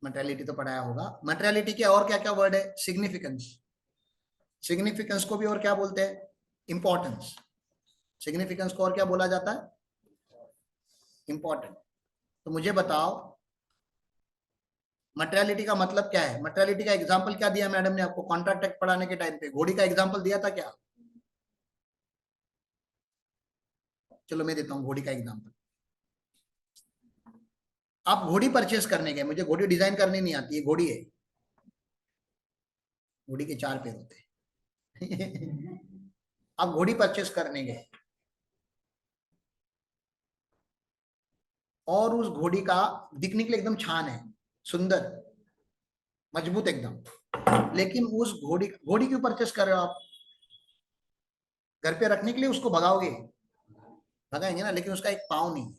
मटेरियलिटी तो पढ़ाया होगा. मटेरियलिटी के और क्या क्या वर्ड है? सिग्निफिकेंस. सिग्निफिकेंस को भी और क्या बोलते हैं? इंपॉर्टेंस. सिग्निफिकेंस को और क्या बोला जाता है? इंपॉर्टेंट. तो मुझे बताओ मटेरियलिटी का मतलब क्या है? मटेरियलिटी का एग्जांपल क्या दिया मैडम ने आपको कॉन्ट्रैक्ट एक्ट पढ़ाने के टाइम पे? घोड़ी का एग्जांपल दिया था क्या? चलो मैं देता हूं घोड़ी का एग्जांपल. आप घोड़ी परचेस करने गए. मुझे घोड़ी डिजाइन करनी नहीं आती है. घोड़ी है. घोड़ी के 4 पैर होते हैं. आप घोड़ी परचेस करने गए और उस घोड़ी का दिखने के लिए एकदम छान है, सुंदर, मजबूत एकदम. लेकिन उस घोड़ी क्यों परचेस कर रहे हो आप? घर पे रखने के लिए उसको भगाओगे? भगाएंगे ना. लेकिन उसका एक पाँव नहीं.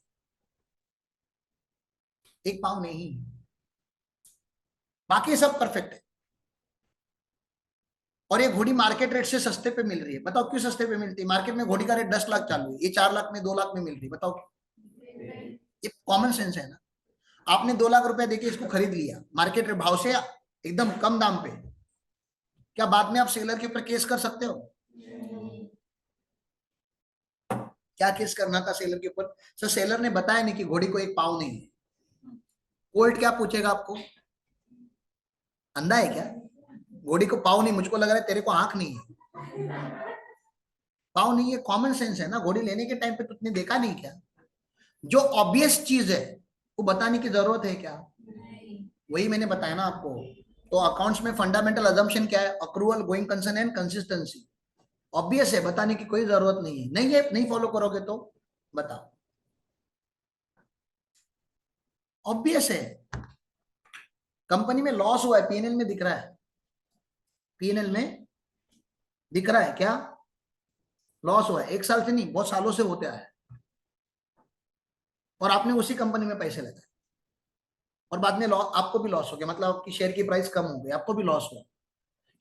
एक पाँव नहीं, बाकी सब परफेक्ट है. और ये घोड़ी मार्केट रेट से सस्ते पे मिल रही है. बताओ क्यों सस्ते पे मिलती है? मार्केट में घोड़ी का रेट 10 लाख चालू है, ये 4 लाख में 2 लाख में मिल रही है. बताओ. ये कॉमन सेंस है ना. आपने 2 लाख रुपया देके इसको खरीद लिया मार्केट रेट भाव से एकदम कम दाम पे. क्या बाद में आप सेलर के ऊपर केस कर सकते हो? क्या केस करना था सेलर के ऊपर? सर सेलर ने बताया नहीं कि घोड़ी को एक पाँव नहीं है. कोर्ट क्या पूछेगा आपको? अंधा है क्या? घोड़ी को पाँव नहीं, मुझको लग रहा है तेरे को आंख नहीं है. पाँव नहीं है, कॉमन सेंस है ना. घोड़ी लेने के टाइम पे तुमने देखा नहीं क्या? जो ऑब्वियस चीज है वो बताने की जरूरत है क्या? वही मैंने बताया ना आपको. तो अकाउंट्स में फंडामेंटल अजम्पशन क्या है? Accrual, going concern and consistency. Obvious है, बताने की कोई जरूरत नहीं है. नहीं फॉलो करोगे तो बताओ. ऑब्वियस है. कंपनी में लॉस हुआ है, पीएनएल में दिख रहा है. पीएनएल में दिख रहा है क्या? लॉस हुआ है. 1 साल से नहीं, बहुत सालों से होते आया है. और आपने उसी कंपनी में पैसे लगाए और बाद में लॉस, आपको भी लॉस हो गया. मतलब आपकी शेयर की प्राइस कम हो गई, आपको भी लॉस हुआ.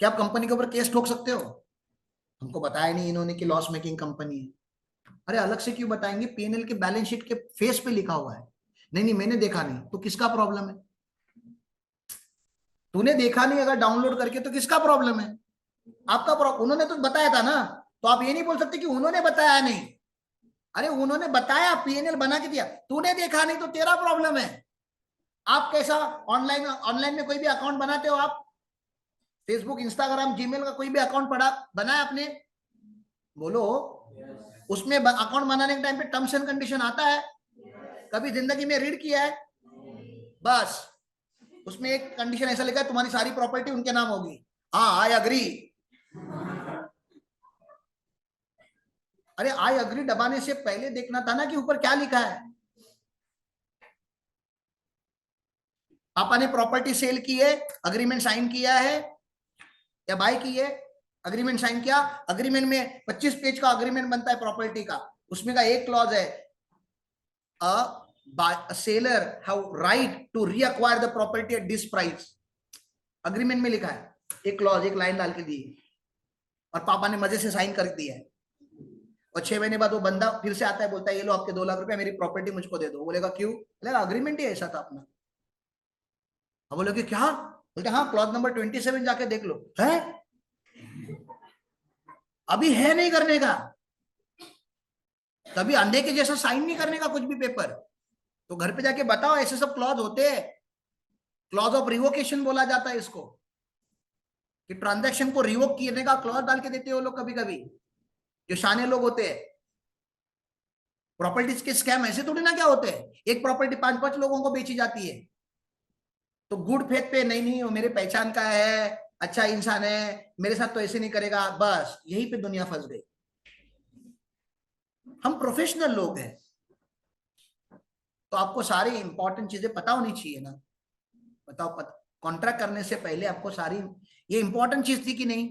क्या आप कंपनी के ऊपर केस ठोक सकते हो? हमको बताया नहीं इन्होंने कि लॉस मेकिंग कंपनी है. अरे अलग से क्यों बताएंगे? पीएनएल के बैलेंस शीट के फेस पे लिखा हुआ है. नहीं मैंने देखा नहीं तो किसका प्रॉब्लम है? तूने देखा नहीं अगर डाउनलोड करके तो किसका प्रॉब्लम है? आपका प्रॉब्लम. उन्होंने तो बताया था ना. तो आप ये नहीं बोल सकते कि उन्होंने बताया नहीं. अरे उन्होंने बताया, पीएनएल बना के दिया, तूने देखा नहीं तो तेरा प्रॉब्लम है. आप कैसा ऑनलाइन में कोई भी अकाउंट बनाते हो आप? फेसबुक, इंस्टाग्राम, जीमेल का कोई भी अकाउंट बनाया आपने? बोलो. उसमें अकाउंट बनाने के टाइम पे टर्म्स एंड कंडीशन आता है? कभी जिंदगी में रीड किया है? बस उसमें एक कंडीशन ऐसा लिखा है तुम्हारी सारी प्रॉपर्टी उनके नाम होगी. हाँ आई अग्री. अरे आई अग्री दबाने से पहले देखना था ना कि ऊपर क्या लिखा है. पापा ने प्रॉपर्टी सेल की है, अग्रीमेंट साइन किया है या बाय की है? अग्रीमेंट साइन किया. अग्रीमेंट में 25 पेज का अग्रीमेंट बनता है प्रॉपर्टी का. उसमें का एक क्लॉज है, a seller have right to reacquire the property at this price. Agreement में लिखा है, एक क्लॉज, एक लाइन डाल के दी और पापा ने मजे से साइन कर दिया है, और 6 महीने बाद वो बंदा फिर से आता है, बोलता है ये लो आपके 2 लाख रुपए, मेरी प्रॉपर्टी मुझको दे दो। बोलेगा क्यों? बोलेगा अग्रीमेंट ही ऐसा था अपना। अब बोलोगे क्या? बोलते हाँ, क्लॉज नंबर 27 जाके देख लो। है अभी है नहीं करने का, कभी अंधे के जैसा साइन नहीं करने का कुछ भी पेपर। तो घर पे जाके बताओ, ऐसे सब क्लॉज होते हैं, क्लॉज ऑफ रिवोकेशन बोला जाता है इसको, कि ट्रांजैक्शन को रिवोक करने का क्लॉज डाल के देते हो लोग कभी कभी, जो शाने लोग होते हैं। प्रॉपर्टीज के स्कैम ऐसे थोड़ी ना क्या होते हैं, एक प्रॉपर्टी 5-5 लोगों को बेची जाती है, तो गुड फेथ पे नहीं नहीं वो मेरे पहचान का है, अच्छा इंसान है, मेरे साथ तो ऐसे नहीं करेगा, बस यही पे दुनिया फंस गई। हम प्रोफेशनल लोग हैं, तो आपको सारी इंपॉर्टेंट चीजें पता होनी चाहिए ना। बताओ, कॉन्ट्रैक्ट करने से पहले आपको सारी, ये इंपॉर्टेंट चीज थी कि नहीं,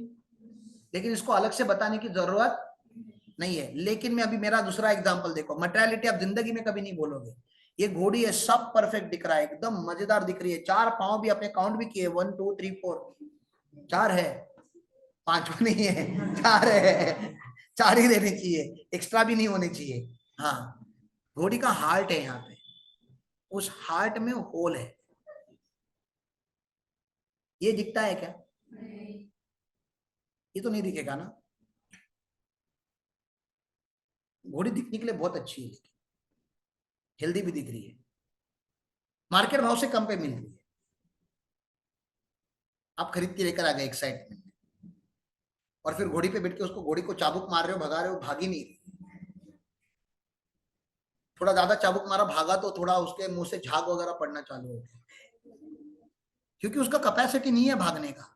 लेकिन इसको अलग से बताने की जरूरत नहीं है। लेकिन मैं अभी मेरा दूसरा एग्जांपल देखो, मटेरियलिटी आप जिंदगी में कभी नहीं बोलोगे। ये घोड़ी है, सब परफेक्ट दिख रहा है, एकदम मजेदार दिख रही है, 4 पांव भी अपने काउंट भी किए, 1 2 3 4, 4 है, 5 नहीं है, 4 है, 4 ही रहने चाहिए, एक्स्ट्रा भी नहीं होने चाहिए। हाँ, घोड़ी का हार्ट है यहाँ पे, उस हार्ट में होल है, ये दिखता है क्या? ये तो नहीं दिखेगा ना। घोड़ी दिखने के लिए बहुत अच्छी है, लेकिन हेल्दी भी दिख रही है, मार्केट भाव से कम पे मिल रही है, आप खरीद के लेकर आ गए एक्साइटमेंट में, और फिर घोड़ी पे बैठ के उसको, घोड़ी को चाबुक मार रहे हो, भगा रहे हो, भागी नहीं रही। थोड़ा ज्यादा चाबुक मारा, भागा तो थोड़ा उसके मुंह से झाग वगैरह पड़ना चालू हो गया, क्योंकि उसका कैपेसिटी नहीं है भागने का।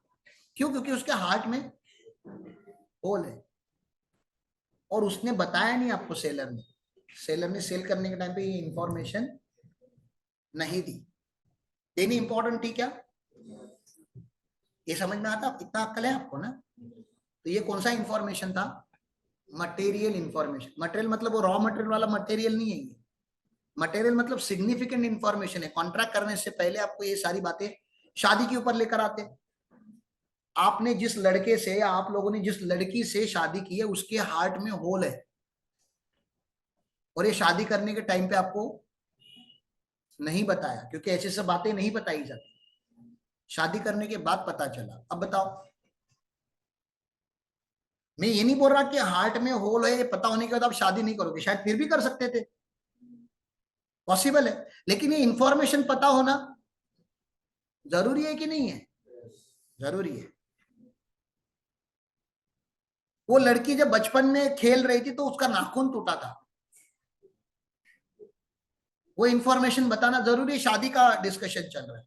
क्यों? क्योंकि उसके हार्ट में होल है, और उसने बताया नहीं आपको, सेलर ने सेल करने के टाइम पे ये इंफॉर्मेशन नहीं दी। देनी इंपॉर्टेंट थी क्या? ये समझ में आता? इतना अक्ल है आपको ना। तो ये कौन सा इंफॉर्मेशन था? Material information. मटेरियल मतलब वो रॉ मटेरियल वाला मटेरियल नहीं है, ये मटेरियल मतलब सिग्निफिकेंट इंफॉर्मेशन है। कॉन्ट्रैक्ट करने से पहले आपको ये सारी बातें शादी के ऊपर लेकर आते, आपने जिस लड़के से, या आप लोगों ने जिस लड़की से शादी की है, उसके हार्ट में होल है, और ये शादी करने के टाइम पे आपको नहीं बताया, क्योंकि ऐसी सब बातें नहीं बताई जाती, शादी करने के बाद पता चला। अब बताओ, मैं ये नहीं बोल रहा कि हार्ट में होल है, ये पता होने के बाद आप शादी नहीं करोगे, शायद फिर भी कर सकते थे, पॉसिबल है, लेकिन ये इंफॉर्मेशन पता होना जरूरी है कि नहीं है? जरूरी है। वो लड़की जब बचपन में खेल रही थी तो उसका नाखून टूटा था, वो इंफॉर्मेशन बताना जरूरी है। शादी का डिस्कशन चल रहा है,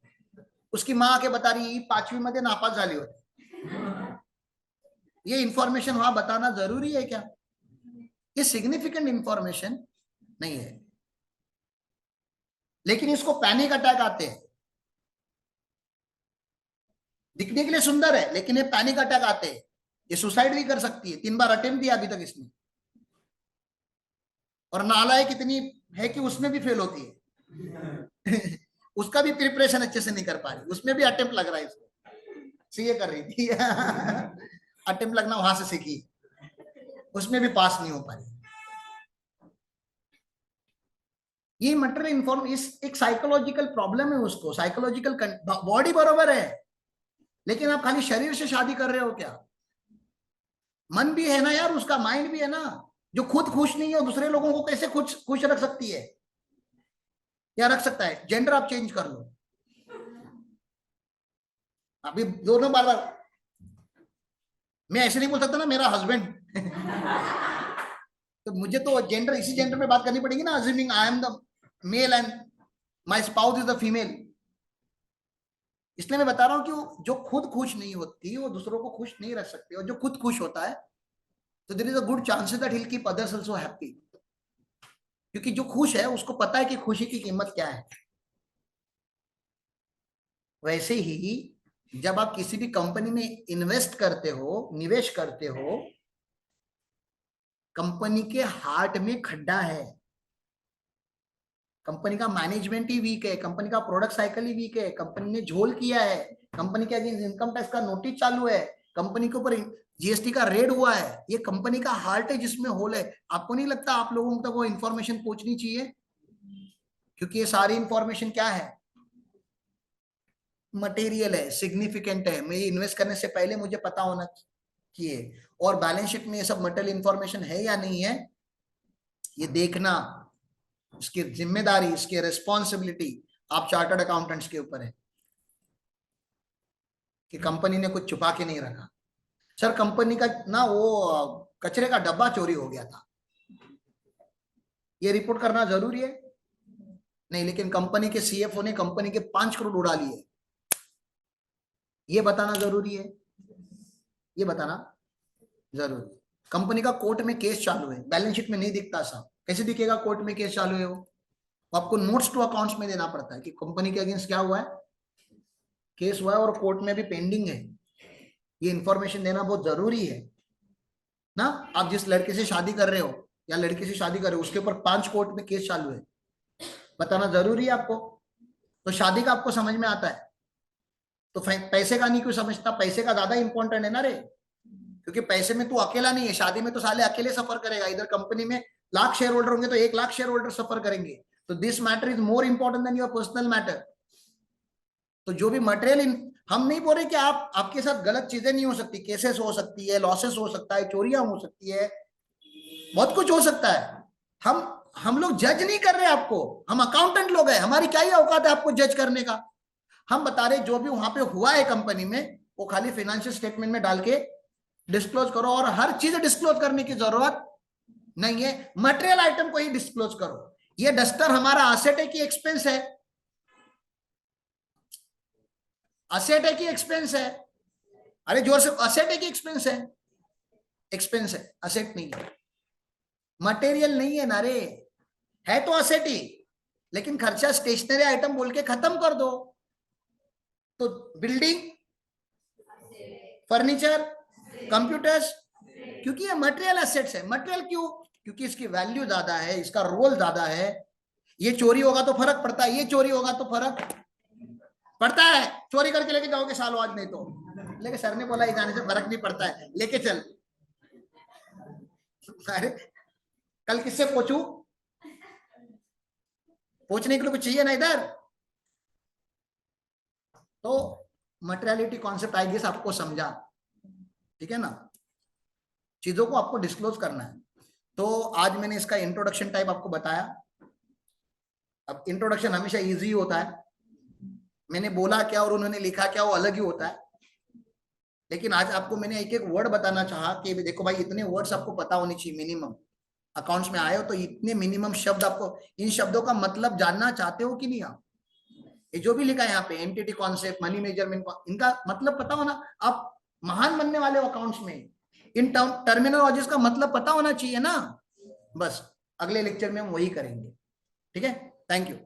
उसकी माँ आके बता रही 5वीं मध्ये नापास झाली होती, ये इंफॉर्मेशन वहां बताना जरूरी है क्या? ये सिग्निफिकेंट इंफॉर्मेशन नहीं है, लेकिन इसको पैनिक अटैक आते हैं। दिखने के लिए सुंदर है, लेकिन ये पैनिक अटैक आते हैं, ये सुसाइड भी कर सकती है। 3 बार अटेम्प्ट दिया अभी तक इसने, और नालायक इतनी है कि उसमें भी फेल होती है। उसका भी प्रिपरेशन अच्छे से नहीं कर पा रही, उसमें भी अटेम्प्ट लग रहा है इसको, सीए कर रही थी। अटेम्प्ट लगना वहां से सीखी, उसमें भी पास नहीं हो पा रही। ये मटेरियल इन्फॉर्म, इस एक साइकोलॉजिकल प्रॉब्लम है उसको, साइकोलॉजिकल, बॉडी बरोबर है, लेकिन आप खाली शरीर से शादी कर रहे हो क्या? मन भी है ना यार, उसका माइंड भी है ना। जो खुद खुश नहीं है, दूसरे लोगों को कैसे खुश खुश रख सकती है? क्या रख सकता है? जेंडर आप चेंज कर लो, अभी दोनों बार बार, मैं ऐसे नहीं बोल सकता ना मेरा हस्बैंड। तो मुझे तो जेंडर, इसी जेंडर पे बात करनी पड़ेगी ना, assuming I am the male and my spouse is the female. इसलिए मैं बता रहा हूं कि जो खुद खुश नहीं होती वो दूसरों को खुश नहीं रख सकती, और जो खुद खुश होता है तो there is a good chances that he will keep others also happy, क्योंकि जो खुश है उसको पता है कि खुशी की कीमत क्या है। वैसे ही जब आप किसी भी कंपनी में इन्वेस्ट करते हो, निवेश करते हो, कंपनी के हार्ट में खड्डा है, कंपनी का मैनेजमेंट ही वीक है, कंपनी का प्रोडक्ट साइकिल ही वीक है, कंपनी ने झोल किया है, कंपनी के अगेंस्ट इनकम टैक्स का नोटिस चालू है, कंपनी के ऊपर जीएसटी का रेड हुआ है, ये कंपनी का हार्ट है जिसमें होल है। आपको नहीं लगता आप लोगों तक वो इंफॉर्मेशन पहुंचनी चाहिए? क्योंकि ये सारी इंफॉर्मेशन क्या है, मटेरियल है, सिग्निफिकेंट है, मेरी इन्वेस्ट करने से पहले मुझे पता होना चाहिए। और बैलेंस शीट में ये सब मटेरियल इंफॉर्मेशन है या नहीं है, ये देखना, इसकी जिम्मेदारी, इसकी रिस्पॉन्सिबिलिटी आप चार्टर्ड अकाउंटेंट्स के ऊपर है कि कंपनी ने कुछ छुपा के नहीं रखा। सर कंपनी का ना वो कचरे का डब्बा चोरी हो गया था, ये रिपोर्ट करना जरूरी है? नहीं, लेकिन कंपनी के सीएफओ ने कंपनी के 5 करोड़ उड़ा लिए, ये बताना जरूरी है? ये बताना जरूरी है। कंपनी का कोर्ट में केस चालू है, बैलेंस शीट में नहीं दिखता साहब, कैसे दिखेगा कोर्ट में केस चालू है? वो आपको नोट्स टू अकाउंट्स में देना पड़ता है कि कंपनी के अगेंस्ट क्या हुआ है, केस हुआ है और कोर्ट में भी पेंडिंग है। ये इंफॉर्मेशन देना बहुत जरूरी है ना। आप जिस लड़के से शादी कर रहे हो या लड़की से शादी कर रहे हो, उसके ऊपर 5 कोर्ट में केस चालू है, बताना जरूरी है आपको। तो शादी का आपको समझ में आता है, तो पैसे का नहीं क्यों समझता? पैसे का ज्यादा इंपॉर्टेंट है ना रे, क्योंकि पैसे में तू अकेला नहीं है, शादी में तो साले अकेले सफर करेगा, इधर कंपनी में लाख शेयर होल्डर होंगे तो 1 लाख शेयर होल्डर सफर करेंगे। तो this matter is more important than your personal matter. तो जो भी मटेरियल, हम नहीं बोल रहे कि आप, आपके साथ गलत चीजें नहीं हो सकती, केसेस हो सकती है, लॉसेस हो सकता है, चोरियां हो सकती है, बहुत कुछ हो सकता है। हम लोग जज नहीं कर रहे आपको, हम अकाउंटेंट लोग हैं, हमारी क्या ही औकात है आपको जज करने का। हम बता रहे जो भी वहां पे हुआ है कंपनी में, वो खाली फाइनेंशियल स्टेटमेंट में डाल के डिस्क्लोज करो, और हर चीज डिस्क्लोज करने की जरूरत नहीं है, मटेरियल आइटम को ही डिस्क्लोज करो। ये डस्टर हमारा असेट है कि एक्सपेंस है? असेट है कि एक्सपेंस है? अरे जोर से, असेट है कि एक्सपेंस है? एक्सपेंस है, असेट नहीं है, मटेरियल नहीं है ना रे। है तो असेट ही, लेकिन खर्चा स्टेशनरी आइटम बोल के खत्म कर दो। तो बिल्डिंग, फर्नीचर, कंप्यूटर्स, क्योंकि ये मटेरियल एसेट्स है। मटेरियल क्यों? क्योंकि इसकी वैल्यू ज्यादा है, इसका रोल ज्यादा है। ये चोरी होगा तो फर्क पड़ता है, ये चोरी होगा तो फर्क पड़ता है। चोरी करके लेके जाओगे सालो आज, नहीं तो लेके सर ने बोला जाने से फर्क नहीं पड़ता है, लेके चल। अरे कल किससे पूछू? पूछने के लिए कुछ चाहिए ना इधर। तो मटेरियलिटी कॉन्सेप्ट आई गेस आपको समझा, ठीक है ना? चीजों को आपको डिस्क्लोज करना है। तो आज मैंने इसका इंट्रोडक्शन टाइप आपको बताया। अब इंट्रोडक्शन हमेशा इजी होता है, मैंने बोला क्या और उन्होंने लिखा क्या वो अलग ही होता है। लेकिन आज आपको मैंने एक एक वर्ड बताना चाहा कि देखो भाई, इतने वर्ड्स आपको पता होने चाहिए मिनिमम। अकाउंट्स में आए हो तो इतने मिनिमम शब्द आपको, इन शब्दों का मतलब जानना चाहते हो कि नहीं आप? ये जो भी लिखा है यहाँ पे, एंटिटी कॉन्सेप्ट, मनी मेजरमेंट, इनका मतलब पता होना। आप महान बनने वाले हो अकाउंट्स में, इन टर्मिनोलॉजीज का मतलब पता होना चाहिए ना। बस अगले लेक्चर में हम वही करेंगे, ठीक है? Thank you.